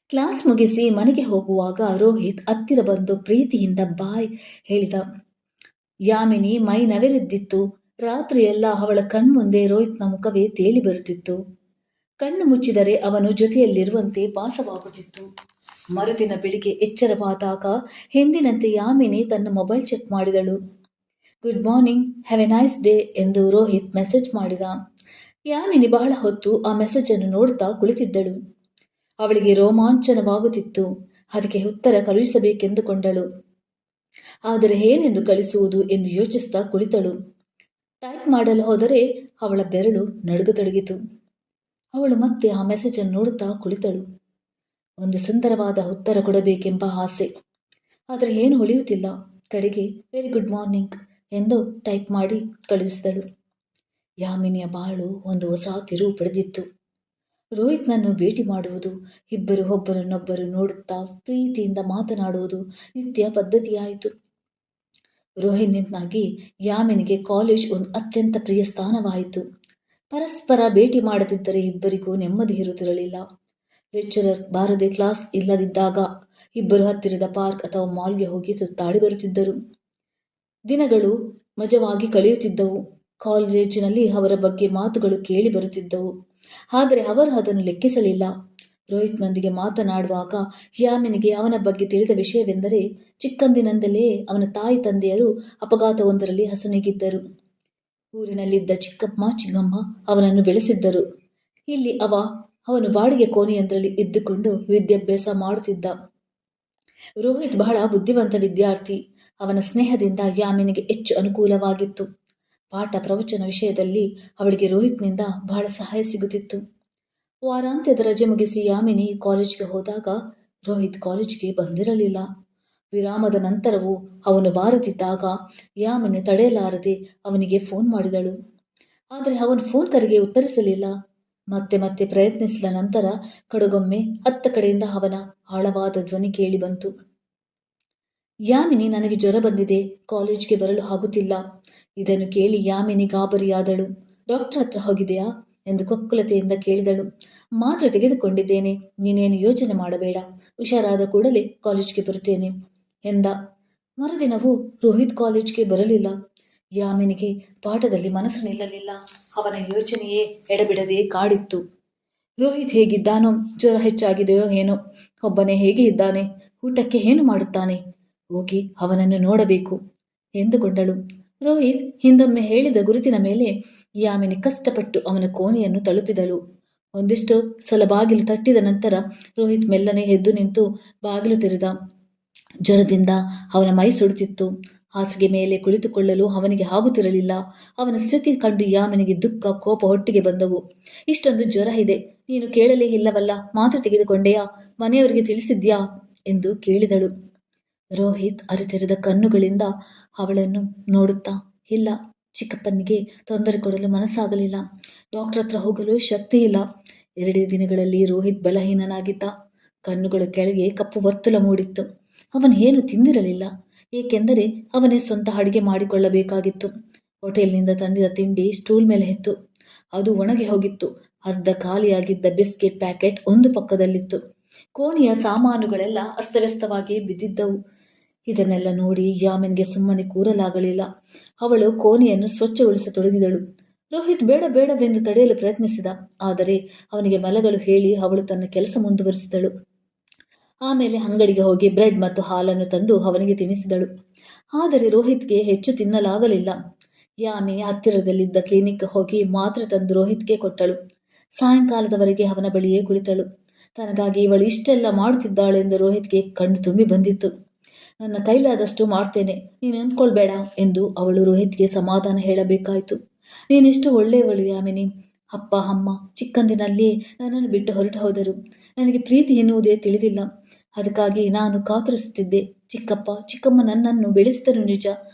ಕ್ಲಾಸ್ ಮುಗಿಸಿ ಮನೆಗೆ ಹೋಗುವಾಗ ರೋಹಿತ್ ಹತ್ತಿರ ಬಂದು ಪ್ರೀತಿಯಿಂದ ಬಾಯ್ ಹೇಳಿದ. ಯಾಮಿನಿ ಮೈ ನವೆರೆದ್ದಿತ್ತು. ರಾತ್ರಿಯೆಲ್ಲ ಅವಳ ಕಣ್ಮುಂದೆ ರೋಹಿತ್ನ ಮುಖವೇ ತೇಲಿ ಬರುತ್ತಿತ್ತು. ಕಣ್ಣು ಮುಚ್ಚಿದರೆ ಅವನು ಜೊತೆಯಲ್ಲಿರುವಂತೆ ಭಾಸವಾಗುತ್ತಿತ್ತು. ಮರುದಿನ ಬೆಳಿಗ್ಗೆ ಎಚ್ಚರವಾದಾಗ ಎಂದಿನಂತೆ ಯಾಮಿನಿ ತನ್ನ ಮೊಬೈಲ್ ಚೆಕ್ ಮಾಡಿದಳು. Good morning, have A nice day ಎಂದು ರೋಹಿತ್ ಮೆಸೇಜ್ ಮಾಡಿದ. ಯಾಮಿನಿ ಬಹಳ ಹೊತ್ತು ಆ ಮೆಸೇಜನ್ನು ನೋಡುತ್ತಾ ಕುಳಿತಿದ್ದಳು. ಅವಳಿಗೆ ರೋಮಾಂಚನವಾಗುತ್ತಿತ್ತು. ಅದಕ್ಕೆ ಉತ್ತರ ಕಳುಹಿಸಬೇಕೆಂದುಕೊಂಡಳು. ಆದರೆ ಏನೆಂದು ಕಳಿಸುವುದು ಎಂದು ಯೋಚಿಸ್ತಾ ಕುಳಿತಳು. ಟೈಪ್ ಮಾಡಲು ಹೋದರೆ ಅವಳ ಬೆರಳು ನಡುಗತೊಡಗಿತು. ಅವಳು ಮತ್ತೆ ಆ ಮೆಸೇಜನ್ನು ನೋಡುತ್ತಾ ಕುಳಿತಳು. ಒಂದು ಸುಂದರವಾದ ಉತ್ತರ ಕೊಡಬೇಕೆಂಬ ಆಸೆ, ಆದರೆ ಏನು ಉಳಿಯುತ್ತಿಲ್ಲ. ಕಡೆಗೆ ವೆರಿ ಗುಡ್ ಮಾರ್ನಿಂಗ್ ಎಂದು ಟೈಪ್ ಮಾಡಿ ಕಳುಹಿಸಿದಳು. ಯಾಮಿನಿಯ ಬಾಳು ಒಂದು ಹೊಸ ತಿರುವು ಪಡೆದಿತ್ತು. ರೋಹಿತ್ನನ್ನು ಭೇಟಿ ಮಾಡುವುದು, ಇಬ್ಬರು ಒಬ್ಬರನ್ನೊಬ್ಬರು ನೋಡುತ್ತಾ ಪ್ರೀತಿಯಿಂದ ಮಾತನಾಡುವುದು ನಿತ್ಯ ಪದ್ಧತಿಯಾಯಿತು. ರೋಹಿತ್ನಿಂದಾಗಿ ಯಾಮಿನಿಗೆ ಕಾಲೇಜ್ ಒಂದು ಅತ್ಯಂತ ಪ್ರಿಯ ಸ್ಥಾನವಾಯಿತು. ಪರಸ್ಪರ ಭೇಟಿ ಮಾಡದಿದ್ದರೆ ಇಬ್ಬರಿಗೂ ನೆಮ್ಮದಿ ಇರುತ್ತಿರಲಿಲ್ಲ. ಲೆಕ್ಚರರ್ ಬಾರದೆ ಕ್ಲಾಸ್ ಇಲ್ಲದಿದ್ದಾಗ ಇಬ್ಬರು ಹತ್ತಿರದ ಪಾರ್ಕ್ ಅಥವಾ ಮಾಲ್ಗೆ ಹೋಗಿ ಸುತ್ತಾಡಿ ಬರುತ್ತಿದ್ದರು. ದಿನಗಳು ಮಜವಾಗಿ ಕಳೆಯುತ್ತಿದ್ದವು. ಕಾಲೇಜಿನಲ್ಲಿ ಅವರ ಬಗ್ಗೆ ಮಾತುಗಳು ಕೇಳಿ ಬರುತ್ತಿದ್ದವು. ಆದರೆ ಅವರು ಅದನ್ನು ಲೆಕ್ಕಿಸಲಿಲ್ಲ. ರೋಹಿತ್ನೊಂದಿಗೆ ಮಾತನಾಡುವಾಗ ಯಾಮಿನಿಗೆ ಅವನ ಬಗ್ಗೆ ತಿಳಿದ ವಿಷಯವೆಂದರೆ, ಚಿಕ್ಕಂದಿನಿಂದಲೇ ಅವನ ತಾಯಿ ತಂದೆಯರು ಅಪಘಾತವೊಂದರಲ್ಲಿ ಅಸುನೀಗಿದ್ದರು. ಊರಿನಲ್ಲಿದ್ದ ಚಿಕ್ಕಮ್ಮ ಚಿಕ್ಕಮ್ಮ ಅವನನ್ನು ಬೆಳೆಸಿದ್ದರು. ಇಲ್ಲಿ ಅವನು ಬಾಡಿಗೆ ಕೋಣೆಯೊಂದರಲ್ಲಿ ಇದ್ದುಕೊಂಡು ವಿದ್ಯಾಭ್ಯಾಸ ಮಾಡುತ್ತಿದ್ದ. ರೋಹಿತ್ ಬಹಳ ಬುದ್ಧಿವಂತ ವಿದ್ಯಾರ್ಥಿ. ಅವನ ಸ್ನೇಹದಿಂದ ಯಾಮಿನಿಗೆ ಹೆಚ್ಚು ಅನುಕೂಲವಾಗಿತ್ತು. ಪಾಠ ಪ್ರವಚನ ವಿಷಯದಲ್ಲಿ ಅವಳಿಗೆ ರೋಹಿತ್ನಿಂದ ಬಹಳ ಸಹಾಯ ಸಿಗುತ್ತಿತ್ತು. ವಾರಾಂತ್ಯದ ರಜೆ ಮುಗಿಸಿ ಯಾಮಿನಿ ಕಾಲೇಜಿಗೆ ಹೋದಾಗ ರೋಹಿತ್ ಕಾಲೇಜಿಗೆ ಬಂದಿರಲಿಲ್ಲ. ವಿರಾಮದ ನಂತರವೂ ಅವನು ಬಾರದಿದ್ದಾಗ ಯಾಮಿನಿ ತಡೆಯಲಾರದೆ ಅವನಿಗೆ ಫೋನ್ ಮಾಡಿದಳು. ಆದರೆ ಅವನು ಫೋನ್ ಕರೆಗೆ ಉತ್ತರಿಸಲಿಲ್ಲ. ಮತ್ತೆ ಮತ್ತೆ ಪ್ರಯತ್ನಿಸಿದ ನಂತರ ಕಡೆಗೊಮ್ಮೆ ಅತ್ತ ಕಡೆಯಿಂದ ಅವನ ಆಳವಾದ ಧ್ವನಿ ಕೇಳಿ ಬಂತು. ಯಾಮಿನಿ, ನನಗೆ ಜ್ವರ ಬಂದಿದೆ, ಕಾಲೇಜ್ಗೆ ಬರಲು ಆಗುತ್ತಿಲ್ಲ. ಇದನ್ನು ಕೇಳಿ ಯಾಮಿನಿ ಗಾಬರಿಯಾದಳು. ಡಾಕ್ಟರ್ ಹತ್ರ ಹೋಗಿದೆಯಾ ಎಂದು ಕೊಕ್ಕುಲತೆಯಿಂದ ಕೇಳಿದಳು. ಮಾತ್ರೆ ತೆಗೆದುಕೊಂಡಿದ್ದೇನೆ, ನೀನೇನು ಯೋಚನೆ ಮಾಡಬೇಡ, ಹುಷಾರಾದ ಕೂಡಲೇ ಕಾಲೇಜ್ಗೆ ಬರುತ್ತೇನೆ ಎಂದ. ಮರುದಿನವೂ ರೋಹಿತ್ ಕಾಲೇಜ್ಗೆ ಬರಲಿಲ್ಲ. ಯಾಮಿನಿಗೆ ಪಾಠದಲ್ಲಿ ಮನಸ್ಸು ನಿಲ್ಲಲಿಲ್ಲ. ಅವನ ಯೋಚನೆಯೇ ಎಡಬಿಡದೆ ಕಾಡಿತ್ತು. ರೋಹಿತ್ ಹೇಗಿದ್ದಾನೋ, ಜ್ವರ ಹೆಚ್ಚಾಗಿದೆಯೋ ಏನೋ, ಒಬ್ಬನೇ ಹೇಗೆ ಇದ್ದಾನೆ, ಊಟಕ್ಕೆ ಏನು ಮಾಡುತ್ತಾನೆ, ಹೋಗಿ ಅವನನ್ನು ನೋಡಬೇಕು ಎಂದುಕೊಂಡಳು. ರೋಹಿತ್ ಹಿಂದೊಮ್ಮೆ ಹೇಳಿದ ಗುರುತಿನ ಮೇಲೆ ಯಾಮಿನಿ ಕಷ್ಟಪಟ್ಟು ಅವನ ಕೋಣೆಯನ್ನು ತಲುಪಿದಳು. ಒಂದಿಷ್ಟು ಸಲ ಬಾಗಿಲು ತಟ್ಟಿದ ನಂತರ ರೋಹಿತ್ ಮೆಲ್ಲನೆ ಎದ್ದು ನಿಂತು ಬಾಗಿಲು ತೆರೆದ. ಜ್ವರದಿಂದ ಅವನ ಮೈ ಸುಡುತ್ತಿತ್ತು. ಹಾಸಿಗೆ ಮೇಲೆ ಕುಳಿತುಕೊಳ್ಳಲು ಅವನಿಗೆ ಆಗುತ್ತಿರಲಿಲ್ಲ. ಅವನ ಸ್ಥಿತಿ ಕಂಡು ಯಾಮಿನಿಗೆ ದುಃಖ, ಕೋಪ ಒಟ್ಟಿಗೆ ಬಂದವು. ಇಷ್ಟೊಂದು ಜ್ವರ ಇದೆ, ನೀನು ಕೇಳಲೇ ಇಲ್ಲವಲ್ಲ, ಮಾತ್ರೆ ತೆಗೆದುಕೊಂಡೆಯಾ, ಮನೆಯವರಿಗೆ ತಿಳಿಸಿದ್ಯಾ ಎಂದು ಕೇಳಿದಳು. ರೋಹಿತ್ ಅರೆತೆರೆದ ಕಣ್ಣುಗಳಿಂದ ಅವಳನ್ನು ನೋಡುತ್ತಾ, ಇಲ್ಲ, ಚಿಕ್ಕಪ್ಪನಿಗೆ ತೊಂದರೆ ಕೊಡಲು ಮನಸ್ಸಾಗಲಿಲ್ಲ, ಡಾಕ್ಟರ್ ಹತ್ರ ಹೋಗಲು ಶಕ್ತಿ ಇಲ್ಲ. 2 ದಿನಗಳಲ್ಲಿ ರೋಹಿತ್ ಬಲಹೀನನಾಗಿದ್ದ. ಕಣ್ಣುಗಳ ಕೆಳಗೆ ಕಪ್ಪು ವರ್ತುಲ ಮೂಡಿತ್ತು. ಅವನು ಏನು ತಿಂದಿರಲಿಲ್ಲ, ಏಕೆಂದರೆ ಅವನೇ ಸ್ವಂತ ಅಡಿಗೆ ಮಾಡಿಕೊಳ್ಳಬೇಕಾಗಿತ್ತು. ಹೋಟೆಲ್ನಿಂದ ತಂದಿದ ತಿಂಡಿ ಸ್ಟೂಲ್ ಮೇಲೆ ಇತ್ತು. ಅದು ಒಣಗಿ ಹೋಗಿತ್ತು. ಅರ್ಧ ಖಾಲಿಯಾಗಿದ್ದ ಬಿಸ್ಕೆಟ್ ಪ್ಯಾಕೆಟ್ ಒಂದು ಪಕ್ಕದಲ್ಲಿತ್ತು. ಕೋಣೆಯ ಸಾಮಾನುಗಳೆಲ್ಲ ಅಸ್ತವ್ಯಸ್ತವಾಗಿ ಬಿದ್ದಿದ್ದವು. ಇದನ್ನೆಲ್ಲ ನೋಡಿ ಯಾಮಿನ್ಗೆ ಸುಮ್ಮನೆ ಕೂರಲಾಗಲಿಲ್ಲ. ಅವಳು ಕೋಣೆಯನ್ನು ಸ್ವಚ್ಛಗೊಳಿಸತೊಡಗಿದಳು. ರೋಹಿತ್ ಬೇಡವೆಂದು ತಡೆಯಲು ಪ್ರಯತ್ನಿಸಿದ. ಆದರೆ ಅವನಿಗೆ ಮಲಗಲು ಹೇಳಿ ಅವಳು ತನ್ನ ಕೆಲಸ ಮುಂದುವರಿಸಿದಳು. ಆಮೇಲೆ ಅಂಗಡಿಗೆ ಹೋಗಿ ಬ್ರೆಡ್ ಮತ್ತು ಹಾಲನ್ನು ತಂದು ಅವನಿಗೆ ತಿನ್ನಿಸಿದಳು. ಆದರೆ ರೋಹಿತ್ಗೆ ಹೆಚ್ಚು ತಿನ್ನಲಾಗಲಿಲ್ಲ. ಯಾಮಿನಿ ಹತ್ತಿರದಲ್ಲಿದ್ದ ಕ್ಲಿನಿಕ್ ಹೋಗಿ ಮಾತ್ರೆ ತಂದು ರೋಹಿತ್ಗೆ ಕೊಟ್ಟಳು. ಸಾಯಂಕಾಲದವರೆಗೆ ಅವನ ಬಳಿಯೇ ಕುಳಿತಳು. ತನಗಾಗಿ ಇವಳು ಇಷ್ಟೆಲ್ಲ ಮಾಡುತ್ತಿದ್ದಾಳೆಂದು ರೋಹಿತ್ಗೆ ಕಣ್ಣು ತುಂಬಿ ಬಂದಿತ್ತು. ನನ್ನ ಕೈಲಾದಷ್ಟು ಮಾಡ್ತೇನೆ, ನೀನು ಅಂದ್ಕೊಳ್ಬೇಡ ಎಂದು ಅವಳು ರೋಹಿತ್ಗೆ ಸಮಾಧಾನ ಹೇಳಬೇಕಾಯಿತು. ನೀನೆಷ್ಟು ಒಳ್ಳೆಯವಳು ಯಾಮಿನಿ. ಅಪ್ಪ ಅಮ್ಮ ಚಿಕ್ಕಂದಿನಲ್ಲಿಯೇ ನನ್ನನ್ನು ಬಿಟ್ಟು ಹೊರಟು ಹೋದರು. ನನಗೆ ಪ್ರೀತಿ ಎನ್ನುವುದೇ ತಿಳಿದಿಲ್ಲ. ಅದಕ್ಕಾಗಿ ನಾನು ಕಾತರಿಸುತ್ತಿದ್ದೆ. ಚಿಕ್ಕಪ್ಪ ಚಿಕ್ಕಮ್ಮ ನನ್ನನ್ನು ಬೆಳೆಸಿದರು ನಿಜ,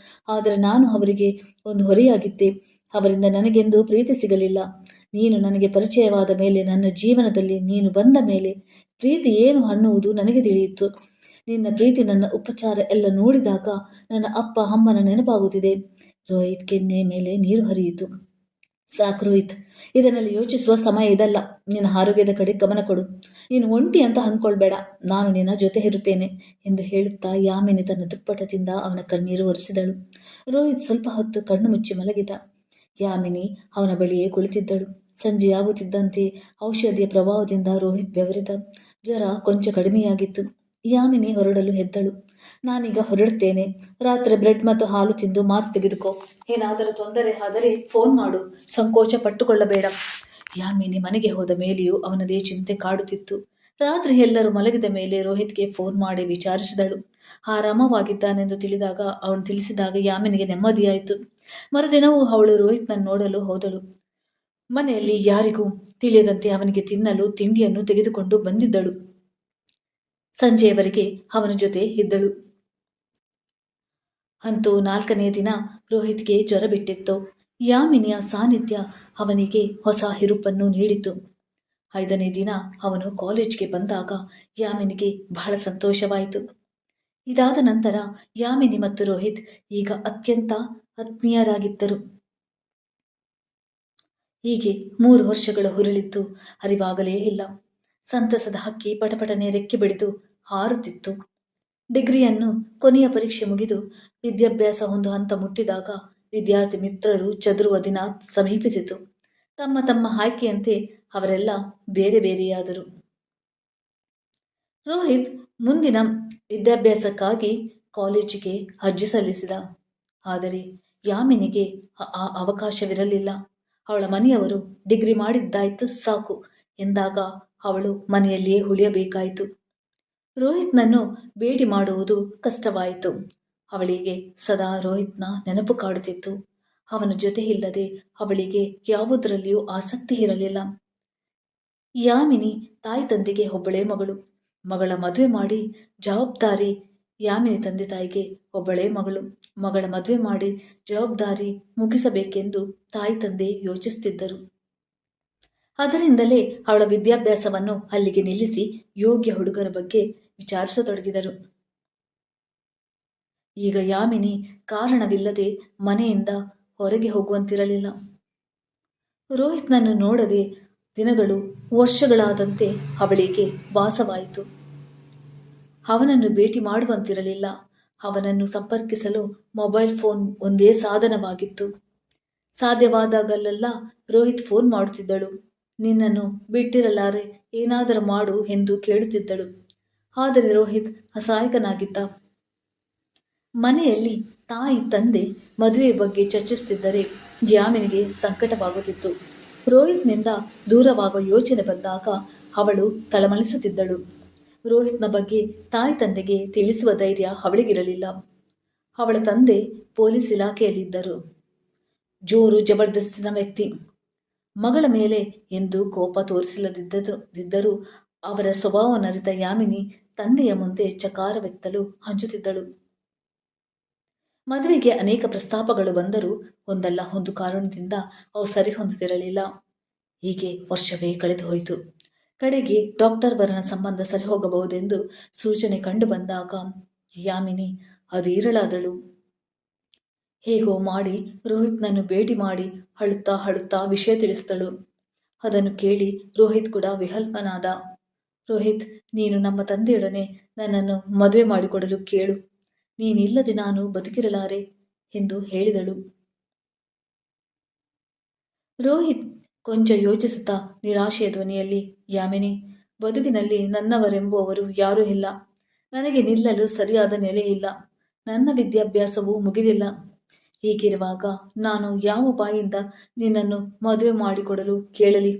ಆದರೆ ನಾನು ಅವರಿಗೆ ಒಂದು ಹೊರೆಯಾಗಿದ್ದೆ. ಅವರಿಂದ ನನಗೆಂದೂ ಪ್ರೀತಿ ಸಿಗಲಿಲ್ಲ. ನೀನು ನನಗೆ ಪರಿಚಯವಾದ ಮೇಲೆ, ನನ್ನ ಜೀವನದಲ್ಲಿ ನೀನು ಬಂದ ಮೇಲೆ ಪ್ರೀತಿ ಏನು ಅನ್ನುವುದು ನನಗೆ ತಿಳಿಯಿತು. ನಿನ್ನ ಪ್ರೀತಿ, ನನ್ನ ಉಪಚಾರ ಎಲ್ಲ ನೋಡಿದಾಗ ನನ್ನ ಅಪ್ಪ ಅಮ್ಮನ ನೆನಪಾಗುತ್ತಿದೆ. ರೋಹಿತ್ ಕೆನ್ನೆ ಮೇಲೆ ನೀರು ಹರಿಯಿತು. ಸಾಕು ರೋಹಿತ್, ಇದನ್ನೆಲ್ಲ ಯೋಚಿಸುವ ಸಮಯ ಇದಲ್ಲ. ನಿನ್ನ ಆರೋಗ್ಯದ ಕಡೆ ಗಮನ ಕೊಡು. ನೀನು ಒಂಟಿ ಅಂತ ಅಂದ್ಕೊಳ್ಬೇಡ, ನಾನು ನಿನ್ನ ಜೊತೆ ಇರುತ್ತೇನೆ ಎಂದು ಹೇಳುತ್ತಾ ಯಾಮಿನಿ ತನ್ನ ದುಪ್ಪಟದಿಂದ ಅವನ ಕಣ್ಣೀರು ಒರೆಸಿದಳು. ರೋಹಿತ್ ಸ್ವಲ್ಪ ಹೊತ್ತು ಕಣ್ಣು ಮುಚ್ಚಿ ಮಲಗಿದ. ಯಾಮಿನಿ ಅವನ ಬಳಿಯೇ ಕುಳಿತಿದ್ದಳು. ಸಂಜೆಯಾಗುತ್ತಿದ್ದಂತೆ ಔಷಧಿಯ ಪ್ರಭಾವದಿಂದ ರೋಹಿತ್ ಬೆವರಿದ. ಜ್ವರ ಕೊಂಚ ಕಡಿಮೆಯಾಗಿತ್ತು. ಯಾಮಿನಿ ಹೊರಡಲು ಎದ್ದಳು. ನಾನೀಗ ಹೊರಡುತ್ತೇನೆ. ರಾತ್ರಿ ಬ್ರೆಡ್ ಮತ್ತು ಹಾಲು ತಿಂದು ಮಾತು ತೆಗೆದುಕೋ. ಏನಾದರೂ ತೊಂದರೆ ಆದರೆ ಫೋನ್ ಮಾಡು, ಸಂಕೋಚ ಪಟ್ಟುಕೊಳ್ಳಬೇಡ. ಯಾಮಿನಿ ಮನೆಗೆ ಹೋದ ಮೇಲೆಯೂ ಅವನದೇ ಚಿಂತೆ ಕಾಡುತ್ತಿತ್ತು. ರಾತ್ರಿ ಎಲ್ಲರೂ ಮಲಗಿದ ಮೇಲೆ ರೋಹಿತ್ಗೆ ಫೋನ್ ಮಾಡಿ ವಿಚಾರಿಸಿದಳು. ಆರಾಮವಾಗಿದ್ದಾನೆಂದು ಅವನು ತಿಳಿಸಿದಾಗ ಯಾಮಿನಿಗೆ ನೆಮ್ಮದಿಯಾಯಿತು. ಮರುದಿನವೂ ಅವಳು ರೋಹಿತ್ನನ್ನು ನೋಡಲು ಹೋದಳು. ಮನೆಯಲ್ಲಿ ಯಾರಿಗೂ ತಿಳಿಯದಂತೆ ಅವನಿಗೆ ತಿನ್ನಲು ತಿಂಡಿಯನ್ನು ತೆಗೆದುಕೊಂಡು ಬಂದಿದ್ದಳು. ಸಂಜೆಯವರೆಗೆ ಅವನ ಜೊತೆ ಇದ್ದಳು. ಅಂತೂ 4ನೇ ದಿನ ರೋಹಿತ್ಗೆ ಜ್ವರ ಬಿಟ್ಟಿತ್ತು. ಯಾಮಿನಿಯ ಸಾನ್ನಿಧ್ಯ ಅವನಿಗೆ ಹೊಸ ಹಿರುಪನ್ನು ನೀಡಿತು. 5ನೇ ದಿನ ಅವನು ಕಾಲೇಜ್ಗೆ ಬಂದಾಗ ಯಾಮಿನಿಗೆ ಬಹಳ ಸಂತೋಷವಾಯಿತು. ಇದಾದ ನಂತರ ಯಾಮಿನಿ ಮತ್ತು ರೋಹಿತ್ ಈಗ ಅತ್ಯಂತ ಆತ್ಮೀಯರಾಗಿದ್ದರು. ಹೀಗೆ 3 ವರ್ಷಗಳು ಹುರುಳಿದ್ದು ಅರಿವಾಗಲೇ ಇಲ್ಲ. ಸಂತಸದ ಹಕ್ಕಿ ಪಟಪಟನೆ ರೆಕ್ಕೆ ಬಿಡಿದು ಹಾರುತ್ತಿತ್ತು. ಡಿಗ್ರಿಯನ್ನು ಕೊನೆಯ ಪರೀಕ್ಷೆ ಮುಗಿದು ವಿದ್ಯಾಭ್ಯಾಸ ಒಂದು ಹಂತ ಮುಟ್ಟಿದಾಗ ವಿದ್ಯಾರ್ಥಿ ಮಿತ್ರರು ಚದುರುವ ದಿನ ಸಮೀಪಿಸಿತು. ತಮ್ಮ ತಮ್ಮ ಆಯ್ಕೆಯಂತೆ ಅವರೆಲ್ಲ ಬೇರೆ ಬೇರೆಯಾದರು. ರೋಹಿತ್ ಮುಂದಿನ ವಿದ್ಯಾಭ್ಯಾಸಕ್ಕಾಗಿ ಕಾಲೇಜಿಗೆ ಅರ್ಜಿ ಸಲ್ಲಿಸಿದ. ಆದರೆ ಯಾಮಿನಿಗೆ ಆ ಅವಕಾಶವಿರಲಿಲ್ಲ. ಅವಳ ಮನೆಯವರು ಡಿಗ್ರಿ ಮಾಡಿದ್ದಾಯ್ತು ಸಾಕು ಎಂದಾಗ ಅವಳು ಮನೆಯಲ್ಲಿಯೇ ಉಳಿಯಬೇಕಾಯಿತು. ರೋಹಿತ್ನನ್ನು ಭೇಟಿ ಮಾಡುವುದು ಕಷ್ಟವಾಯಿತು. ಅವಳಿಗೆ ಸದಾ ರೋಹಿತ್ನ ನೆನಪು ಕಾಡುತ್ತಿತ್ತು. ಅವನ ಜೊತೆ ಇಲ್ಲದೆ ಅವಳಿಗೆ ಯಾವುದರಲ್ಲಿಯೂ ಆಸಕ್ತಿ ಇರಲಿಲ್ಲ. ಯಾಮಿನಿ ತಾಯಿ ತಂದೆಗೆ ಒಬ್ಬಳೇ ಮಗಳು. ಮಗಳ ಮದುವೆ ಮಾಡಿ ಜವಾಬ್ದಾರಿ ಯಾಮಿನಿ ತಂದೆ ತಾಯಿಗೆ ಒಬ್ಬಳೇ ಮಗಳು. ಮಗಳ ಮದುವೆ ಮಾಡಿ ಜವಾಬ್ದಾರಿ ಮುಗಿಸಬೇಕೆಂದು ತಾಯಿ ತಂದೆ ಯೋಚಿಸುತ್ತಿದ್ದರು. ಅದರಿಂದಲೇ ಅವಳ ವಿದ್ಯಾಭ್ಯಾಸವನ್ನು ಅಲ್ಲಿಗೆ ನಿಲ್ಲಿಸಿ ಯೋಗ್ಯ ಹುಡುಗರ ಬಗ್ಗೆ ವಿಚಾರಿಸತೊಡಗಿದರು. ಈಗ ಯಾಮಿನಿ ಕಾರಣವಿಲ್ಲದೆ ಮನೆಯಿಂದ ಹೊರಗೆ ಹೋಗುವಂತಿರಲಿಲ್ಲ. ರೋಹಿತ್ನನ್ನು ನೋಡದೆ ದಿನಗಳು ವರ್ಷಗಳಾದಂತೆ ಅವಳಿಗೆ ಭಾಸವಾಯಿತು. ಅವನನ್ನು ಭೇಟಿ ಮಾಡುವಂತಿರಲಿಲ್ಲ. ಅವನನ್ನು ಸಂಪರ್ಕಿಸಲು ಮೊಬೈಲ್ ಫೋನ್ ಒಂದೇ ಸಾಧನವಾಗಿತ್ತು. ಸಾಧ್ಯವಾದಾಗಲೆಲ್ಲ ರೋಹಿತ್ ಫೋನ್ ಮಾಡುತ್ತಿದ್ದಳು. ನಿನ್ನನ್ನು ಬಿಟ್ಟಿರಲಾರೆ, ಏನಾದರೂ ಮಾಡು ಎಂದು ಕೇಳುತ್ತಿದ್ದಳು. ಆದರೆ ರೋಹಿತ್ ಅಸಹಾಯಕನಾಗಿದ್ದ. ಮನೆಯಲ್ಲಿ ತಾಯಿ ತಂದೆ ಮದುವೆ ಬಗ್ಗೆ ಚರ್ಚಿಸುತ್ತಿದ್ದರೆ ಯಾಮಿನಿಗೆ ಸಂಕಟವಾಗುತ್ತಿತ್ತು. ರೋಹಿತ್ನಿಂದ ದೂರವಾಗುವ ಯೋಚನೆ ಬಂದಾಗ ಅವಳು ತಳಮಳಿಸುತ್ತಿದ್ದಳು. ರೋಹಿತ್ನ ಬಗ್ಗೆ ತಾಯಿ ತಂದೆಗೆ ತಿಳಿಸುವ ಧೈರ್ಯ ಅವಳಿಗಿರಲಿಲ್ಲ. ಅವಳ ತಂದೆ ಪೊಲೀಸ್ ಇಲಾಖೆಯಲ್ಲಿದ್ದರು. ಜೋರು ಜಬರ್ದಸ್ತಿನ ವ್ಯಕ್ತಿ. ಮಗಳ ಮೇಲೆ ಎಂದು ಕೋಪ ತೋರಿಸಲದಿದ್ದರೂ ಅವರ ಸ್ವಭಾವನರಿತ ಯಾಮಿನಿ ತಂದೆಯ ಮುಂದೆ ಚಕಾರವೆತ್ತಲು ಹಂಚುತ್ತಿದ್ದಳು. ಮದುವೆಗೆ ಅನೇಕ ಪ್ರಸ್ತಾಪಗಳು ಬಂದರೂ ಒಂದಲ್ಲ ಒಂದು ಕಾರಣದಿಂದ ಅವು ಸರಿಹೊಂದುತ್ತಿರಲಿಲ್ಲ. ಹೀಗೆ ವರ್ಷವೇ ಕಳೆದು ಹೋಯಿತು. ಕಡೆಗೆ ಡಾಕ್ಟರ್ ವರನ ಸಂಬಂಧ ಸರಿಹೋಗಬಹುದೆಂದು ಸೂಚನೆ ಕಂಡು ಬಂದಾಗ ಯಾಮಿನಿ ಅಧೀರಳಾದಳು. ಹೇಗೋ ಮಾಡಿ ರೋಹಿತ್ನನ್ನು ಭೇಟಿ ಮಾಡಿ ಅಳುತ್ತಾ ವಿಷಯ ತಿಳಿಸಿದಳು. ಅದನ್ನು ಕೇಳಿ ರೋಹಿತ್ ಕೂಡ ವಿಹ್ವಲನಾದ. ರೋಹಿತ್, ನೀನು ನಮ್ಮ ತಂದೆಯೊಡನೆ ನನ್ನನ್ನು ಮದುವೆ ಮಾಡಿಕೊಡಲು ಕೇಳು. ನೀನಿಲ್ಲದೆ ನಾನು ಬದುಕಿರಲಾರೆ ಎಂದು ಹೇಳಿದಳು. ರೋಹಿತ್ ಕೊಂಚ ಯೋಚಿಸುತ್ತಾ ನಿರಾಶೆಯ ಧ್ವನಿಯಲ್ಲಿ, ಯಾಮಿನಿ, ಬದುಕಿನಲ್ಲಿ ನನ್ನವರೆಂಬುವವರು ಯಾರೂ ಇಲ್ಲ. ನನಗೆ ನಿಲ್ಲಲು ಸರಿಯಾದ ನೆಲೆ ಇಲ್ಲ. ನನ್ನ ವಿದ್ಯಾಭ್ಯಾಸವೂ ಮುಗಿದಿಲ್ಲ. ಹೀಗಿರುವಾಗ ನಾನು ಯಾವ ಬಾಯಿಂದ ನಿನ್ನನ್ನು ಮದುವೆ ಮಾಡಿಕೊಡಲು ಕೇಳಲಿ?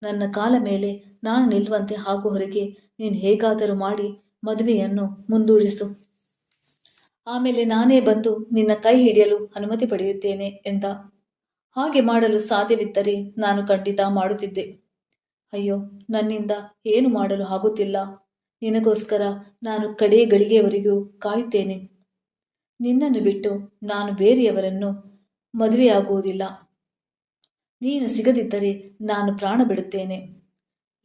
ನನ್ನ ಕಾಲ ಮೇಲೆ ನಾನು ನಿಲ್ಲುವಂತೆ ಹಾಗೂ ಹೊರಗೆ ನೀನು ಹೇಗಾದರೂ ಮಾಡಿ ಮದುವೆಯನ್ನು ಮುಂದೂಡಿಸು. ಆಮೇಲೆ ನಾನೇ ಬಂದು ನಿನ್ನ ಕೈ ಹಿಡಿಯಲು ಅನುಮತಿ ಪಡೆಯುತ್ತೇನೆ ಎಂದ. ಹಾಗೆ ಮಾಡಲು ಸಾಧ್ಯವಿದ್ದರೆ ನಾನು ಖಂಡಿತ ಮಾಡುತ್ತಿದ್ದೆ. ಅಯ್ಯೋ, ನನ್ನಿಂದ ಏನು ಮಾಡಲು ಆಗುತ್ತಿಲ್ಲ. ನಿನಗೋಸ್ಕರ ನಾನು ಕಡೇ ಗಳಿಗೆಯವರೆಗೂ ಕಾಯುತ್ತೇನೆ. ನಿನ್ನನ್ನು ಬಿಟ್ಟು ನಾನು ಬೇರೆಯವರನ್ನು ಮದುವೆಯಾಗುವುದಿಲ್ಲ. ನೀನು ಸಿಗದಿದ್ದರೆ ನಾನು ಪ್ರಾಣ ಬಿಡುತ್ತೇನೆ.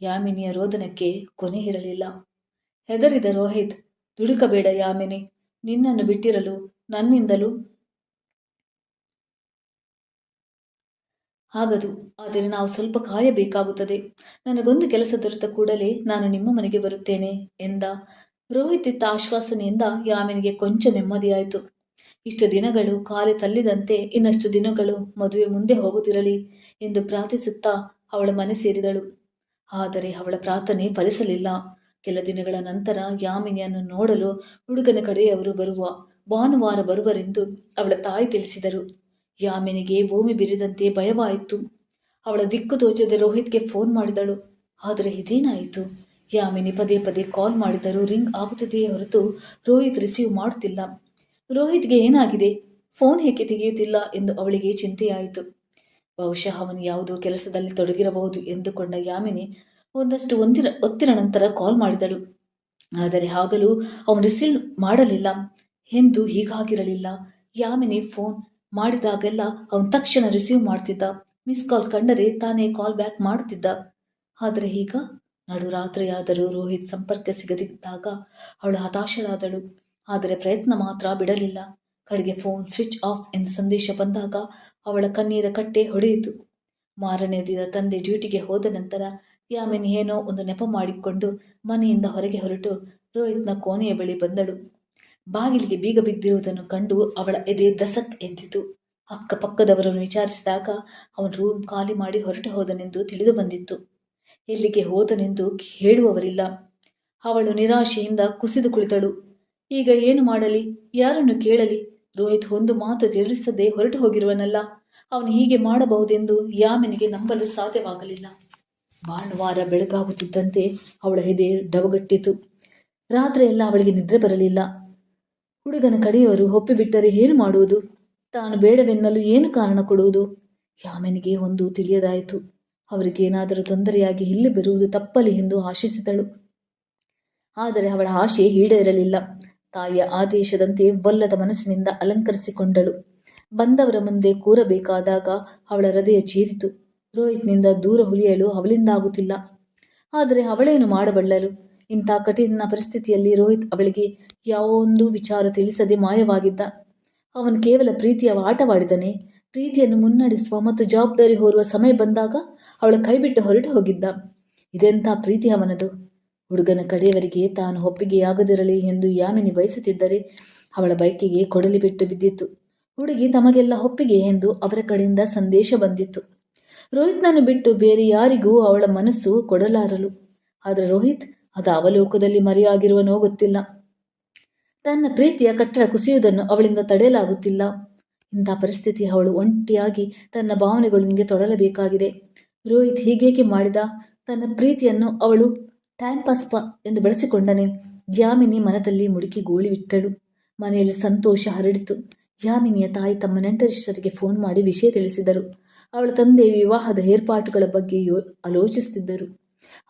ಯಾಮಿನಿಯ ರೋದನಕ್ಕೆ ಕೊನೆ ಇರಲಿಲ್ಲ. ಹೆದರಿದ ರೋಹಿತ್, ದುಡುಕಬೇಡ ಯಾಮಿನಿ, ನಿನ್ನನ್ನು ಬಿಟ್ಟಿರಲು ನನ್ನಿಂದಲೂ ಆಗದು. ಆದರೆ ನಾವು ಸ್ವಲ್ಪ ಕಾಯಬೇಕಾಗುತ್ತದೆ. ನನಗೊಂದು ಕೆಲಸ ದೊರೆತ ಕೂಡಲೇ ನಾನು ನಿಮ್ಮ ಮನೆಗೆ ಬರುತ್ತೇನೆ ಎಂದ. ರೋಹಿತ್ ಇತ್ತ ಆಶ್ವಾಸನೆಯಿಂದ ಯಾಮಿನಿಗೆ ಕೊಂಚ ನೆಮ್ಮದಿಯಾಯಿತು. ಇಷ್ಟು ದಿನಗಳು ಕಾಲೆ ತಳ್ಳಿದಂತೆ ಇನ್ನಷ್ಟು ದಿನಗಳು ಮದುವೆ ಮುಂದೆ ಹೋಗುತ್ತಿರಲಿ ಎಂದು ಪ್ರಾರ್ಥಿಸುತ್ತಾ ಅವಳ ಮನೆ ಸೇರಿದಳು. ಆದರೆ ಅವಳ ಪ್ರಾರ್ಥನೆ ಫಲಿಸಲಿಲ್ಲ. ಕೆಲ ದಿನಗಳ ನಂತರ ಯಾಮಿನಿಯನ್ನು ನೋಡಲು ಹುಡುಗನ ಕಡೆಯವರು ಭಾನುವಾರ ಬರುವರೆಂದು ಅವಳ ತಾಯಿ ತಿಳಿಸಿದರು. ಯಾಮಿನಿಗೆ ಭೂಮಿ ಬಿರಿದಂತೆ ಭಯವಾಯಿತು. ಅವಳ ದಿಕ್ಕು ತೋಚದೆ ರೋಹಿತ್ಗೆ ಫೋನ್ ಮಾಡಿದಳು. ಆದರೆ ಇದೇನಾಯಿತು? ಯಾಮಿನಿ ಪದೇ ಪದೇ ಕಾಲ್ ಮಾಡಿದರೂ ರಿಂಗ್ ಆಗುತ್ತಿದೆಯೇ ಹೊರತು ರೋಹಿತ್ ರಿಸೀವ್ ಮಾಡುತ್ತಿಲ್ಲ. ರೋಹಿತ್ಗೆ ಏನಾಗಿದೆ? ಫೋನ್ ಏಕೆ ತೆಗೆಯುತ್ತಿಲ್ಲ ಎಂದು ಅವಳಿಗೆ ಚಿಂತೆಯಾಯಿತು. ಬಹುಶಃ ಅವನು ಯಾವುದೋ ಕೆಲಸದಲ್ಲಿ ತೊಡಗಿರಬಹುದು ಎಂದುಕೊಂಡ ಯಾಮಿನಿ ಒಂದಷ್ಟು ಒತ್ತಿನ ನಂತರ ಕಾಲ್ ಮಾಡಿದಳು. ಆದರೆ ಆಗಲೂ ಅವನು ರಿಸೀವ್ ಮಾಡಲಿಲ್ಲ. ಎಂದು ಹೀಗಾಗಿರಲಿಲ್ಲ. ಯಾಮಿನಿ ಫೋನ್ ಮಾಡಿದಾಗೆಲ್ಲ ಅವನು ತಕ್ಷಣ ರಿಸೀವ್ ಮಾಡ್ತಿದ್ದ. ಮಿಸ್ ಕಾಲ್ ಕಂಡರೆ ತಾನೇ ಕಾಲ್ ಬ್ಯಾಕ್ ಮಾಡುತ್ತಿದ್ದ. ಆದರೆ ಈಗ ನಡುರಾತ್ರಿಯಾದರೂ ರೋಹಿತ್ ಸಂಪರ್ಕ ಸಿಗದಿದ್ದಾಗ ಅವಳು ಹತಾಶಳಾದಳು. ಆದರೆ ಪ್ರಯತ್ನ ಮಾತ್ರ ಬಿಡಲಿಲ್ಲ. ಕಡೆಗೆ ಫೋನ್ ಸ್ವಿಚ್ ಆಫ್ ಎಂದು ಸಂದೇಶ ಬಂದಾಗ ಅವಳ ಕಣ್ಣೀರ ಕಟ್ಟೆ ಹೊಡೆಯಿತು. ಮಾರನೇ ದಿನ ತಂದೆ ಡ್ಯೂಟಿಗೆ ಹೋದ ನಂತರ ಯಾಮಿನಿ ಏನೋ ಒಂದು ನೆಪ ಮಾಡಿಕೊಂಡು ಮನೆಯಿಂದ ಹೊರಗೆ ಹೊರಟು ರೋಹಿತ್ನ ಕೋಣೆಯ ಬಳಿ ಬಂದಳು. ಬಾಗಿಲಿಗೆ ಬೀಗ ಬಿದ್ದಿರುವುದನ್ನು ಕಂಡು ಅವಳ ಎದೆ ದಸಕ್ ಎದ್ದಿತು. ಅಕ್ಕಪಕ್ಕದವರನ್ನು ವಿಚಾರಿಸಿದಾಗ ಅವನು ರೂಮ್ ಖಾಲಿ ಮಾಡಿ ಹೊರಟು ಹೋದನೆಂದು ತಿಳಿದು ಬಂದಿತ್ತು. ಎಲ್ಲಿಗೆ ಹೋದನೆಂದು ಹೇಳುವವರಿಲ್ಲ. ಅವಳು ನಿರಾಶೆಯಿಂದ ಕುಸಿದು ಕುಳಿತಳು. ಈಗ ಏನು ಮಾಡಲಿ? ಯಾರನ್ನು ಕೇಳಲಿ? ರೋಹಿತ್ ಒಂದು ಮಾತು ತಿಳಿಸದೆ ಹೊರಟು ಹೋಗಿರುವನಲ್ಲ. ಅವನು ಹೀಗೆ ಮಾಡಬಹುದೆಂದು ಯಾಮಿನಿಗೆ ನಂಬಲು ಸಾಧ್ಯವಾಗಲಿಲ್ಲ. ಭಾನುವಾರ ಬೆಳಗಾಗುತ್ತಿದ್ದಂತೆ ಅವಳ ಎದೆ ಡವಗಟ್ಟಿತು. ರಾತ್ರಿಯೆಲ್ಲ ಅವಳಿಗೆ ನಿದ್ರೆ ಬರಲಿಲ್ಲ. ಹುಡುಗನ ಕಡೆಯವರು ಒಪ್ಪಿಬಿಟ್ಟರೆ ಏನು ಮಾಡುವುದು? ತಾನು ಬೇಡವೆನ್ನಲು ಏನು ಕಾರಣ ಕೊಡುವುದು? ಯಾಮಿನಿಗೆ ಒಂದು ತಿಳಿಯದಾಯಿತು. ಅವರಿಗೇನಾದರೂ ತೊಂದರೆಯಾಗಿ ಇಲ್ಲಿ ಬರುವುದು ತಪ್ಪಲಿ ಎಂದು ಆಶಿಸಿದಳು. ಆದರೆ ಅವಳ ಆಶೆ ಈಡೇರಲಿಲ್ಲ. ತಾಯಿಯ ಆದೇಶದಂತೆ ಒಲ್ಲದ ಮನಸ್ಸಿನಿಂದ ಅಲಂಕರಿಸಿಕೊಂಡಳು. ಬಂದವರ ಮುಂದೆ ಕೂರಬೇಕಾದಾಗ ಅವಳ ಹೃದಯ ಚೀರಿತು. ರೋಹಿತ್ನಿಂದ ದೂರ ಉಳಿಯಲು ಅವಳಿಂದಾಗುತ್ತಿಲ್ಲ. ಆದರೆ ಅವಳೇನು ಮಾಡಬಲ್ಲಳು? ಇಂಥ ಕಠಿಣ ಪರಿಸ್ಥಿತಿಯಲ್ಲಿ ರೋಹಿತ್ ಅವಳಿಗೆ ಯಾವೊಂದು ವಿಚಾರ ತಿಳಿಸದೆ ಮಾಯವಾಗಿದ್ದ. ಅವನು ಕೇವಲ ಪ್ರೀತಿಯ ಆಟವಾಡಿದನೇ? ಪ್ರೀತಿಯನ್ನು ಮುನ್ನಡೆಸುವ ಮತ್ತು ಜವಾಬ್ದಾರಿ ಹೊರುವ ಸಮಯ ಬಂದಾಗ ಅವಳ ಕೈಬಿಟ್ಟು ಹೊರಟು ಹೋಗಿದ್ದ. ಇದೆಂಥ ಪ್ರೀತಿ ಅವನದು? ಹುಡುಗನ ಕಡೆಯವರಿಗೆ ತಾನು ಒಪ್ಪಿಗೆಯಾಗದಿರಲಿ ಎಂದು ಯಾಮಿನಿ ಬಯಸುತ್ತಿದ್ದರೆ ಅವಳ ಬಯಕೆಗೆ ಕೊಡಲಿ ಬಿಟ್ಟು ಬಿದ್ದಿತ್ತು. ಹುಡುಗಿ ತಮಗೆಲ್ಲ ಒಪ್ಪಿಗೆ ಎಂದು ಅವರ ಕಡೆಯಿಂದ ಸಂದೇಶ ಬಂದಿತ್ತು. ರೋಹಿತ್ನನ್ನು ಬಿಟ್ಟು ಬೇರೆ ಯಾರಿಗೂ ಅವಳ ಮನಸ್ಸು ಕೊಡಲಾರಳು. ಆದರೆ ರೋಹಿತ್ ಅದು ಅವಲೋಕದಲ್ಲಿ ಮರೆಯಾಗಿರುವನೋ ಗೊತ್ತಿಲ್ಲ. ತನ್ನ ಪ್ರೀತಿಯ ಕಟ್ಟಡ ಕುಸಿಯುವುದನ್ನು ಅವಳಿಂದ ತಡೆಯಲಾಗುತ್ತಿಲ್ಲ. ಇಂಥ ಪರಿಸ್ಥಿತಿ ಅವಳು ಒಂಟಿಯಾಗಿ ತನ್ನ ಭಾವನೆಗಳೊಂದಿಗೆ ತೊಡಲಬೇಕಾಗಿದೆ. ರೋಹಿತ್ ಹೀಗೇಕೆ ಮಾಡಿದ? ತನ್ನ ಪ್ರೀತಿಯನ್ನು ಅವಳು ಟೈಮ್ ಪಾಸ್ ಎಂದು ಬೆಳೆಸಿಕೊಂಡನೆ. ಯಾಮಿನಿ ಮನದಲ್ಲಿ ಮುಡುಕಿ ಗೋಳಿಬಿಟ್ಟಳು. ಮನೆಯಲ್ಲಿ ಸಂತೋಷ ಹರಡಿತು. ಯಾಮಿನಿಯ ತಾಯಿ ತಮ್ಮ ನೆಂಟರಿಷ್ಟರಿಗೆ ಫೋನ್ ಮಾಡಿ ವಿಷಯ ತಿಳಿಸಿದರು. ಅವಳ ತಂದೆ ವಿವಾಹದ ಏರ್ಪಾಟುಗಳ ಬಗ್ಗೆ ಆಲೋಚಿಸುತ್ತಿದ್ದರು.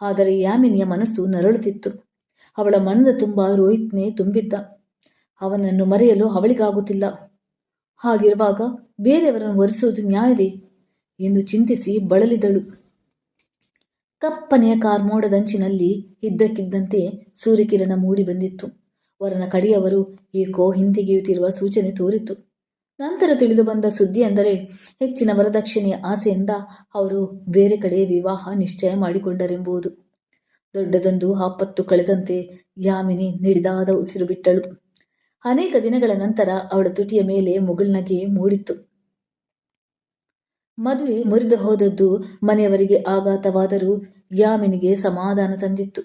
ಆದರೆ ಯಾಮಿನಿಯ ಮನಸ್ಸು ನರಳುತ್ತಿತ್ತು. ಅವಳ ಮನದ ತುಂಬ ರೋಹಿತ್ನೇ ತುಂಬಿದ್ದ. ಅವನನ್ನು ಮರೆಯಲು ಅವಳಿಗಾಗುತ್ತಿಲ್ಲ. ಹಾಗಿರುವಾಗ ಬೇರೆಯವರನ್ನು ಒರೆಸುವುದು ನ್ಯಾಯವೇ ಎಂದು ಚಿಂತಿಸಿ ಬಳಲಿದಳು. ಕಪ್ಪನೆಯ ಕಾರ್ಮೋಡದಂಚಿನಲ್ಲಿ ಇದ್ದಕ್ಕಿದ್ದಂತೆ ಸೂರ್ಯಕಿರಣ ಮೂಡಿ ಬಂದಿತ್ತು. ವರನ ಕಡೆಯವರು ಏಕೋ ಹಿಂತೆಗೆಯುತ್ತಿರುವ ಸೂಚನೆ ತೋರಿತು. ನಂತರ ತಿಳಿದು ಬಂದ ಸುದ್ದಿ ಅಂದರೆ ಹೆಚ್ಚಿನ ವರದಕ್ಷಿಣೆಯ ಆಸೆಯಿಂದ ಅವರು ಬೇರೆ ಕಡೆ ವಿವಾಹ ನಿಶ್ಚಯ ಮಾಡಿಕೊಂಡರೆಂಬುದು. ದೊಡ್ಡದೊಂದು ಆಪತ್ತು ಕಳೆದಂತೆ ಯಾಮಿನಿ ನಿಡಿದಾದ ಉಸಿರು ಬಿಟ್ಟಳು. ಅನೇಕ ದಿನಗಳ ನಂತರ ಅವಳ ತುಟಿಯ ಮೇಲೆ ಮುಗುಳ್ನಗೆ ಮೂಡಿತ್ತು. ಮದುವೆ ಮುರಿದು ಹೋದದ್ದು ಮನೆಯವರಿಗೆ ಆಘಾತವಾದರೂ ಯಾಮಿನಿಗೆ ಸಮಾಧಾನ ತಂದಿತ್ತು.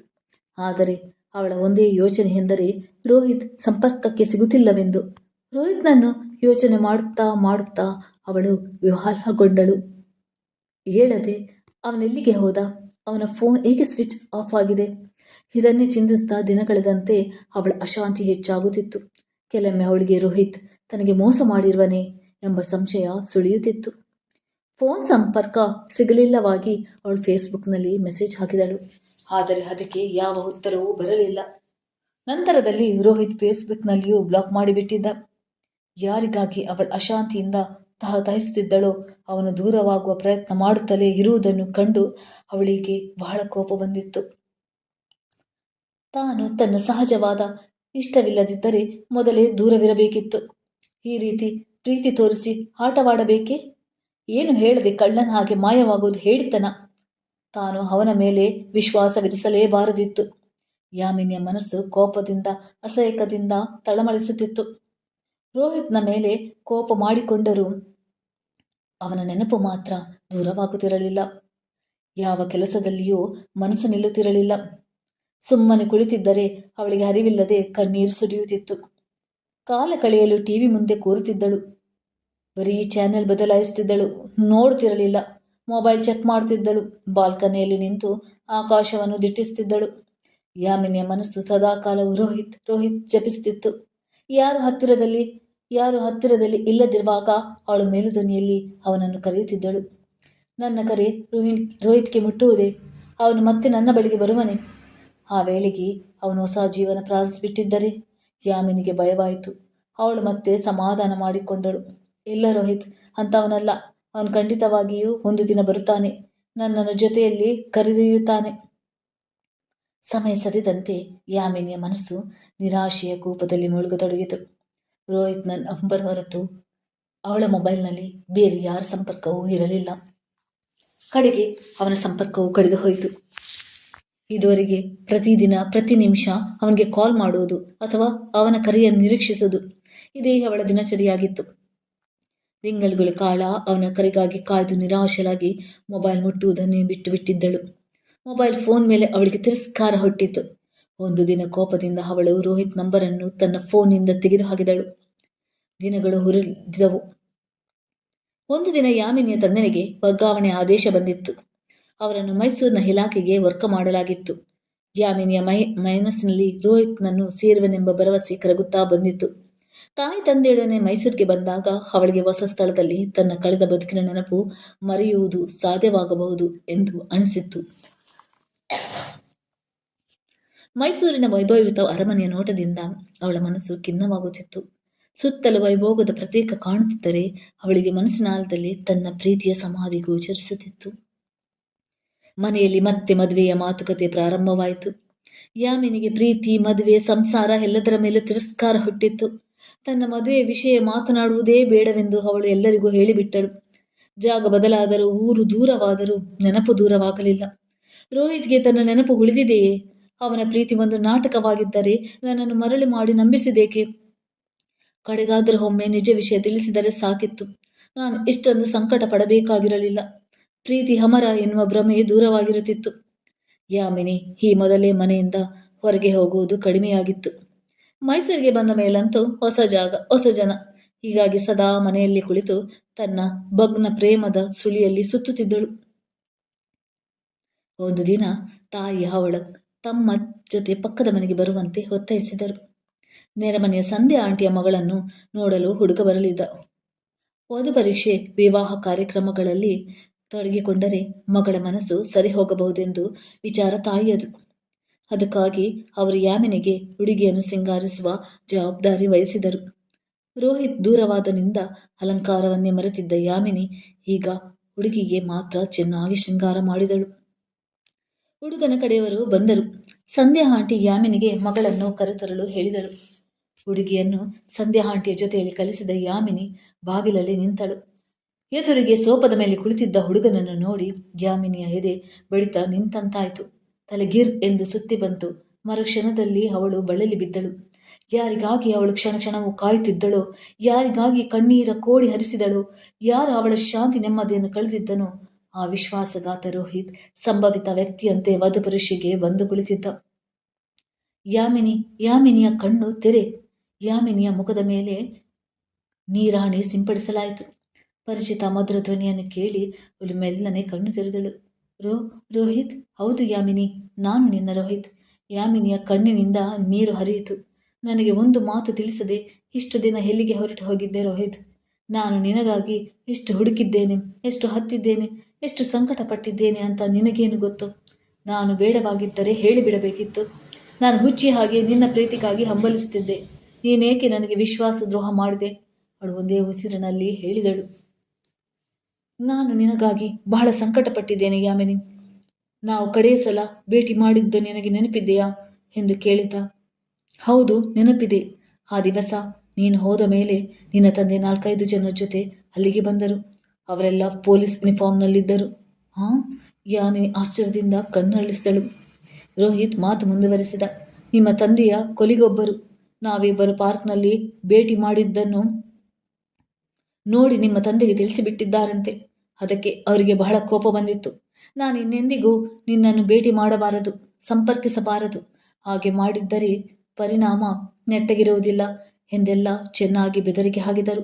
ಆದರೆ ಅವಳ ಒಂದೇ ಯೋಚನೆ ಎಂದರೆ ರೋಹಿತ್ ಸಂಪರ್ಕಕ್ಕೆ ಸಿಗುತ್ತಿಲ್ಲವೆಂದು. ರೋಹಿತ್ನನ್ನು ಯೋಚನೆ ಮಾಡುತ್ತಾ ಅವಳು ವಿಹ್ವಲಗೊಂಡಳು. ಹೇಳದೆ ಅವನೆಲ್ಲಿಗೆ ಹೋದ? ಅವನ ಫೋನ್ ಏಕೆ ಸ್ವಿಚ್ ಆಫ್ ಆಗಿದೆ? ಇದನ್ನೇ ಚಿಂತಿಸ್ತಾ ದಿನಗಳೆದಂತೆ ಅವಳ ಅಶಾಂತಿ ಹೆಚ್ಚಾಗುತ್ತಿತ್ತು. ಕೆಲವೊಮ್ಮೆ ಅವಳಿಗೆ ರೋಹಿತ್ ತನಗೆ ಮೋಸ ಮಾಡಿರುವನೇ ಎಂಬ ಸಂಶಯ ಸುಳಿಯುತ್ತಿತ್ತು. ಫೋನ್ ಸಂಪರ್ಕ ಸಿಗಲಿಲ್ಲವಾಗಿ ಅವಳು ಫೇಸ್ಬುಕ್ನಲ್ಲಿ ಮೆಸೇಜ್ ಹಾಕಿದಳು. ಆದರೆ ಅದಕ್ಕೆ ಯಾವ ಉತ್ತರವೂ ಬರಲಿಲ್ಲ. ನಂತರದಲ್ಲಿ ರೋಹಿತ್ ಫೇಸ್ಬುಕ್ನಲ್ಲಿಯೂ ಬ್ಲಾಕ್ ಮಾಡಿಬಿಟ್ಟಿದ್ದ. ಯಾರಿಗಾಗಿ ಅವಳ ಅಶಾಂತಿಯಿಂದ ತಹತಹಿಸುತ್ತಿದ್ದಳೋ ಅವನು ದೂರವಾಗುವ ಪ್ರಯತ್ನ ಮಾಡುತ್ತಲೇ ಇರುವುದನ್ನು ಕಂಡು ಅವಳಿಗೆ ಬಹಳ ಕೋಪ ಬಂದಿತ್ತು. ತಾನು ತನ್ನ ಸಹಜವಾದ ಇಷ್ಟವಿಲ್ಲದಿದ್ದರೆ ಮೊದಲೇ ದೂರವಿರಬೇಕಿತ್ತು. ಈ ರೀತಿ ಪ್ರೀತಿ ತೋರಿಸಿ ಆಟವಾಡಬೇಕೇ? ಏನು ಹೇಳದೆ ಕಳ್ಳನ ಹಾಗೆ ಮಾಯವಾಗುವುದು ಹೇಳಿತನ. ತಾನು ಅವನ ಮೇಲೆ ವಿಶ್ವಾಸವಿರಿಸಲೇಬಾರದಿತ್ತು. ಯಾಮಿನಿಯ ಮನಸ್ಸು ಕೋಪದಿಂದ ಅಸಹ್ಯದಿಂದ ತಳಮಳಿಸುತ್ತಿತ್ತು. ರೋಹಿತ್ನ ಮೇಲೆ ಕೋಪ ಮಾಡಿಕೊಂಡರೂ ಅವನ ನೆನಪು ಮಾತ್ರ ದೂರವಾಗುತ್ತಿರಲಿಲ್ಲ. ಯಾವ ಕೆಲಸದಲ್ಲಿಯೂ ಮನಸ್ಸು ನಿಲ್ಲುತ್ತಿರಲಿಲ್ಲ. ಸುಮ್ಮನೆ ಕುಳಿತಿದ್ದರೆ ಅವಳಿಗೆ ಅರಿವಿಲ್ಲದೆ ಕಣ್ಣೀರು ಸುರಿಯುತ್ತಿತ್ತು. ಕಾಲ ಕಳೆಯಲು ಟಿವಿ ಮುಂದೆ ಕೂರುತ್ತಿದ್ದಳು. ಬರೀ ಚಾನೆಲ್ ಬದಲಾಯಿಸುತ್ತಿದ್ದಳು. ನೋಡುತ್ತಿರಲಿಲ್ಲ. ಮೊಬೈಲ್ ಚೆಕ್ ಮಾಡುತ್ತಿದ್ದಳು. ಬಾಲ್ಕನಿಯಲ್ಲಿ ನಿಂತು ಆಕಾಶವನ್ನು ದಿಟ್ಟಿಸುತ್ತಿದ್ದಳು. ಯಾಮಿನಿಯ ಮನಸ್ಸು ಸದಾಕಾಲವೂ ರೋಹಿತ್ ರೋಹಿತ್ ಜಪಿಸುತ್ತಿತ್ತು. ಯಾರು ಹತ್ತಿರದಲ್ಲಿ ಇಲ್ಲದಿರುವಾಗ ಅವಳು ಮೇಲುಧ್ವನಿಯಲ್ಲಿ ಅವನನ್ನು ಕರೆಯುತ್ತಿದ್ದಳು. ನನ್ನ ಕರೆ ರೋಹಿತ್ಗೆ ಮುಟ್ಟುವುದೇ? ಅವನು ಮತ್ತೆ ನನ್ನ ಬಳಿಗೆ ಬರುವನೇ? ಆ ವೇಳೆಗೆ ಅವನು ಹೊಸ ಜೀವನ ಪ್ರಾರಂಭಿಸಿಬಿಟ್ಟಿದ್ದರೆ? ಯಾಮಿನಿಗೆ ಭಯವಾಯಿತು. ಅವಳು ಮತ್ತೆ ಸಮಾಧಾನ ಮಾಡಿಕೊಂಡಳು. ಇಲ್ಲ, ರೋಹಿತ್ ಅಂತವನಲ್ಲ. ಅವನು ಖಂಡಿತವಾಗಿಯೂ ಒಂದು ದಿನ ಬರುತ್ತಾನೆ. ನನ್ನನ್ನು ಜೊತೆಯಲ್ಲಿ ಕರೆದೊಯ್ಯುತ್ತಾನೆ. ಸಮಯ ಸರಿದಂತೆ ಯಾಮಿನಿಯ ಮನಸ್ಸು ನಿರಾಶೆಯ ಕೂಪದಲ್ಲಿ ಮುಳುಗತೊಡಗಿತು. ರೋಹಿತ್ನ ನಂಬರ್ ಹೊರತು ಅವಳ ಮೊಬೈಲ್ನಲ್ಲಿ ಬೇರೆ ಯಾರ ಸಂಪರ್ಕವೂ ಇರಲಿಲ್ಲ. ಕಡೆಗೆ ಅವನ ಸಂಪರ್ಕವೂ ಕಳೆದು ಹೋಯಿತು. ಇದುವರೆಗೆ ಪ್ರತಿದಿನ ಪ್ರತಿ ನಿಮಿಷ ಅವನಿಗೆ ಕಾಲ್ ಮಾಡುವುದು ಅಥವಾ ಅವನ ಕರೆಯನ್ನು ನಿರೀಕ್ಷಿಸುವುದು, ಇದೇ ಅವಳ ದಿನಚರಿಯಾಗಿತ್ತು. ತಿಂಗಳುಗಳ ಕಾಲ ಅವನ ಕರೆಗಾಗಿ ಕಾಯ್ದು ನಿರಾಶೆಯಾಗಿ ಮೊಬೈಲ್ ಮುಟ್ಟುವುದನ್ನೇ ಬಿಟ್ಟು ಬಿಟ್ಟಿದ್ದಳು. ಮೊಬೈಲ್ ಫೋನ್ ಮೇಲೆ ಅವಳಿಗೆ ತಿರಸ್ಕಾರ ಹುಟ್ಟಿತು. ಒಂದು ದಿನ ಕೋಪದಿಂದ ಅವಳು ರೋಹಿತ್ ನಂಬರನ್ನು ತನ್ನ ಫೋನ್ನಿಂದ ತೆಗೆದು ಹಾಕಿದಳು. ದಿನಗಳು ಹುರಿದಿದವು. ಒಂದು ದಿನ ಯಾಮಿನಿಯ ತಂದೆನಿಗೆ ವರ್ಗಾವಣೆ ಆದೇಶ ಬಂದಿತ್ತು. ಅವರನ್ನು ಮೈಸೂರಿನ ಇಲಾಖೆಗೆ ವರ್ಗ ಮಾಡಲಾಗಿತ್ತು. ಯಾಮಿನಿಯ ಮನಸ್ಸಿನಲ್ಲಿ ರೋಹಿತ್ನನ್ನು ಸೇರುವನೆಂಬ ಭರವಸೆ ಕರಗುತ್ತಾ ಬಂದಿತ್ತು. ತಾಯಿ ತಂದೆಯೊಡನೆ ಮೈಸೂರಿಗೆ ಬಂದಾಗ ಅವಳಿಗೆ ಹೊಸ ಸ್ಥಳದಲ್ಲಿ ತನ್ನ ಕಳೆದ ಬದುಕಿನ ನೆನಪು ಮರೆಯುವುದು ಸಾಧ್ಯವಾಗಬಹುದು ಎಂದು ಅನಿಸಿತ್ತು. ಮೈಸೂರಿನ ವೈಭವಯುತ ಅರಮನೆಯ ನೋಟದಿಂದ ಅವಳ ಮನಸ್ಸು ಖಿನ್ನವಾಗುತ್ತಿತ್ತು. ಸುತ್ತಲೂ ವೈಭೋಗದ ಪ್ರತ್ಯೇಕ ಕಾಣುತ್ತಿದ್ದರೆ ಅವಳಿಗೆ ಮನಸ್ಸಿನಾಳದಲ್ಲಿ ತನ್ನ ಪ್ರೀತಿಯ ಸಮಾಧಿ ಗೋಚರಿಸುತ್ತಿತ್ತು. ಮನೆಯಲ್ಲಿ ಮತ್ತೆ ಮದುವೆಯ ಮಾತುಕತೆ ಪ್ರಾರಂಭವಾಯಿತು. ಯಾಮಿನಿಗೆ ಪ್ರೀತಿ, ಮದುವೆ, ಸಂಸಾರ ಎಲ್ಲದರ ಮೇಲೂ ತಿರಸ್ಕಾರ ಹುಟ್ಟಿತ್ತು. ತನ್ನ ಮದುವೆಯ ವಿಷಯ ಮಾತನಾಡುವುದೇ ಬೇಡವೆಂದು ಅವಳು ಎಲ್ಲರಿಗೂ ಹೇಳಿಬಿಟ್ಟಳು. ಜಾಗ ಬದಲಾದರೂ, ಊರು ದೂರವಾದರೂ ನೆನಪು ದೂರವಾಗಲಿಲ್ಲ. ರೋಹಿತ್ಗೆ ತನ್ನ ನೆನಪು ಉಳಿದಿದೆಯೇ? ಅವನ ಪ್ರೀತಿ ಒಂದು ನಾಟಕವಾಗಿದ್ದರೆ ನನ್ನನ್ನು ಮರಳಿ ಮಾಡಿ ನಂಬಿಸಿದೇಕೆ? ಕಡೆಗಾದರೂ ಒಮ್ಮೆ ನಿಜ ವಿಷಯ ತಿಳಿಸಿದರೆ ಸಾಕಿತ್ತು. ನಾನು ಇಷ್ಟೊಂದು ಸಂಕಟ ಪಡಬೇಕಾಗಿರಲಿಲ್ಲ. ಪ್ರೀತಿ ಅಮರ ಎನ್ನುವ ಭ್ರಮೆ ದೂರವಾಗಿರುತ್ತಿತ್ತು. ಯಾಮಿನಿ ಈ ಮೊದಲೇ ಮನೆಯಿಂದ ಹೊರಗೆ ಹೋಗುವುದು ಕಡಿಮೆಯಾಗಿತ್ತು. ಮೈಸೂರಿಗೆ ಬಂದ ಮೇಲಂತೂ ಹೊಸ ಜಾಗ, ಹೊಸ ಜನ. ಹೀಗಾಗಿ ಸದಾ ಮನೆಯಲ್ಲಿ ಕುಳಿತು ತನ್ನ ಭಗ್ನ ಪ್ರೇಮದ ಸುಳಿಯಲ್ಲಿ ಸುತ್ತುತ್ತಿದ್ದಳು. ಒಂದು ದಿನ ತಾಯಿ ಅವಳ ತಮ್ಮ ಜೊತೆ ಪಕ್ಕದ ಮನೆಗೆ ಬರುವಂತೆ ಒತ್ತಾಯಿಸಿದರು. ನೆರೆಮನೆಯ ಸಂಧ್ಯಾ ಆಂಟಿಯ ಮಗಳನ್ನು ನೋಡಲು ಹುಡುಗ ಬರಲಿದ್ದ. ವಧು ಪರೀಕ್ಷೆ, ವಿವಾಹ ಕಾರ್ಯಕ್ರಮಗಳಲ್ಲಿ ತೊಡಗಿಕೊಂಡರೆ ಮಗಳ ಮನಸ್ಸು ಸರಿ ಹೋಗಬಹುದೆಂದು ವಿಚಾರ ತಾಯಿಯದು. ಅದಕ್ಕಾಗಿ ಅವರು ಯಾಮಿನಿಗೆ ಹುಡುಗಿಯನ್ನು ಸಿಂಗಾರಿಸುವ ಜವಾಬ್ದಾರಿ ವಹಿಸಿದರು. ರೋಹಿತ್ ದೂರವಾದನಿಂದ ಅಲಂಕಾರವನ್ನೇ ಮರೆತಿದ್ದ ಯಾಮಿನಿ ಈಗ ಹುಡುಗಿಗೆ ಮಾತ್ರ ಚೆನ್ನಾಗಿ ಶೃಂಗಾರ ಮಾಡಿದಳು. ಹುಡುಗನ ಕಡೆಯವರು ಬಂದರು. ಸಂಧ್ಯಾ ಆಂಟಿ ಯಾಮಿನಿಗೆ ಮಗಳನ್ನು ಕರೆತರಲು ಹೇಳಿದಳು. ಹುಡುಗಿಯನ್ನು ಸಂಧ್ಯಾ ಆಂಟಿಯ ಜೊತೆಯಲ್ಲಿ ಕಳಿಸಿದ ಯಾಮಿನಿ ಬಾಗಿಲಲ್ಲಿ ನಿಂತಳು. ಎದುರಿಗೆ ಸೋಫಾದ ಮೇಲೆ ಕುಳಿತಿದ್ದ ಹುಡುಗನನ್ನು ನೋಡಿ ಯಾಮಿನಿಯ ಎದೆ ಬಡಿತ ನಿಂತಂತಾಯಿತು. ತಲೆ ಗಿರ್ ಎಂದು ಸುತ್ತಿ ಬಂತು. ಮರುಕ್ಷಣದಲ್ಲಿ ಅವಳು ಬಳಲಿ ಬಿದ್ದಳು. ಯಾರಿಗಾಗಿ ಅವಳು ಕ್ಷಣ ಕ್ಷಣವೂ ಕಾಯುತ್ತಿದ್ದಳೋ, ಯಾರಿಗಾಗಿ ಕಣ್ಣೀರ ಕೋಡಿ ಹರಿಸಿದಳೋ, ಯಾರು ಅವಳ ಶಾಂತಿ ನೆಮ್ಮದಿಯನ್ನು ಕಳೆದಿದ್ದನೋ ಆ ವಿಶ್ವಾಸಘಾತ ರೋಹಿತ್ ಸಂಭವಿತ ವ್ಯಕ್ತಿಯಂತೆ ವಧು ಪರೀಕ್ಷೆಗೆ ಬಂದು ಕುಳಿತಿದ್ದ. ಯಾಮಿನಿಯ ಕಣ್ಣು ತೆರೆ. ಯಾಮಿನಿಯ ಮುಖದ ಮೇಲೆ ನೀರಾಣಿ ಸಿಂಪಡಿಸಲಾಯಿತು. ಪರಿಚಿತ ಮಧುರ ಧ್ವನಿಯನ್ನು ಕೇಳಿ ಅವಳು ಮೆಲ್ಲನೆ ಕಣ್ಣು ತೆರೆದಳು. ರೋ ರೋಹಿತ್, ಹೌದು ಯಾಮಿನಿ, ನಾನು ನಿನ್ನ ರೋಹಿತ್. ಯಾಮಿನಿಯ ಕಣ್ಣಿನಿಂದ ನೀರು ಹರಿಯಿತು. ನನಗೆ ಒಂದು ಮಾತು ತಿಳಿಸದೆ ಇಷ್ಟು ದಿನ ಎಲ್ಲಿಗೆ ಹೊರಟು ಹೋಗಿದ್ದೆ ರೋಹಿತ್? ನಾನು ನಿನಗಾಗಿ ಎಷ್ಟು ಹುಡುಕಿದ್ದೇನೆ, ಎಷ್ಟು ಹತ್ತಿದ್ದೇನೆ, ಎಷ್ಟು ಸಂಕಟ ಪಟ್ಟಿದ್ದೇನೆ ಅಂತ ನಿನಗೇನು ಗೊತ್ತು? ನಾನು ಬೇಡವಾಗಿದ್ದರೆ ಹೇಳಿಬಿಡಬೇಕಿತ್ತು. ನಾನು ಹುಚ್ಚಿ ಹಾಗೆ ನಿನ್ನ ಪ್ರೀತಿಗಾಗಿ ಹಂಬಲಿಸುತ್ತಿದ್ದೆ. ನೀನೇಕೆ ನನಗೆ ವಿಶ್ವಾಸ ದ್ರೋಹ ಮಾಡಿದೆ? ಅವಳು ಒಂದೇ ಉಸಿರಿನಲ್ಲಿ ಹೇಳಿದಳು. ನಾನು ನಿನಗಾಗಿ ಬಹಳ ಸಂಕಟಪಟ್ಟಿದ್ದೇನೆ ಯಾಮಿನಿ. ನಾವು ಕಡೆಯ ಸಲ ಭೇಟಿ ಮಾಡಿದ್ದು ನಿನಗೆ ನೆನಪಿದೆಯಾ ಎಂದು ಕೇಳಿದ. ಹೌದು, ನೆನಪಿದೆ. ಆ ದಿವಸ ನೀನು ಹೋದ ಮೇಲೆ ನಿನ್ನ ತಂದೆ 4-5 ಜನರ ಜೊತೆ ಅಲ್ಲಿಗೆ ಬಂದರು. ಅವರೆಲ್ಲ ಪೊಲೀಸ್ ಯೂನಿಫಾರ್ಮ್ನಲ್ಲಿದ್ದರು. ಹಾಂ? ಯಾಮಿನಿ ಆಶ್ಚರ್ಯದಿಂದ ಕಣ್ಣರಳಿಸಿದಳು. ರೋಹಿತ್ ಮಾತು ಮುಂದುವರೆಸಿದ. ನಿಮ್ಮ ತಂದೆಯ ಕೊಲಿಗೊಬ್ಬರು ನಾವಿಬ್ಬರು ಪಾರ್ಕ್ನಲ್ಲಿ ಭೇಟಿ ಮಾಡಿದ್ದನ್ನು ನೋಡಿ ನಿಮ್ಮ ತಂದೆಗೆ ತಿಳಿಸಿಬಿಟ್ಟಿದ್ದಾರಂತೆ. ಅದಕ್ಕೆ ಅವರಿಗೆ ಬಹಳ ಕೋಪ ಬಂದಿತ್ತು. ನಾನು ಇನ್ನೆಂದಿಗೂ ನಿನ್ನನ್ನು ಭೇಟಿ ಮಾಡಬಾರದು, ಸಂಪರ್ಕಿಸಬಾರದು. ಹಾಗೆ ಮಾಡಿದ್ದರೆ ಪರಿಣಾಮ ನೆಟ್ಟಗಿರುವುದಿಲ್ಲ ಎಂದೆಲ್ಲ ಚೆನ್ನಾಗಿ ಬೆದರಿಕೆ ಹಾಕಿದರು.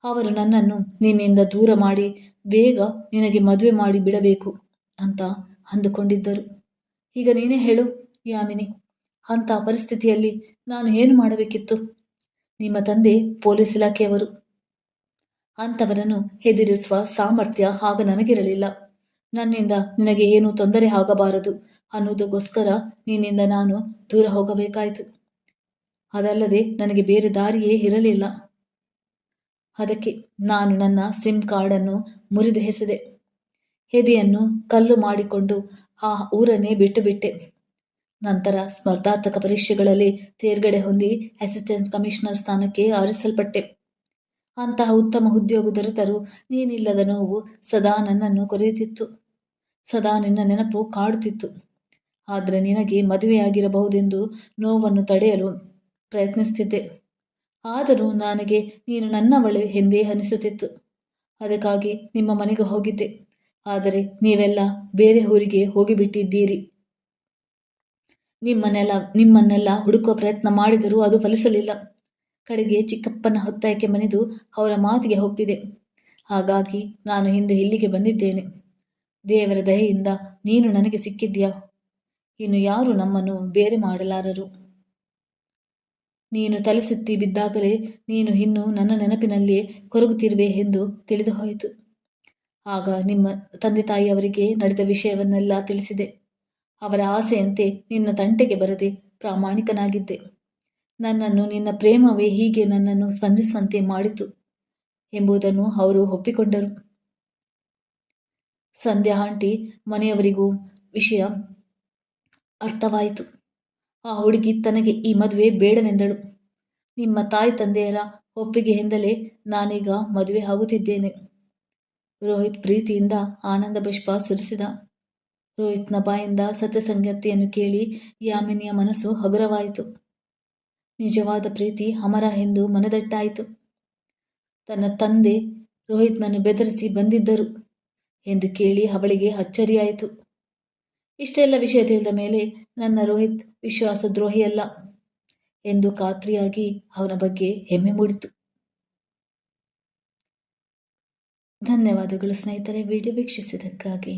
ಅವರು ನನ್ನನ್ನು ನಿನ್ನಿಂದ ದೂರ ಮಾಡಿ ಬೇಗ ನಿನಗೆ ಮದುವೆ ಮಾಡಿ ಬಿಡಬೇಕು ಅಂತ ಅಂದುಕೊಂಡಿದ್ದರು. ಈಗ ನೀನೇ ಹೇಳು ಯಾಮಿನಿ, ಅಂಥ ಪರಿಸ್ಥಿತಿಯಲ್ಲಿ ನಾನು ಏನು ಮಾಡಬೇಕಿತ್ತು? ನಿಮ್ಮ ತಂದೆ ಪೊಲೀಸ್ ಇಲಾಖೆಯವರು. ಅಂಥವರನ್ನು ಎದುರಿಸುವ ಸಾಮರ್ಥ್ಯ ಆಗ ನನಗಿರಲಿಲ್ಲ. ನನ್ನಿಂದ ನಿನಗೆ ಏನೂ ತೊಂದರೆ ಆಗಬಾರದು ಅನ್ನೋದಕ್ಕೋಸ್ಕರ ನಿನ್ನಿಂದ ನಾನು ದೂರ ಹೋಗಬೇಕಾಯಿತು. ಅದಲ್ಲದೆ ನನಗೆ ಬೇರೆ ದಾರಿಯೇ ಇರಲಿಲ್ಲ. ಅದಕ್ಕೆ ನಾನು ನನ್ನ ಸಿಮ್ ಕಾರ್ಡನ್ನು ಮುರಿದು ಎಸೆದೆ. ಎದೆಯನ್ನು ಕಲ್ಲು ಮಾಡಿಕೊಂಡು ಆ ಊರನ್ನೇ ಬಿಟ್ಟು ಬಿಟ್ಟೆ. ನಂತರ ಸ್ಪರ್ಧಾತ್ಮಕ ಪರೀಕ್ಷೆಗಳಲ್ಲಿ ತೇರ್ಗಡೆ ಹೊಂದಿ ಅಸಿಸ್ಟೆಂಟ್ ಕಮಿಷನರ್ ಸ್ಥಾನಕ್ಕೆ ಆರಿಸಲ್ಪಟ್ಟೆ. ಅಂತಹ ಉತ್ತಮ ಉದ್ಯೋಗ ದೊರೆತರೂ ನೀನಿಲ್ಲದ ನೋವು ಸದಾ ನನ್ನನ್ನು ಕೊರೆಯುತ್ತಿತ್ತು. ಸದಾ ನಿನ್ನ ನೆನಪು ಕಾಡುತ್ತಿತ್ತು. ಆದರೆ ನಿನಗೆ ಮದುವೆಯಾಗಿರಬಹುದೆಂದು ನೋವನ್ನು ತಡೆಯಲು ಪ್ರಯತ್ನಿಸುತ್ತಿದ್ದೆ. ಆದರೂ ನನಗೆ ನೀನು ನನ್ನವಳೆ ಎಂದೇ ಅನಿಸುತ್ತಿತ್ತು. ಅದಕ್ಕಾಗಿ ನಿಮ್ಮ ಮನೆಗೆ ಹೋಗಿದ್ದೆ. ಆದರೆ ನೀವೆಲ್ಲ ಬೇರೆ ಊರಿಗೆ ಹೋಗಿಬಿಟ್ಟಿದ್ದೀರಿ. ನಿಮ್ಮನ್ನೆಲ್ಲ ಹುಡುಕುವ ಪ್ರಯತ್ನ ಮಾಡಿದರೂ ಅದು ಫಲಿಸಲಿಲ್ಲ. ಕಡೆಗೆ ಚಿಕ್ಕಪ್ಪನ ಒತ್ತಾಯಕ್ಕೆ ಮಣಿದು ಅವರ ಮಾತಿಗೆ ಒಪ್ಪಿದೆ. ಹಾಗಾಗಿ ನಾನು ಹಿಂದೆ ಇಲ್ಲಿಗೆ ಬಂದಿದ್ದೇನೆ. ದೇವರ ದಯೆಯಿಂದ ನೀನು ನನಗೆ ಸಿಕ್ಕಿದ್ಯಾ. ಇನ್ನು ಯಾರು ನಮ್ಮನ್ನು ಬೇರೆ ಮಾಡಲಾರರು. ನೀನು ತಲೆಸುತ್ತಿ ಬಿದ್ದಾಗಲೇ ನೀನು ಇನ್ನೂ ನನ್ನ ನೆನಪಿನಲ್ಲಿಯೇ ಕೊರಗುತ್ತಿರುವೆ ಎಂದು ತಿಳಿದು ಹೋಯಿತು. ಆಗ ನಿಮ್ಮ ತಂದೆ ತಾಯಿಯವರಿಗೆ ನಡೆದ ವಿಷಯವನ್ನೆಲ್ಲ ತಿಳಿಸಿದೆ. ಅವರ ಆಸೆಯಂತೆ ನಿನ್ನ ತಂಟೆಗೆ ಬರದೆ ಪ್ರಾಮಾಣಿಕನಾಗಿದ್ದೆ. ನನ್ನನ್ನು ನಿನ್ನ ಪ್ರೇಮವೇ ಹೀಗೆ ನನ್ನನ್ನು ಸ್ಪಂದಿಸುವಂತೆ ಮಾಡಿತು ಎಂಬುದನ್ನು ಅವರು ಒಪ್ಪಿಕೊಂಡರು. ಸಂಧ್ಯಾ ಆಂಟಿ ಮನೆಯವರಿಗೂ ವಿಷಯ ಅರ್ಥವಾಯಿತು. ಆ ಹುಡುಗಿ ತನಗೆ ಈ ಮದುವೆ ಬೇಡವೆಂದಳು. ನಿಮ್ಮ ತಾಯಿ ತಂದೆಯರ ಒಪ್ಪಿಗೆಯಿಂದಲೇ ನಾನೀಗ ಮದುವೆ ಆಗುತ್ತಿದ್ದೇನೆ. ರೋಹಿತ್ ಪ್ರೀತಿಯಿಂದ ಆನಂದ ಬಾಷ್ಪ ಸುರಿಸಿದ. ರೋಹಿತ್ನ ಬಾಯಿಂದ ಸತ್ಯ ಸಂಗತಿಯನ್ನು ಕೇಳಿ ಯಾಮಿನಿಯ ಮನಸ್ಸು ಹಗುರವಾಯಿತು. ನಿಜವಾದ ಪ್ರೀತಿ ಅಮರ ಎಂದು ಮನದಟ್ಟಾಯಿತು. ತನ್ನ ತಂದೆ ರೋಹಿತ್ನನ್ನು ಬೆದರಿಸಿ ಬಂದಿದ್ದರು ಎಂದು ಕೇಳಿ ಅವಳಿಗೆ ಅಚ್ಚರಿಯಾಯಿತು. ಇಷ್ಟೆಲ್ಲ ವಿಷಯ ತಿಳಿದ ಮೇಲೆ ನನ್ನ ರೋಹಿತ್ ವಿಶ್ವಾಸ ದ್ರೋಹಿಯಲ್ಲ ಎಂದು ಖಾತ್ರಿಯಾಗಿ ಅವನ ಬಗ್ಗೆ ಹೆಮ್ಮೆ ಮೂಡಿತು. ಧನ್ಯವಾದಗಳು ಸ್ನೇಹಿತರೆ, ವಿಡಿಯೋ ವೀಕ್ಷಿಸಿದ್ದಕ್ಕಾಗಿ.